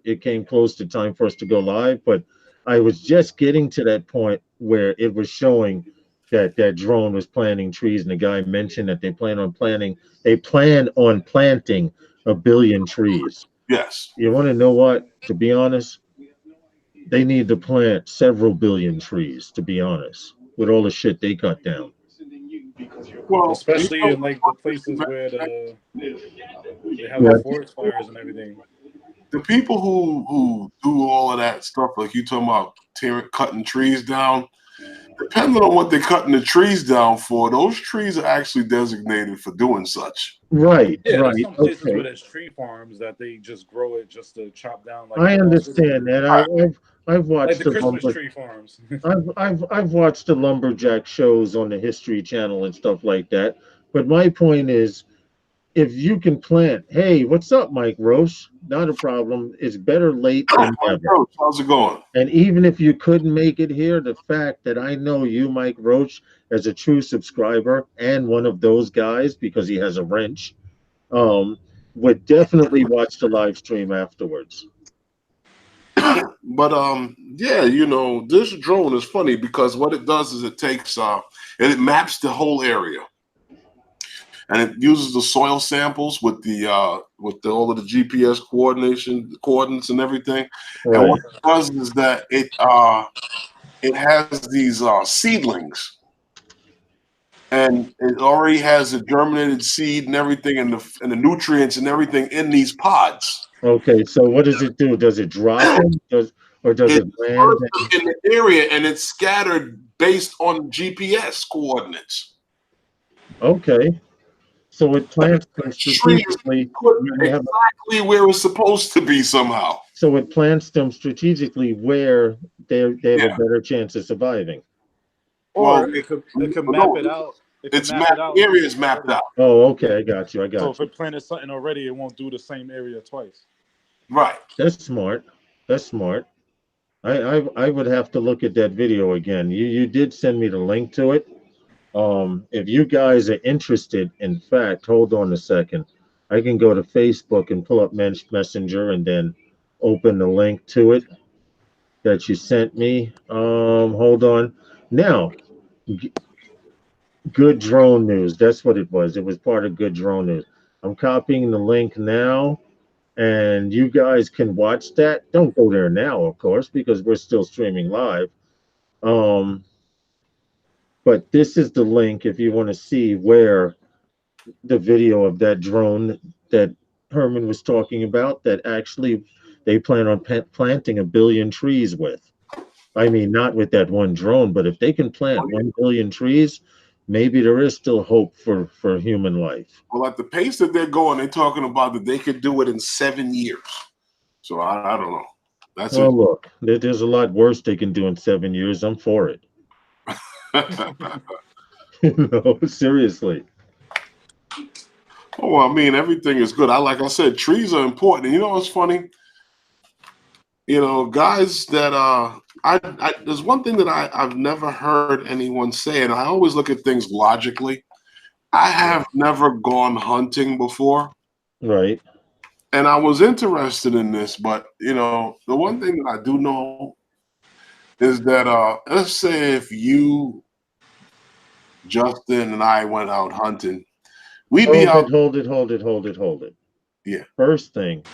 it came close to time for us to go live, but I was just getting to that point where it was showing that drone was planting trees, and the guy mentioned that they plan on planting 1 billion trees. Yes. You want to know what? To be honest, they need to plant several billion trees, to be honest, with all the shit they cut down. Well, especially in like the places where they have the forest fires and everything. The people who do all of that stuff, like you talking about cutting trees down, depending on what they're cutting the trees down for, those trees are actually designated for doing such. Right, yeah, right. There's some places where there's tree farms that they just grow it just to chop down. Like I understand that. I've watched like the Christmas tree farms. I've watched the lumberjack shows on the History Channel and stuff like that. But my point is, if you can plant, hey, what's up, Mike Roche? Not a problem. It's better late than never. How's it going? And even if you couldn't make it here, the fact that I know you, Mike Roche, as a true subscriber and one of those guys because he has a wrench, would definitely watch the live stream afterwards. But yeah, you know, this drone is funny because what it does is it takes and it maps the whole area, and it uses the soil samples with all of the GPS coordinates and everything. Right. And what it does is that it has these seedlings, and it already has a germinated seed and everything, and the nutrients and everything in these pods. Okay, so what does it do? Does it drop them? Or does it land in the area, and it's scattered based on GPS coordinates? Okay, so it plants them strategically exactly where it's supposed to be somehow. So it plants them strategically where they have a better chance of surviving. Or it could map it out. The area is mapped out. Oh, okay, I got you. So if it planted something already, it won't do the same area twice. Right. That's smart. That's smart. I would have to look at that video again. You did send me the link to it. If you guys are interested, in fact, hold on a second. I can go to Facebook and pull up Messenger and then open the link to it that you sent me. Hold on. Now, Good Drone News. That's what it was. It was part of Good Drone News. I'm copying the link now, and you guys can watch that. Don't go there now, of course, because we're still streaming live. But this is the link if you want to see where the video of that drone that Herman was talking about, that actually they plan on planting 1 billion trees with. I mean, not with that one drone, but if they can plant 1 billion trees, maybe there is still hope for human life. Well, at the pace that they're going, they're talking about that they could do it in 7 years. So I don't know. That's it. Look, there's a lot worse they can do in 7 years. I'm for it. No, seriously. Oh, I mean, everything is good. Like I said, trees are important. And you know what's funny? You know, guys that there's one thing that I've never heard anyone say, and I always look at things logically. I have never gone hunting before. Right. And I was interested in this, but the one thing that I do know is that let's say if you, Justin, and I went out hunting, we'd be out. Hold it. Yeah. First thing,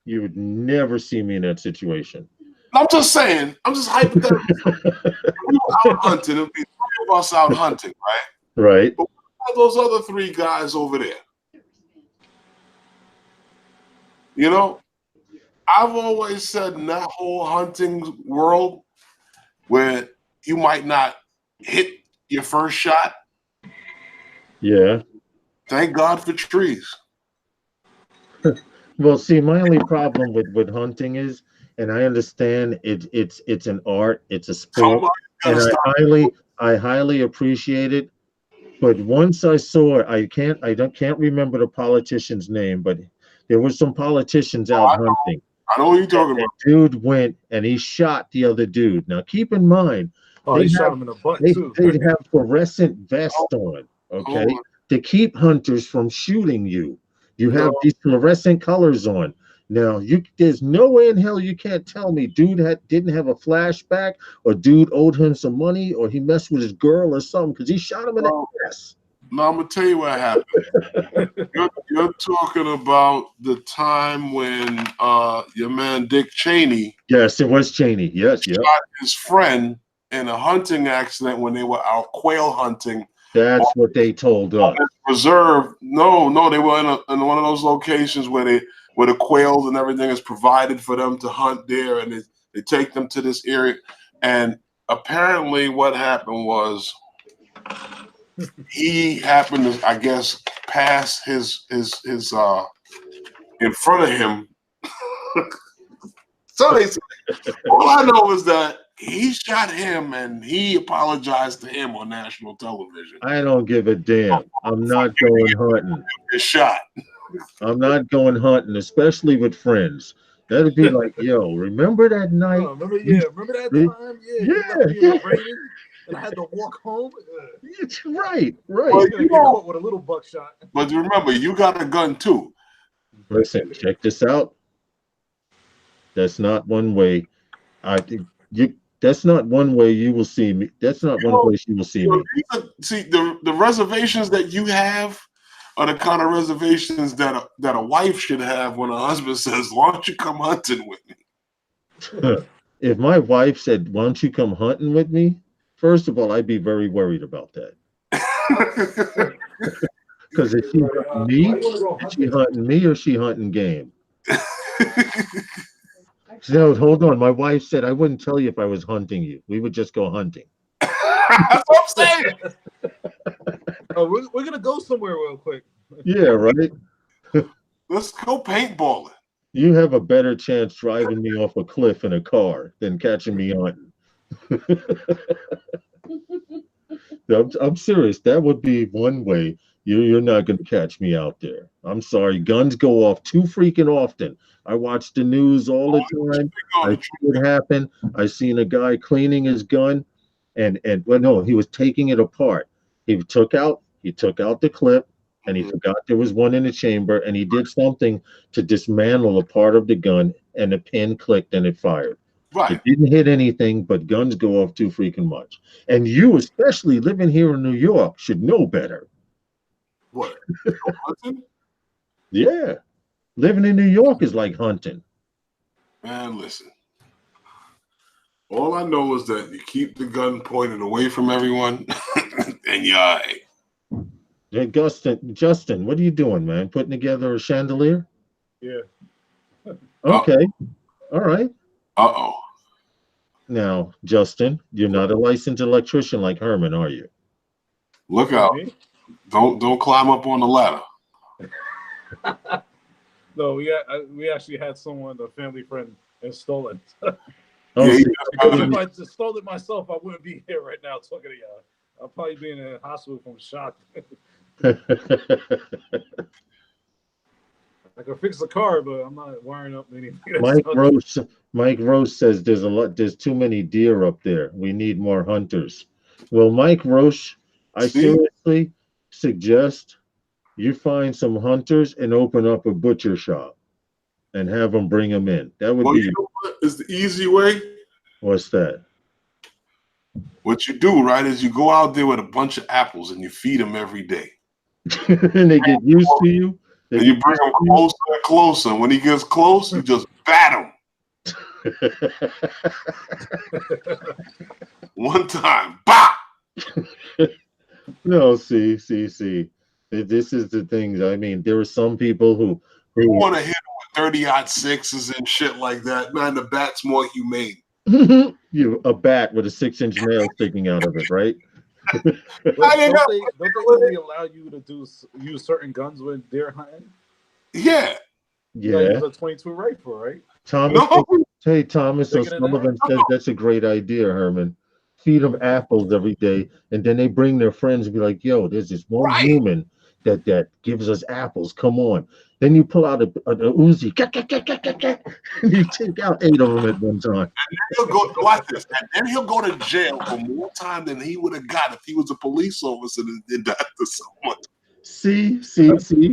you would never see me in that situation. I'm just saying. I'm just hypothetical. We were out hunting. It'd be 3 of us out hunting, right? Right. But what about those other 3 guys over there? I've always said in that whole hunting world where you might not hit your first shot. Yeah. Thank God for trees. Well, see, my only problem with hunting is, and I understand it's an art, it's a sport, and I highly appreciate it. But once I saw, I can't remember the politician's name, but there were some politicians out hunting. I know what you're talking about. Dude went and he shot the other dude. Now keep in mind, he shot him in the butt too. They have fluorescent vests on, okay, to keep hunters from shooting you. You have these fluorescent colors on. Now there's no way in hell you can't tell me dude didn't have a flashback, or dude owed him some money, or he messed with his girl or something, because he shot him in the ass. No, I'm gonna tell you what happened. You're talking about the time when your man Dick Cheney. Yes, it was Cheney. Yes, shot his friend in a hunting accident when they were out quail hunting. That's what they told us. Reserve. No, they were in one of those locations where the quails and everything is provided for them to hunt there, and they take them to this area. And apparently, what happened was, he happened to, I guess, pass his in front of him. So all I know is that he shot him and he apologized to him on national television. I don't give a damn. I'm not going hunting. His shot. I'm not going hunting, especially with friends. That'd be like, yo, remember that night? Oh, remember that time? Yeah. And I had to walk home. It's right. Well, get caught with a little buckshot. But remember, you got a gun too. Listen, check this out. That's not one way. That's not one way you will see me. That's not one place you will see me. See, the reservations that you have are the kind of reservations that a wife should have when a husband says, "Why don't you come hunting with me?" If my wife said, "Why don't you come hunting with me?" First of all, I'd be very worried about that. Because is she hunting me or is she hunting game? No, hold on. My wife said I wouldn't tell you if I was hunting you. We would just go hunting. That's what I'm saying. We're gonna go somewhere real quick. Yeah, right. Let's go paintballing. You have a better chance driving me off a cliff in a car than catching me hunting. I'm serious. That would be one way. You're not going to catch me out there. I'm sorry. Guns go off too freaking often. I watch the news all the time. I see it happen. I seen a guy cleaning his gun, and well, no, he was taking it apart. He took out the clip, and he forgot there was one in the chamber, and he did something to dismantle a part of the gun, and the pin clicked and it fired. Right. It didn't hit anything, but guns go off too freaking much. And you, especially living here in New York, should know better. What? Hunting? Yeah. Living in New York is like hunting. Man, listen. All I know is that you keep the gun pointed away from everyone, and you're all right. Hey, Justin, what are you doing, man? Putting together a chandelier? Yeah. Okay. All right. Uh-oh. Now, Justin, you're not a licensed electrician like Herman, are you? Look out. Don't climb up on the ladder. No, we actually had someone, a family friend, install it. Oh, If I just stole it myself, I wouldn't be here right now talking to y'all. I'll probably be in a hospital from shock. I can fix the car, but I'm not wiring up anything. Mike Roche says there's too many deer up there. We need more hunters. Well, Mike Roche, I See? seriously suggest you find some hunters and open up a butcher shop and have them bring them in. That would Well, be you know what is the easy way? what's that? What you do, right, is you go out there with a bunch of apples and you feed them every day. And they get used to you. And you bring him closer and closer. When he gets close, you just bat him. One time, bop! No, see. This is the things. I mean, there are some people who You want to hit him with 30-06s and shit like that. Man, the bat's more humane. you a bat with a 6-inch nail sticking out of it, right? Don't they only allow you to use certain guns when deer hunting? Yeah. You gotta Yeah. use a 22 rifle, right? Thomas, No. hey, Thomas Bigger than O'Sullivan that? says that's a great idea, Herman. Feed them apples every day, and then they bring their friends and be like, yo, there's this one Right. human that gives us apples. Come on. Then you pull out a Uzi, and you take out 8 of them at one time. He'll go, watch this, and then he'll go to jail for more time than he would have got if he was a police officer and did that to someone. See,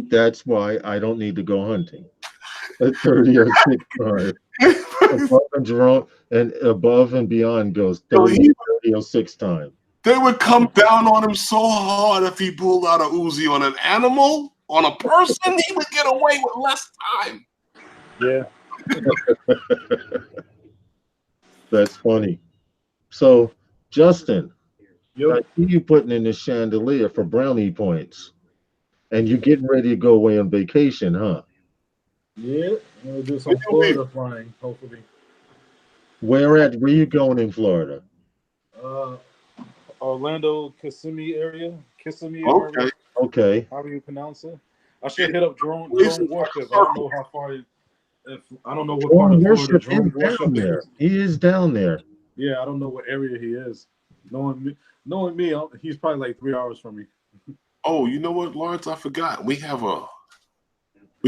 that's why I don't need to go hunting. A 30 or 6 time. Above and beyond goes 30 or 6 time. They would come down on him so hard if he pulled out a Uzi on an animal, on a person, he would get away with less time. Yeah. That's funny. So, Justin, Yo, I see you putting in this chandelier for brownie points. And you're getting ready to go away on vacation, huh? yeah, I'm gonna do some Florida flying, hopefully. Where you going in Florida? Orlando, Kissimmee area. Okay. Okay. How do you pronounce it? I should hit up Drone Worship. I don't know how far. I don't know what part of Florida Drone Worship is. He is down there. Yeah, I don't know what area he is. Knowing me, he's probably like 3 hours from me. Oh, you know what, Lawrence? I forgot. We're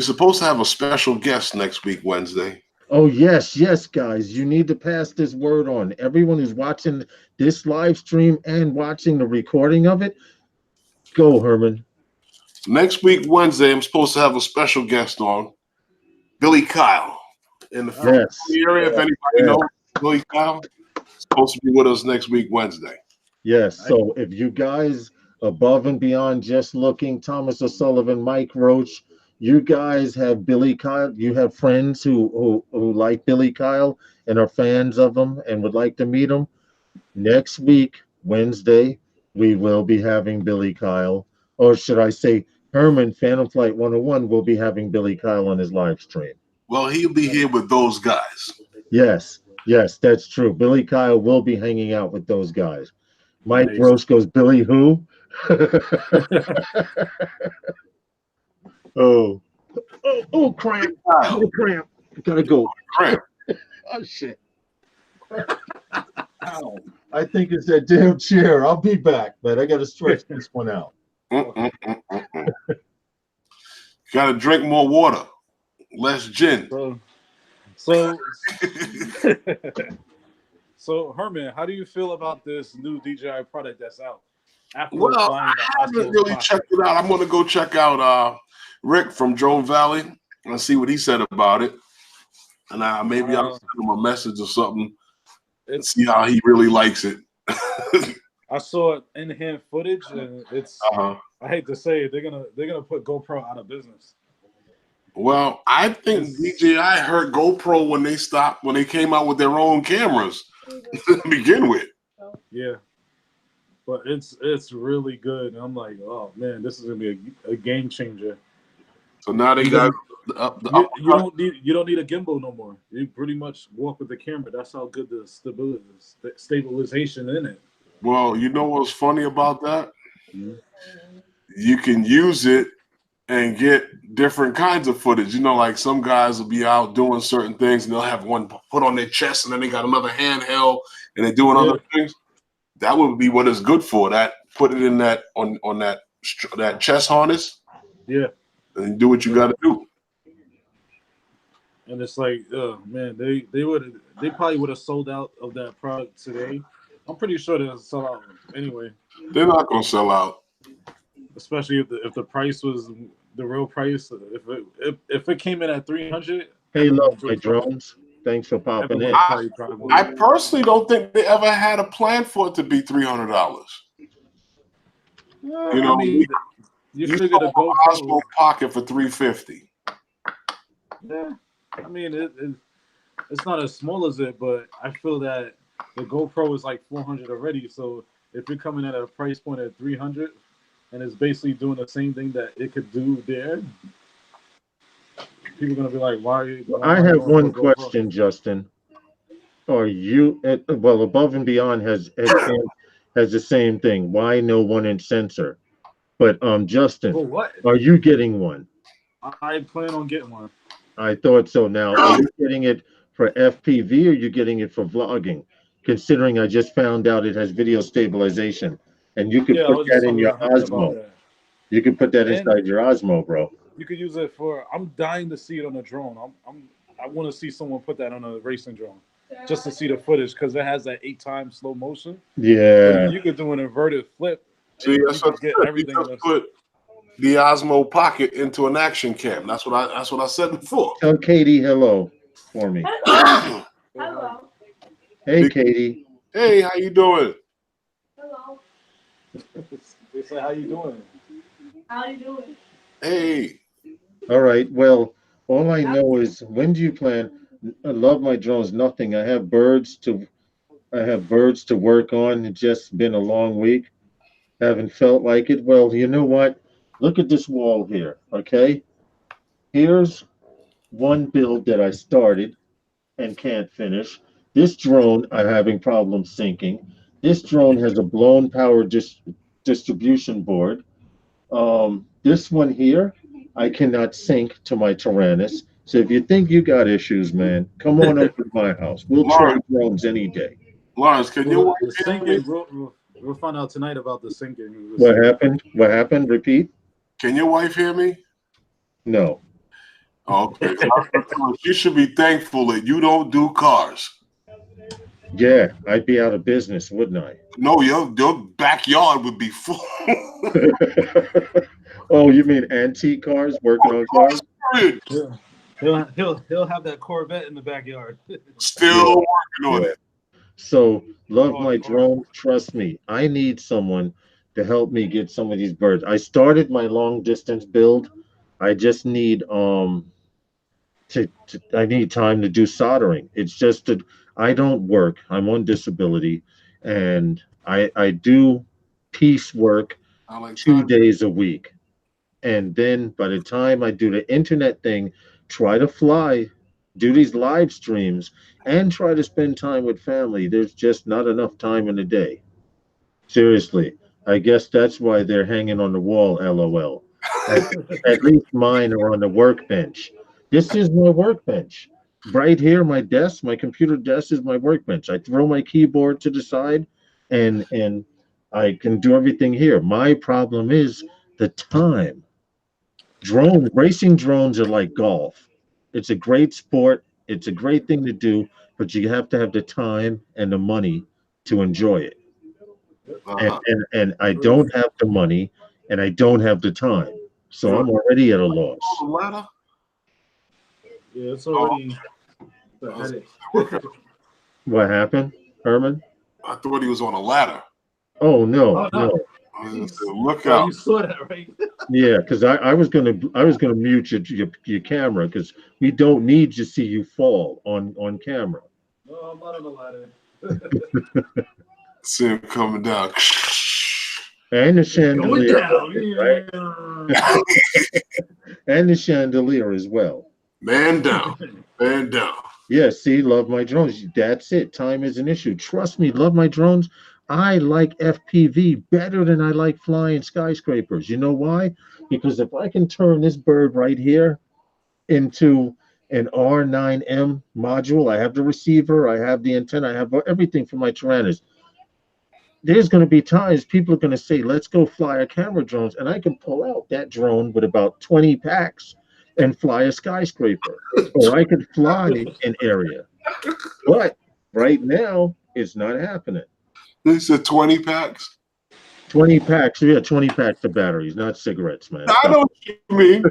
supposed to have a special guest next week, Wednesday. Oh, yes, guys. You need to pass this word on. Everyone who's watching this live stream and watching the recording of it, go, Herman. Next week, Wednesday, I'm supposed to have a special guest on, Billy Kyle. In the Philadelphia area, if anybody knows Billy Kyle, supposed to be with us next week, Wednesday. Yes, so if you guys above and beyond just looking, Thomas O'Sullivan, Mike Roach, you guys have Billy Kyle, you have friends who like Billy Kyle and are fans of him and would like to meet him, next week, Wednesday, we will be having Billy Kyle, or should I say Herman, Phantom Flight 101 will be having Billy Kyle on his live stream. Well, he'll be here with those guys. Yes, that's true. Billy Kyle will be hanging out with those guys. Mike Roach goes, Billy who? Oh, cramp. Oh, cramp. Gotta go. Cramp. Oh, shit. I think it's that damn chair. I'll be back, but I gotta stretch this one out. Gotta drink more water, less gin. So Herman, how do you feel about this new DJI product that's out? Well, I haven't really checked it out. I'm gonna go check out Rick from Drone Valley and see what he said about it. And maybe I'll send him a message or something and see how he really likes it. I saw it in-hand footage, and it's. I hate to say it, they're gonna put GoPro out of business. Well, I think DJI hurt GoPro when they came out with their own cameras to begin with. Yeah, but it's really good, and I'm like, oh man, this is gonna be a game changer. So now they got you don't need a gimbal no more. You pretty much walk with the camera. That's how good the stabilization in it. Well, you know what's funny about that? You can use it and get different kinds of footage. You know, like some guys will be out doing certain things and they'll have one put on their chest and then they got another handheld and they're doing other things. That would be what it's good for. That put it in that on that chest harness. Yeah. And do what you got to do. And it's like, oh man, they probably would have sold out of that product today. I'm pretty sure they'll sell out anyway. They're not gonna sell out. Especially if the price was the real price. If it came in at 300. Hey, love my drones. Thanks for popping in. I personally don't think they ever had a plan for it to be $300. You know, I mean, you figure the Osmo Pocket for $350. Yeah, I mean it's not as small as it, but I feel that the GoPro is like 400 already. So if you're coming at a price point at 300, and it's basically doing the same thing that it could do there, people are gonna be like, "Why?" I have one question, Justin. Are you well? Above and Beyond has the same thing. Why no 1-inch sensor? But Justin, Well, what? are you getting one? I plan on getting one. I thought so. Now, are you getting it for FPV or are you getting it for vlogging? Considering I just found out it has video stabilization, and you could put that in your Osmo. You could put that inside your Osmo, bro. You could use it for. I'm dying to see it on a drone. I want to see someone put that on a racing drone, just to see the footage because it has that 8x slow motion. Yeah. You could do an inverted flip. See, that's what I said. You just put the Osmo Pocket into an action cam. That's what I said before. Tell Katie hello for me. Hello. Hey, Katie. Hey, how you doing? Hello. They say, "How you doing?" How you doing? Hey. All right. Well, all I know is when do you plan? I love my drones. Nothing. I have birds to work on. It's just been a long week. Haven't felt like it. Well, you know what? Look at this wall here. Okay. Here's one build that I started and can't finish. This drone, I'm having problems syncing. This drone has a blown power distribution board. This one here, I cannot sync to my Tyrannus. So if you think you got issues, man, come on over to my house. We'll trade drones any day. Lawrence, can you We'll find out tonight about the syncing. What happened? What happened? Repeat. Can your wife hear me? No. Okay. You should be thankful that you don't do cars. Yeah, I'd be out of business, wouldn't I? No, your backyard would be full. Oh, you mean antique cars, working on cars? Yeah. He'll have that Corvette in the backyard. Still working on it. So, love my drone. Trust me, I need someone to help me get some of these birds. I started my long distance build. I just need I need time to do soldering. It's just that I don't work. I'm on disability, and I do piece work 2 days a week. And then by the time I do the internet thing, try to fly, do these live streams, and try to spend time with family, there's just not enough time in the day. Seriously, I guess that's why they're hanging on the wall, LOL. At least mine are on the workbench. This is my workbench. Right here, my desk, my computer desk is my workbench. I throw my keyboard to the side and I can do everything here. My problem is the time. Racing drones are like golf. It's a great sport. It's a great thing to do, but you have to have the time and the money to enjoy it. And I don't have the money and I don't have the time. So I'm already at a loss. Yeah, it's already. What happened, Herman? I thought he was on a ladder. Oh no. Look out! You saw that, right? Yeah, because I was gonna mute your camera because we don't need to see you fall on camera. No, I'm not on the ladder. See him coming down. And the chandelier, right? And the chandelier as well. Man down, man down. Yeah, see, love my drones. That's it. Time is an issue. Trust me, love my drones. I like FPV better than I like flying skyscrapers. You know why? Because if I can turn this bird right here into an R9M module, I have the receiver, I have the antenna, I have everything for my Tyrannus. There's going to be times people are going to say, let's go fly our camera drones. And I can pull out that drone with about 20 packs and fly a skyscraper, or I could fly an area. But right now, it's not happening. They said 20 packs. 20 packs, yeah, 20 packs of batteries, not cigarettes, man. I know what you mean.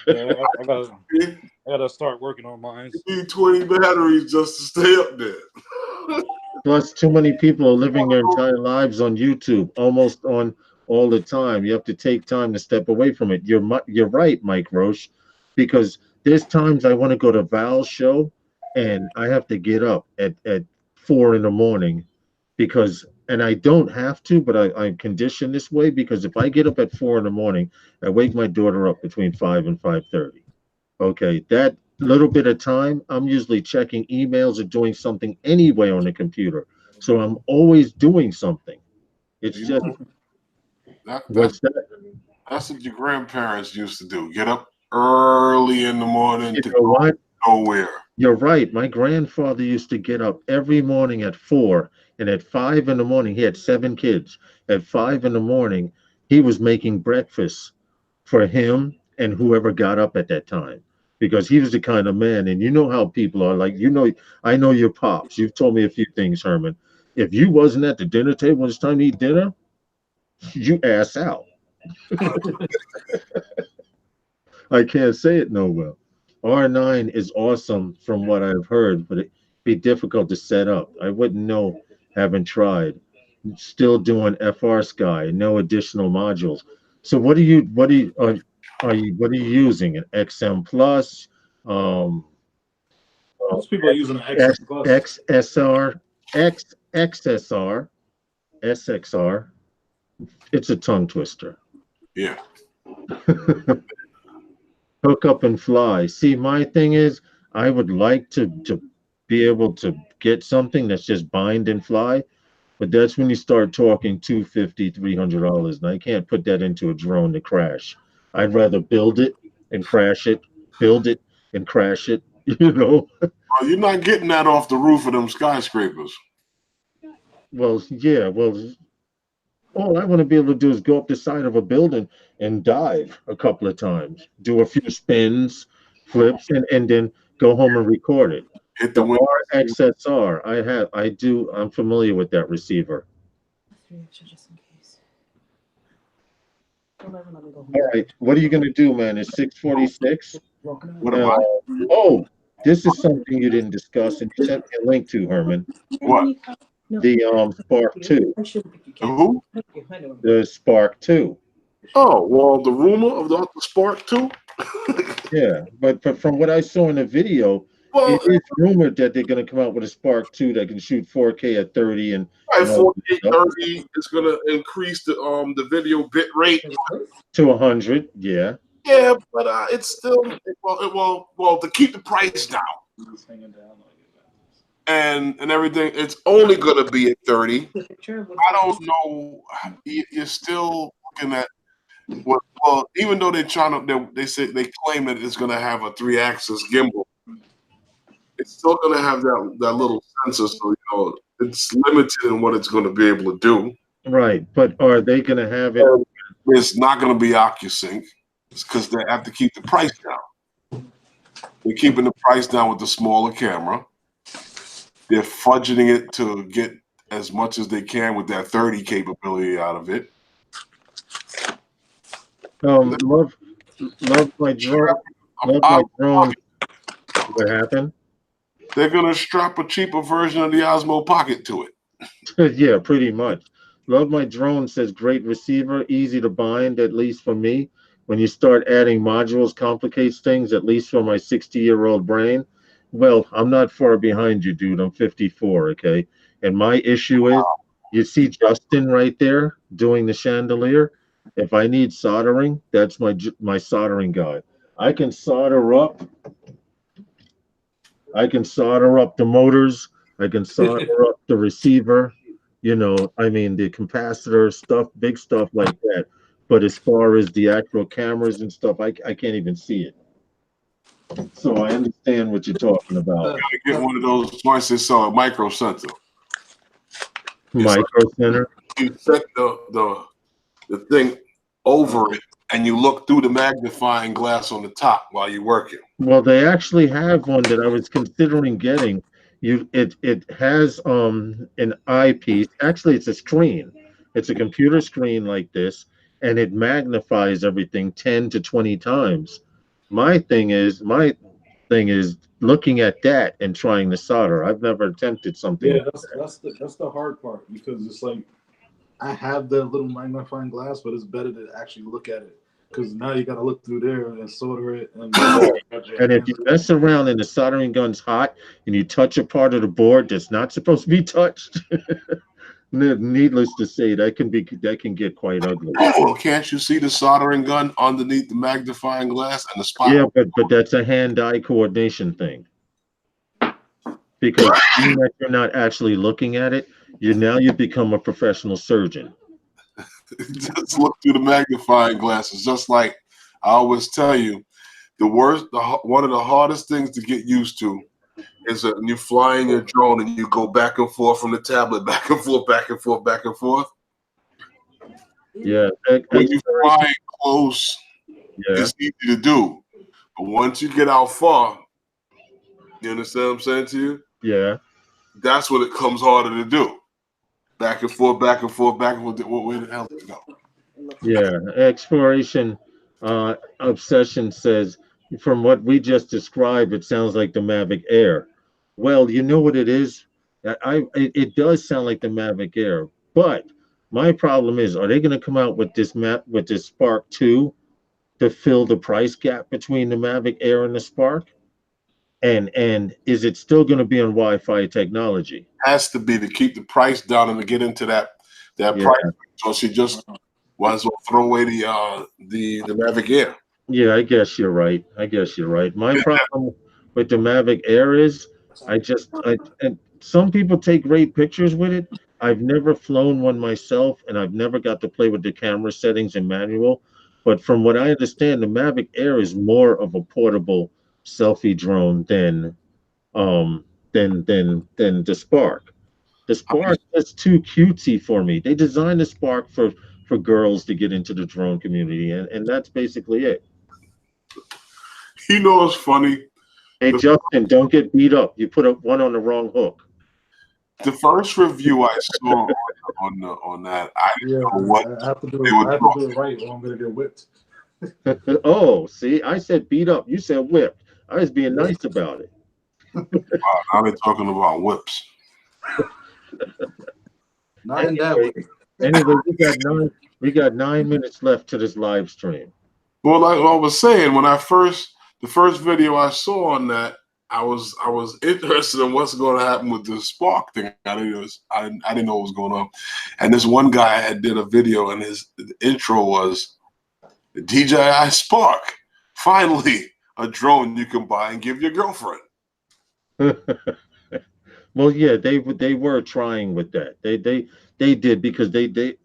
Yeah, I gotta start working on mine. You need 20 batteries just to stay up there. Plus, too many people are living their entire lives on YouTube, almost on all the time. You have to take time to step away from it. You're right, Mike Roche, because there's times I want to go to Val's show, and I have to get up at 4 in the morning, because, and I don't have to, but I'm conditioned this way, because if I get up at 4 in the morning, I wake my daughter up between 5 and 5:30. Okay, that little bit of time, I'm usually checking emails or doing something anyway on the computer. So I'm always doing something. It's just, what's that? That's what your grandparents used to do. Get up early in the morning You to know go what? nowhere. You're right. My grandfather used to get up every morning at 4, and at 5 in the morning, he had 7 kids. At 5 in the morning, he was making breakfast for him and whoever got up at that time, because he was the kind of man, and you know how people are, like, I know your pops. You've told me a few things, Herman. If you wasn't at the dinner table when it's time to eat dinner, you ass out. I can't say it no well. R9 is awesome from what I've heard, but it'd be difficult to set up. I wouldn't know, haven't tried. Still doing FR Sky, no additional modules. So what are you using? An XM Plus, Most people are using an XM Plus. XSR, XXSR, SXR. It's a tongue twister. Yeah. Hook up and fly. See, my thing is, I would like to be able to get something that's just bind and fly, but that's when you start talking $250, $300, and I can't put that into a drone to crash. I'd rather build it and crash it, build it and crash it. You know. Well, you're not getting that off the roof of them skyscrapers. Well, yeah. Well, all I want to be able to do is go up the side of a building and dive a couple of times, do a few spins, flips, and then go home and record it. Hit the window. RXSR, I'm familiar with that receiver. All right, what are you going to do, man? It's 6:46. What am I? Oh, this is something you didn't discuss, and you sent me a link to, Herman. What? The Spark 2. Who? The Spark 2. Oh, well, the rumor of the Spark 2? Yeah, but from what I saw in the video, Well, it is rumored that they're going to come out with a Spark 2 that can shoot 4K at 30 and right, 4K 30 is going to increase the video bit rate to 100. Yeah. Yeah, but it's still well to keep the price down and everything. It's only going to be at 30. I don't know. You're still looking at well, even though they claim that it's going to have a 3-axis gimbal. It's still going to have that little sensor, so it's limited in what it's going to be able to do. Right, but are they going to have it? It's not going to be OcuSync. It's because they have to keep the price down. They're keeping the price down with the smaller camera. They're fudging it to get as much as they can with that 30 capability out of it. Love my drone. Love my drone. What happened? They're going to strap a cheaper version of the Osmo Pocket to it. Yeah, pretty much. Love My Drone says great receiver, easy to bind, at least for me. When you start adding modules, complicates things, at least for my 60-year-old brain. Well, I'm not far behind you, dude. I'm 54, okay? And my issue is, you see Justin right there doing the chandelier? If I need soldering, that's my soldering guy. I can solder up the motors. I can solder up the receiver, the capacitor stuff, big stuff like that. But as far as the actual cameras and stuff, I can't even see it. So I understand what you're talking about. You gotta get one of those joints that sell a Micro Center. Micro Center. You set the thing over it, and you look through the magnifying glass on the top while you're working. Well, they actually have one that I was considering getting. It has an eyepiece. Actually, it's a screen. It's a computer screen like this, and it magnifies everything 10 to 20 times. My thing is looking at that and trying to solder. I've never attempted something. Yeah, that's the hard part, because it's like I have the little magnifying glass, but it's better to actually look at it, because now you got to look through there and solder it. And if you mess around and the soldering gun's hot and you touch a part of the board that's not supposed to be touched, needless to say, that can get quite ugly. Oh, can't you see the soldering gun underneath the magnifying glass and the spot? Yeah, but that's a hand-eye coordination thing. Because even if you're not actually looking at it, you become a professional surgeon. Just look through the magnifying glass. It's just like I always tell you, one of the hardest things to get used to is that when you're flying your drone and you go back and forth from the tablet, back and forth, back and forth, back and forth. Yeah. When you're flying close, Yeah. it's easy to do. But once you get out far, you understand what I'm saying to you? Yeah. That's when it comes harder to do. Back and forth, back and forth, back and forth. Where the hell did it go? Yeah. Exploration Obsession says, from what we just described, it sounds like the Mavic Air. Well, you know what it is? It does sound like the Mavic Air, but my problem is, are they going to come out with this Spark 2 to fill the price gap between the Mavic Air and the Spark? And is it still going to be on Wi-Fi technology? Has to be to keep the price down and to get into that Yeah. price. So she just might as well throw away the Mavic Air. Yeah, I guess you're right. My problem with the Mavic Air is and some people take great pictures with it. I've never flown one myself, and I've never got to play with the camera settings and manual. But from what I understand, the Mavic Air is more of a portable selfie drone than the Spark. The Spark is too cutesy for me. They designed the Spark for girls to get into the drone community, and that's basically it. You know what's funny? Hey, Justin, don't get beat up. You put one on the wrong hook. The first review I saw on that, I didn't know what I have to do they were it right, or I'm gonna get whipped. Oh, see, I said beat up. You said whipped. I was being nice about it. Now they're talking about whips. Not in that way. Anyway, we got 9 minutes left to this live stream. Well, like I was saying, when the first video I saw on that, I was interested in what's going to happen with the Spark thing. I didn't know what was going on. And this one guy had did a video, and his intro was the DJI Spark. Finally, a drone you can buy and give your girlfriend. Well, yeah, they were trying with that. They did, because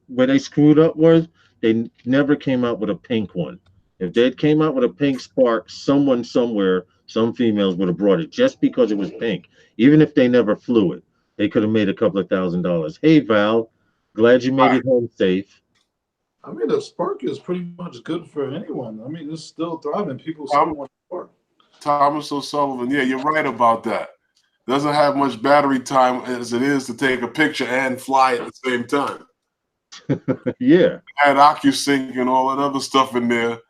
where they screwed up was they never came out with a pink one. If they came out with a pink Spark, someone somewhere, some females would have brought it just because it was pink. Even if they never flew it, they could have made a couple of $1,000s. Hey, Val, glad you made it home safe. I mean, the Spark is pretty much good for anyone. I mean, it's still thriving. People still want Spark. Thomas O'Sullivan, yeah, you're right about that. Doesn't have much battery time as it is to take a picture and fly at the same time. Yeah. Add OcuSync and all that other stuff in there,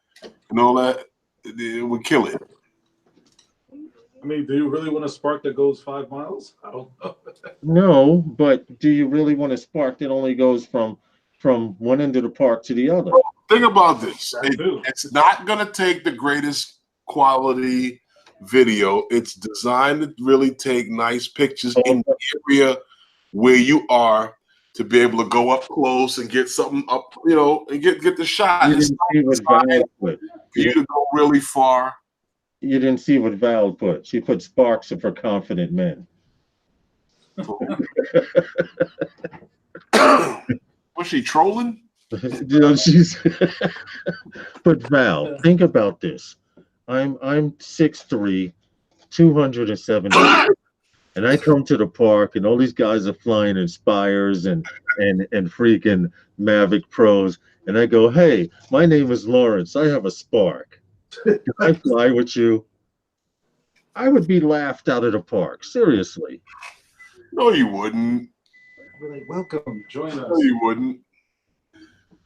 and all that, it would kill it. I mean, do you really want a Spark that goes 5 miles? I don't know. No, but do you really want a Spark that only goes from one end of the park to the other? Think about this. It's not going to take the greatest quality video. It's designed to really take nice pictures in the area where you are, to be able to go up close and get something up, and get the shot. You didn't see what Val put. For you to go really far. You didn't see what Val put. She put Sparks are for confident men. Was she trolling? She's but Val, think about this. I'm 6'3", 270. And I come to the park, and all these guys are flying Inspires and freaking Mavic Pros, and I go, "Hey, my name is Lawrence. I have a Spark. Can I fly with you?" I would be laughed out of the park. Seriously. No, you wouldn't. We're like, welcome, join No, us. you wouldn't.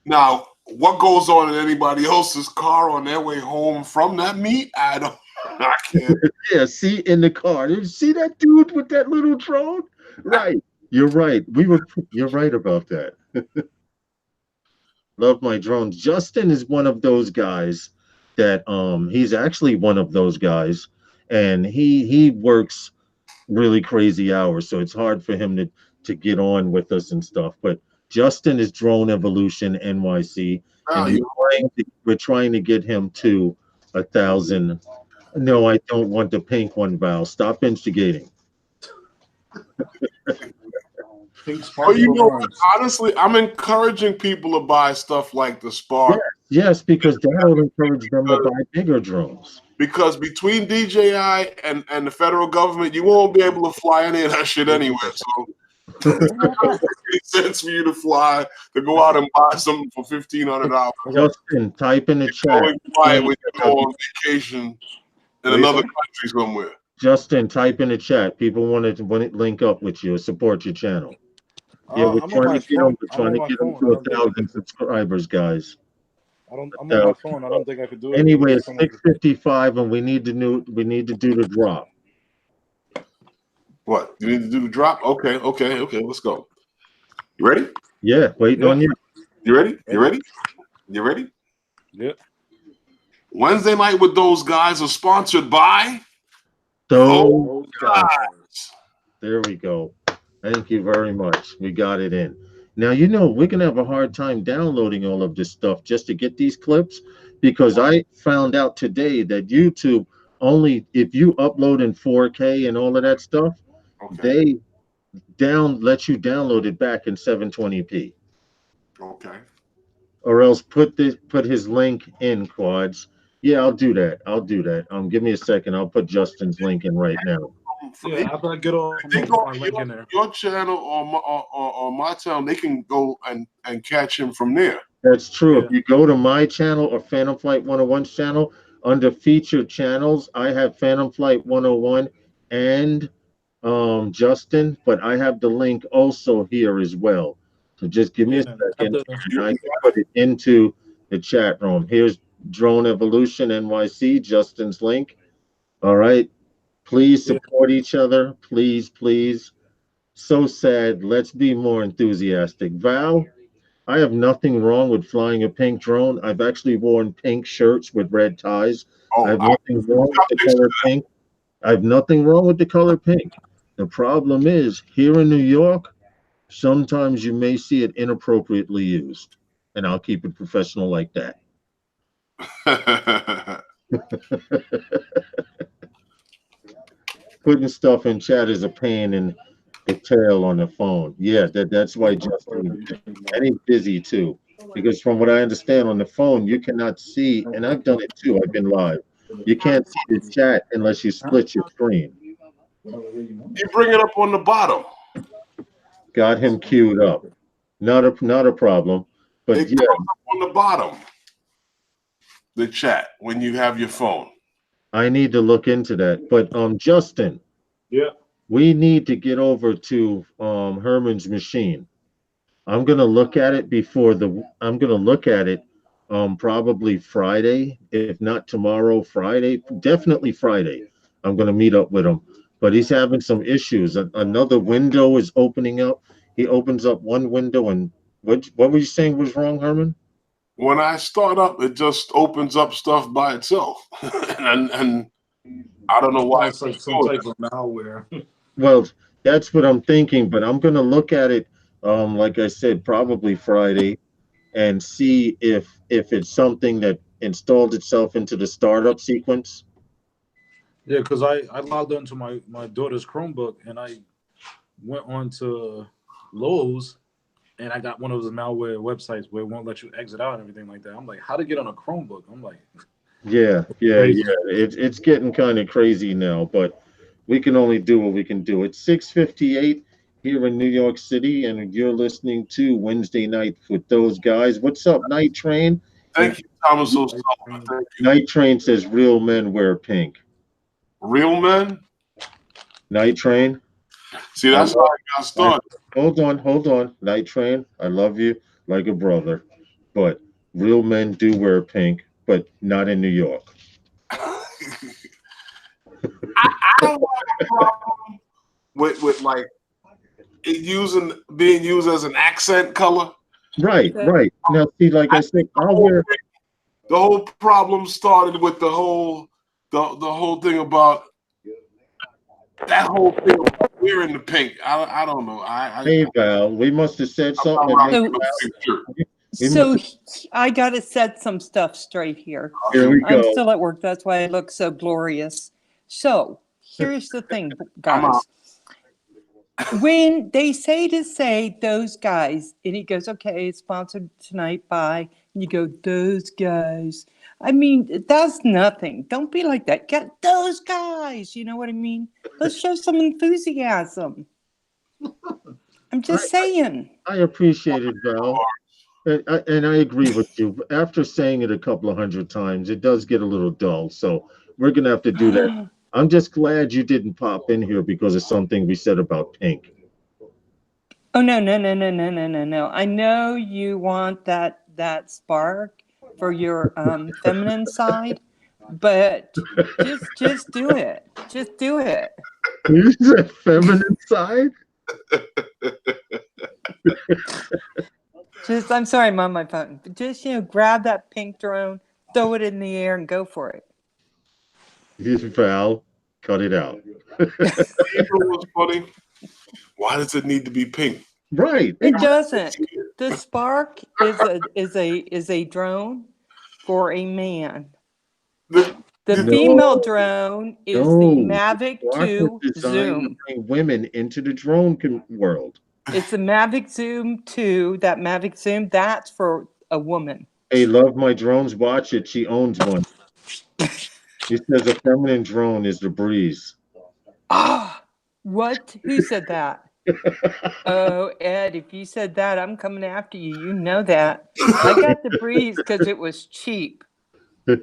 Now, what goes on in anybody else's car on their way home from that meet? I don't. I can't. Yeah, see in the car. You see that dude with that little drone? Right. You're right. You're right about that. Love my drones. Justin is one of those guys that he's actually one of those guys, and he works really crazy hours, so it's hard for him to get on with us and stuff. But Justin is Drone Evolution NYC, and Value. we're trying to get him to 1,000. No, I don't want the pink one, Val. Stop instigating. Pink Well, sparkle you know what? drones. Honestly, I'm encouraging people to buy stuff like the Spark Yes, because that'll encourage them to buy bigger drones. because between DJI and the federal government, you won't be able to fly any of that shit anyway. So it doesn't make sense for you to fly to go out and buy something for $1,500. Justin, type in the chat. Go and buy it when you go on vacation in another country somewhere. Justin, type in the chat. People want to link up with you, support your channel. Yeah, we're I'm trying on to get my them. We're trying to phone. get I'm them on to my 1,000 subscribers, guys. I'm on my phone. I don't think I could do it. Anyway, it's 6:55, and we need to do the drop. What? You need to do the drop? Okay. Let's go. You ready? Yeah, waiting on you. You ready? You ready? You ready? Yep. Wednesday night with those guys are sponsored by. So guys. there we go. Thank you very much. We got it in. Now, you know, we're going to have a hard time downloading all of this stuff just to get these clips, because I found out today that YouTube only, if you upload in 4K and all of that stuff, Okay. they let you download it back in 720p. Okay. Or else put his link in, Quads. Yeah, I'll do that. Give me a second. I'll put Justin's link in right now. Yeah, after I get off, I'm They gonna go put my link in there. your channel or my channel, they can go and catch him from there. That's true. Yeah. If you go to my channel or Phantom Flight 101's channel, under featured channels, I have Phantom Flight 101 and Justin, but I have the link also here as well. So just give me a second, and I can put it into the chat room. Here's Drone Evolution NYC, Justin's link. All right. Please support each other. Please, please. So sad. Let's be more enthusiastic. Val, I have nothing wrong with flying a pink drone. I've actually worn pink shirts with red ties. I have nothing wrong with the color pink. I have nothing wrong with the color pink. The problem is, here in New York, sometimes you may see it inappropriately used. And I'll keep it professional like that. Putting stuff in chat is a pain in the tail on the phone. Yeah, that's why Justin, and he's busy too. Because from what I understand on the phone, you cannot see, and I've done it too, I've been live. You can't see the chat unless you split your screen. You bring it up on the bottom. Got him queued up. Not a problem. But It yeah, comes up on the bottom. The chat when you have your phone. I need to look into that. But Justin, Yeah. we need to get over to Herman's machine. I'm gonna look at it probably Friday, if not tomorrow, Friday, definitely Friday. I'm gonna meet up with him. But he's having some issues. Another window is opening up. He opens up one window, and what were you saying was wrong, Herman? When I start up, it just opens up stuff by itself, and I don't know why. It's like some type of malware. Well, that's what I'm thinking, but I'm gonna look at it, like I said, probably Friday, and see if it's something that installed itself into the startup sequence. Yeah, because I logged onto my daughter's Chromebook and I went on to Lowe's and I got one of those malware websites where it won't let you exit out and everything like that. I'm like, how to get on a Chromebook? I'm like, Yeah. Crazy. It's getting kind of crazy now, but we can only do what we can do. It's 6:58 here in New York City, and you're listening to Wednesday Night with those guys. What's up, Night Train? Thank you, Thomas O'Sullivan. Thank you. Night Train says real men wear pink. Real men? Night Train. See, that's how I got started. Hold on. Night Train, I love you like a brother, but real men do wear pink, but not in New York. I don't have a problem with like it being used as an accent color. Right. Now, see, like I said, I'll wear. The whole problem started with the whole thing about that whole thing about wearing the pink. I don't know. Hey Val, we must have said something. So I got to set some stuff straight here. Here we go. I'm still at work. That's why I look so glorious. So here's the thing, guys. When they say those guys, and he goes, okay, it's sponsored tonight by, and you go, those guys. I mean, that's nothing. Don't be like that. Get those guys. You know what I mean? Let's show some enthusiasm. I'm just saying. I appreciate it, Val. And I agree with you. After saying it a couple of hundred times, it does get a little dull. So we're going to have to do that. I'm just glad you didn't pop in here because of something we said about pink. Oh, no. I know you want that spark for your feminine side, but just do it. Just do it. You said feminine side? I'm sorry, I'm on my phone. But just, grab that pink drone, throw it in the air, and go for it. Val, cut it out. Was funny. Why does it need to be pink? Right. It doesn't. The Spark is a drone for a man. The female drone is the Mavic 2 Zoom. To bring women into the drone world. It's the Mavic Zoom 2. That Mavic Zoom, that's for a woman. Hey, love my drones. Watch it. She owns one. She says a feminine drone is the breeze. Ah, what? Who said that? Oh, Ed, if you said that, I'm coming after you. You know that. I got the breeze because it was cheap. The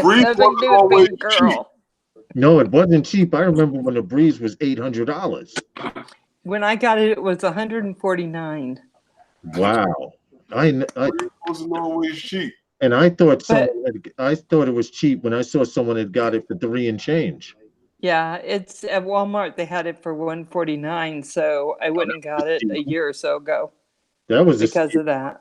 breeze wasn't always cheap. No, it wasn't cheap. I remember when the breeze was $800. When I got it, it was $149. Wow. It wasn't always cheap. And I thought it was cheap when I saw someone had got it for $3 and change. Yeah, it's at Walmart. They had it for $149, so I went and got it a year or so ago. That was because of that.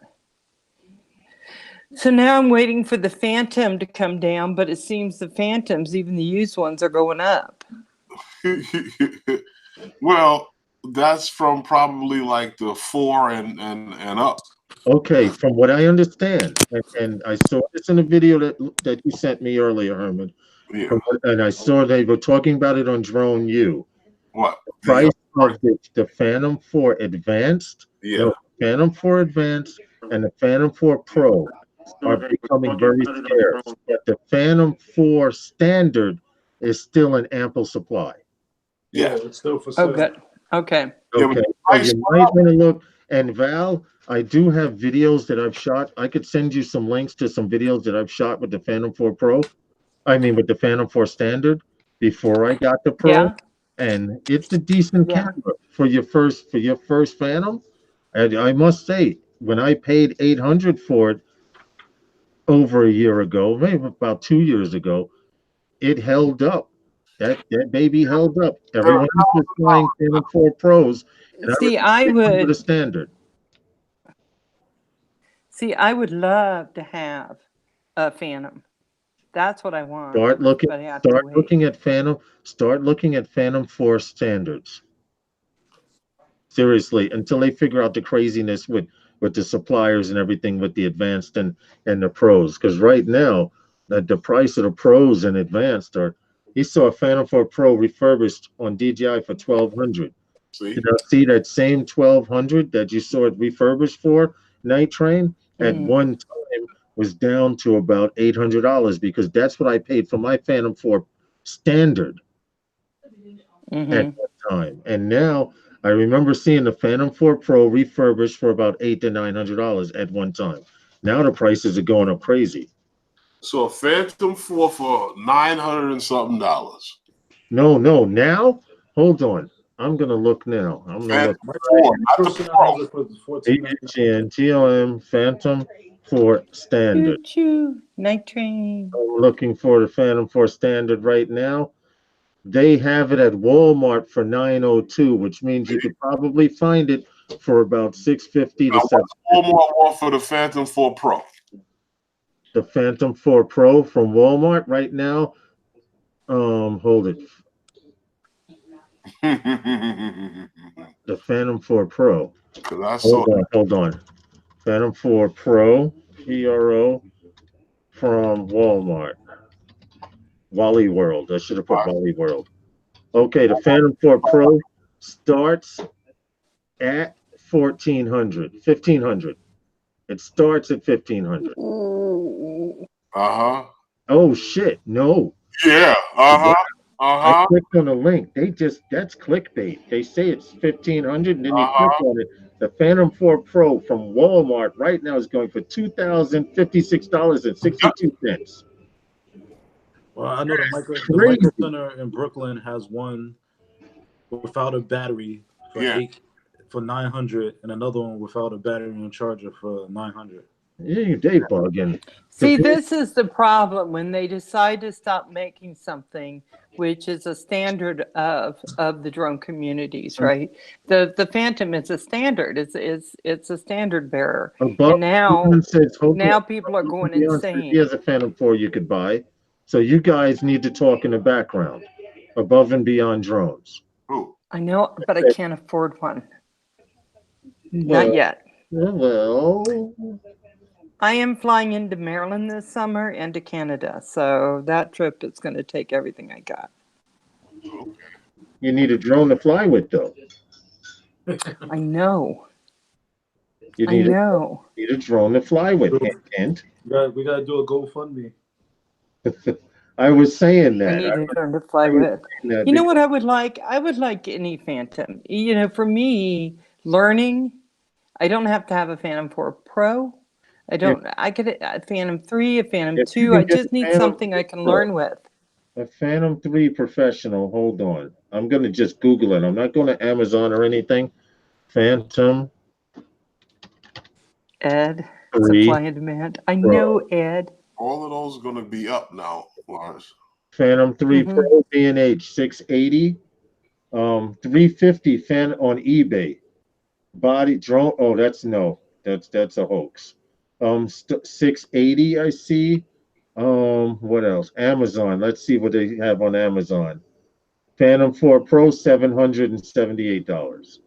So now I'm waiting for the Phantom to come down, but it seems the Phantoms, even the used ones, are going up. Well, that's from probably like the 4 and up. Okay, from what I understand, and I saw this in a video that you sent me earlier, Herman. Yeah. And I saw they were talking about it on Drone U. What? The price of the Phantom 4 Advanced, the Phantom 4 Advanced, and the Phantom 4 Pro are becoming very scarce. But the Phantom 4 Standard is still in ample supply. Yeah, it's still for sale. Oh, good. Okay. Okay. So you might want to look. And Val, I do have videos that I've shot. I could send you some links to some videos that I've shot with the Phantom 4 Pro. I mean, with the Phantom 4 Standard before I got the Pro. Yeah. And it's a decent camera for your first Phantom. And I must say, when I paid $800 for it over a year ago, maybe about 2 years ago, it held up. That baby held up. Everyone was flying Phantom 4 Pros. See, I would the Standard. See, I would love to have a Phantom. That's what I want. Start looking at Phantom 4 Standards. Seriously, until they figure out the craziness with the suppliers and everything with the Advanced and the Pros. Because right now, the price of the Pros and Advanced are. You saw a Phantom 4 Pro refurbished on DJI for $1,200. See that same $1,200 that you saw it refurbished for, Night Train, at one time was down to about $800 because that's what I paid for my Phantom 4 Standard Mhm. at that time. And now I remember seeing the Phantom 4 Pro refurbished for about $800 to $900 at one time. Now the prices are going up crazy. So a Phantom 4 for $900 and something dollars. No, now hold on. I'm gonna look now. I'm gonna look. Phantom 4, not the Person Pro. has it for $14.99. HGN TLM Phantom 4 Standard. Choo choo, night train. I'm looking for the Phantom 4 Standard right now. They have it at Walmart for $902, which means you could probably find it for about $650 to Now, what's $750. Walmart want for the Phantom 4 Pro? The Phantom 4 Pro from Walmart right now. Hold it. The Phantom 4 Pro. Because I saw Hold on. Phantom 4 Pro, PRO from Walmart. Wally World. I should have put Wally World. Okay, the Phantom 4 Pro starts at $1,500. It starts at $1,500. Uh-huh. Oh shit, no. Yeah. Uh-huh. I Uh-huh. clicked on the link. That's clickbait. They say it's $1,500 and then you click on it. The Phantom 4 Pro from Walmart right now is going for $2,056.62. Well, I know the Micro Crazy. Center in Brooklyn has one without a battery for Yeah. $900, and another one without a battery and charger for $900. Yeah, they bugging. See, this is the problem when they decide to stop making something which is a standard of the drone communities, right? The Phantom is a standard. It's a standard bearer. Above, And now says, now people are going insane. Here's a Phantom 4 you could buy. So you guys need to talk in the background. Above and Beyond Drones. Who? I know, but I can't afford one. Not yet. Well, I am flying into Maryland this summer and to Canada, so that trip is going to take everything I got. you need a drone to fly with, though. I know. You I need, know. need a drone to fly with, Kent. We gotta do a GoFundMe. I was saying I that. need a drone to fly with. You know what I would like? I would like any Phantom. You know, for me, learning, I don't have to have a Phantom 4 Pro. I don't. I could a Phantom 3, a Phantom If you 2. can I get just a need Phantom something I can learn with. A Phantom 3 Professional. Hold on. I'm going to just Google it. I'm not going to Amazon or anything. Phantom Ed, 3 supply and demand. I know, Ed. All of those are going to be up now, Lars. Phantom 3 Mhm. Pro B&H 680. 350 fan on eBay. Body drone. Oh, that's a hoax. 680 I see. What else? Amazon. Let's see what they have on Amazon. Phantom 4 Pro $778.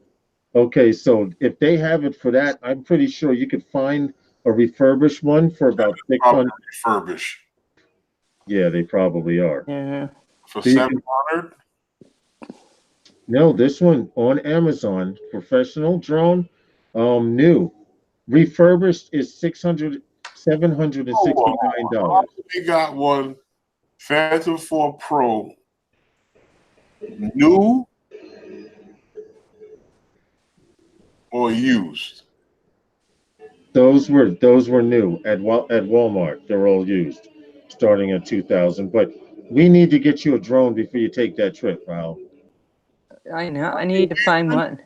Okay, so if they have it for that, I'm pretty sure you could find a refurbished one for about Probably 600. refurbished. Yeah, they probably are. Yeah. For So you can- 700? No, this one on Amazon, professional drone, new. Refurbished is $769. We got one Phantom 4 Pro new or used? Those were new at Walmart. They're all used, starting at 2,000. But we need to get you a drone before you take that trip, Val. I know. I need to find one.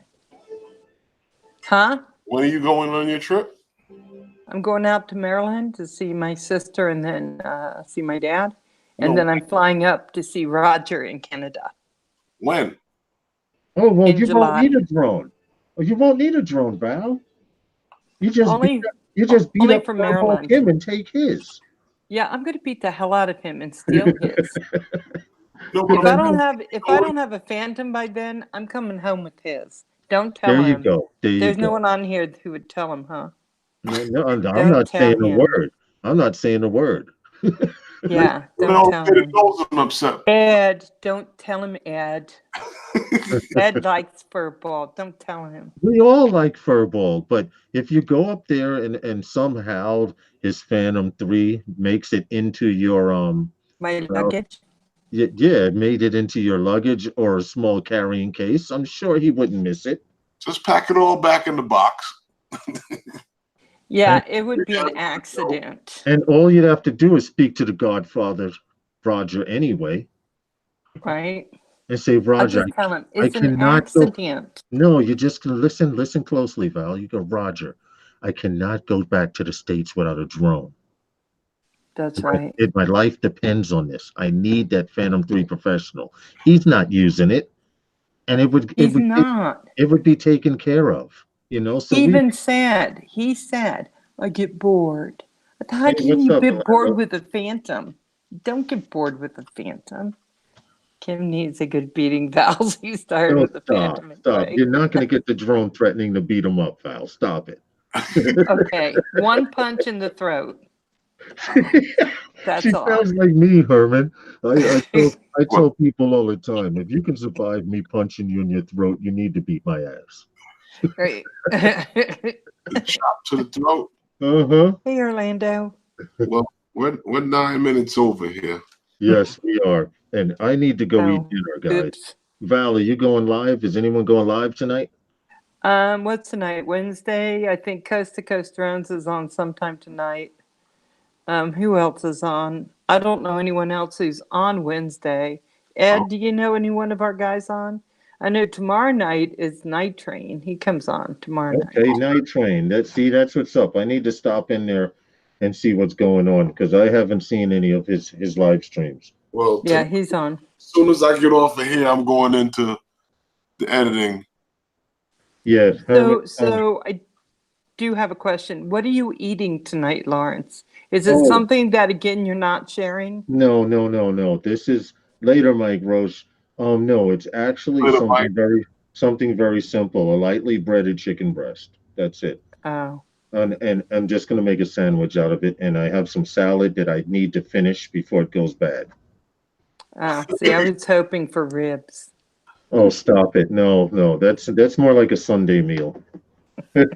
Huh? When are you going on your trip? I'm going out to Maryland to see my sister and then see my dad. And then I'm flying up to see Roger in Canada. When? Oh, well, In you July. won't need a drone. Oh, you won't need a drone, Val. You just Only, beat only up from Purple Maryland. Kim and take his. Yeah, I'm going to beat the hell out of him and steal his. No, If but I don't have a Phantom by then, I'm coming home with his. Don't tell There him. you go. There you There's go. no one on here who would tell him, huh? No, I'm Don't not tell saying a him. word. I'm not saying a word. Yeah, no, don't tell him. I'm upset. Ed, don't tell him, Ed. Ed likes furball. Don't tell him. We all like furball, but if you go up there and somehow his Phantom 3 makes it into your My luggage. Yeah, it made it into your luggage or a small carrying case. I'm sure he wouldn't miss it. Just pack it all back in the box. Yeah, it would be an accident, And all you'd have to do is speak to the Godfather, Roger, anyway, right? and say, I'll Roger, just tell him I it's an cannot go. accident. No, you just can listen closely, Val. You go, Roger, I cannot go back to the States without a drone. That's right. My life depends on this. I need that Phantom 3 professional. He's not using it, and He's not. it would be taken care of, So He said, I get bored. How Hey, can what's you up, get bored Orlando? with a Phantom? Don't get bored with a Phantom. Kim needs a good beating, Val. He's tired Oh, with the Phantom stop. anyway. You're not going to get the drone threatening to beat him up, Val. Stop it. Okay, one punch in the throat. That's She all. sounds like me, Herman. I tell people all the time, if you can survive me punching you in your throat, you need to beat my ass. Right. Chop to the throat. Uh-huh. Hey, Orlando. Well, we're 9 minutes over here. Yes, we are. And I need to go eat Oh, dinner, guys. oops. Val, are you going live? Is anyone going live tonight? What's tonight? Wednesday? I think Coast to Coast Drones is on sometime tonight. Who else is on? I don't know anyone else who's on Wednesday. Ed, do you know any one of our guys on? I know tomorrow night is Night Train. He comes on tomorrow night. Okay, Night Train. That's what's up. I need to stop in there and see what's going on because I haven't seen any of his live streams. Well, Yeah, he's on. as soon as I get off of here, I'm going into the editing. Yeah. Herman, So I do have a question. What are you eating tonight, Lawrence? Is it Oh. something that again you're not sharing? No. This is later, Mike Roche. No, it's actually Later, Mike. something very simple. A lightly breaded chicken breast. That's it. Oh, And I'm just gonna make a sandwich out of it, and I have some salad that I need to finish before it goes bad. see, I was hoping for ribs. Oh, stop it! No, that's more like a Sunday meal. You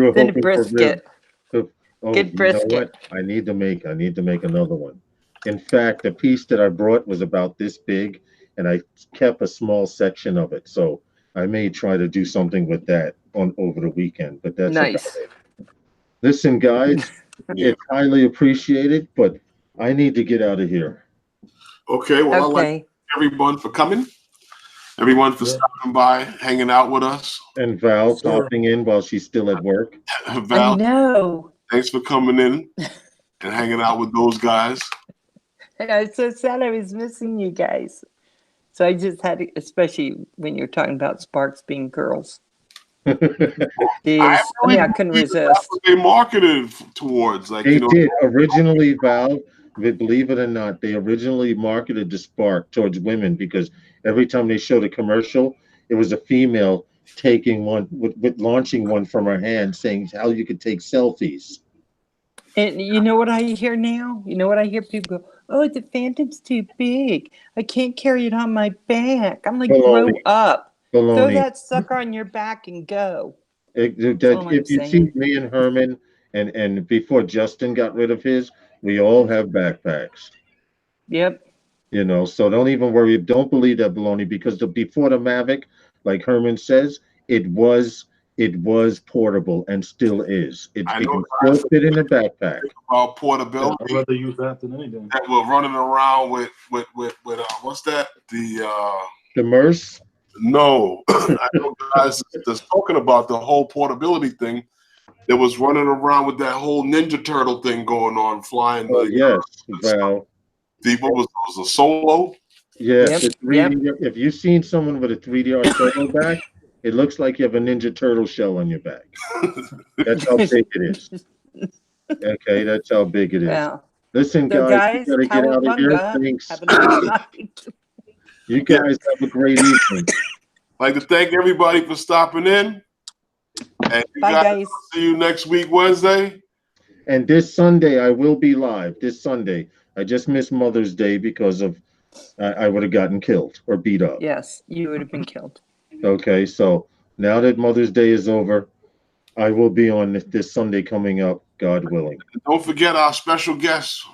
were Then a hoping for brisket. ribs. Oh, Good you know brisket. what? I need to make another one. In fact, the piece that I brought was about this big, and I kept a small section of it. So I may try to do something with that on over the weekend. But that's Nice. about it. Listen, guys, Yeah. it's highly appreciated, but I need to get out of here. Okay. Well, I'd like Okay. everyone for coming. Everyone for stopping by, hanging out with us. And Val Yes, sir. popping in while she's still at work. I Val, know. thanks for coming in and hanging out with those guys. I was so sad I was missing you guys. So I just had to, especially when you're talking about Sparks being girls. Jeez, I couldn't That's resist. what they marketed towards. Like, They you know, did originally, Val. Believe it or not, they originally marketed the Spark towards women because every time they showed a commercial, it was a female taking one with launching one from her hand, saying how you could take selfies. And you know what I hear now? You know what I hear people go, oh, the Phantom's too big. I can't carry it on my back. I'm like, grow Baloney. up. Throw Baloney. that sucker on your back and go. all I'm If you see saying. me and Herman, and before Justin got rid of his, we all have backpacks. Yep. So don't even worry. Don't believe that baloney because before the Mavic, like Herman says, it was portable and still is. It I can know, still fit in a backpack. about portability. I'd rather use that than anything. That we're running around with what's that? The Merce, No, I know guys that's talking about the whole portability thing. That was running around with that whole Ninja Turtle thing going on, flying. yes, Val. What was a Solo? Yes, Yep, the 3D. If you've seen someone with a 3D Solo back, it looks like you have a Ninja Turtle shell on your back. That's how big it is. Okay, that's how big it is. Yeah. Listen, So guys, we gotta get out of here. cowabunga. Thanks. Have a nice night. You guys have a great evening. I'd like to thank everybody for stopping in. And you Bye, guys. see you next week, Wednesday. And this Sunday, I will be live. This Sunday, I just missed Mother's Day because of I would have gotten killed or beat up. Yes, you would have been killed. Okay, so now that Mother's Day is over, I will be on this Sunday coming up, God willing. Don't forget our special guest.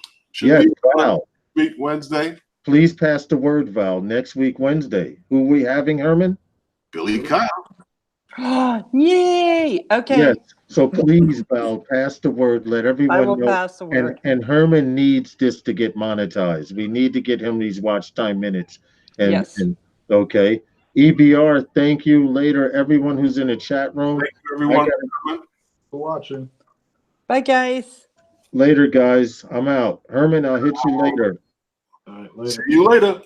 Yes, Val. week, Wednesday, Please pass the word, Val. Next week, Wednesday. Who we having, Herman? Billy Kyle. Yay! Okay, Yes. So please, Val, pass the word. Let I everyone will know. pass the word. And Herman needs this to get monetized. We need to get him these watch time minutes. Yes. And okay. EBR, thank you. Later, everyone who's in the chat room. Thank you, everyone. For watching. Bye, guys. Later, guys. I'm out. Herman, I'll hit you later. All right, later. See you later.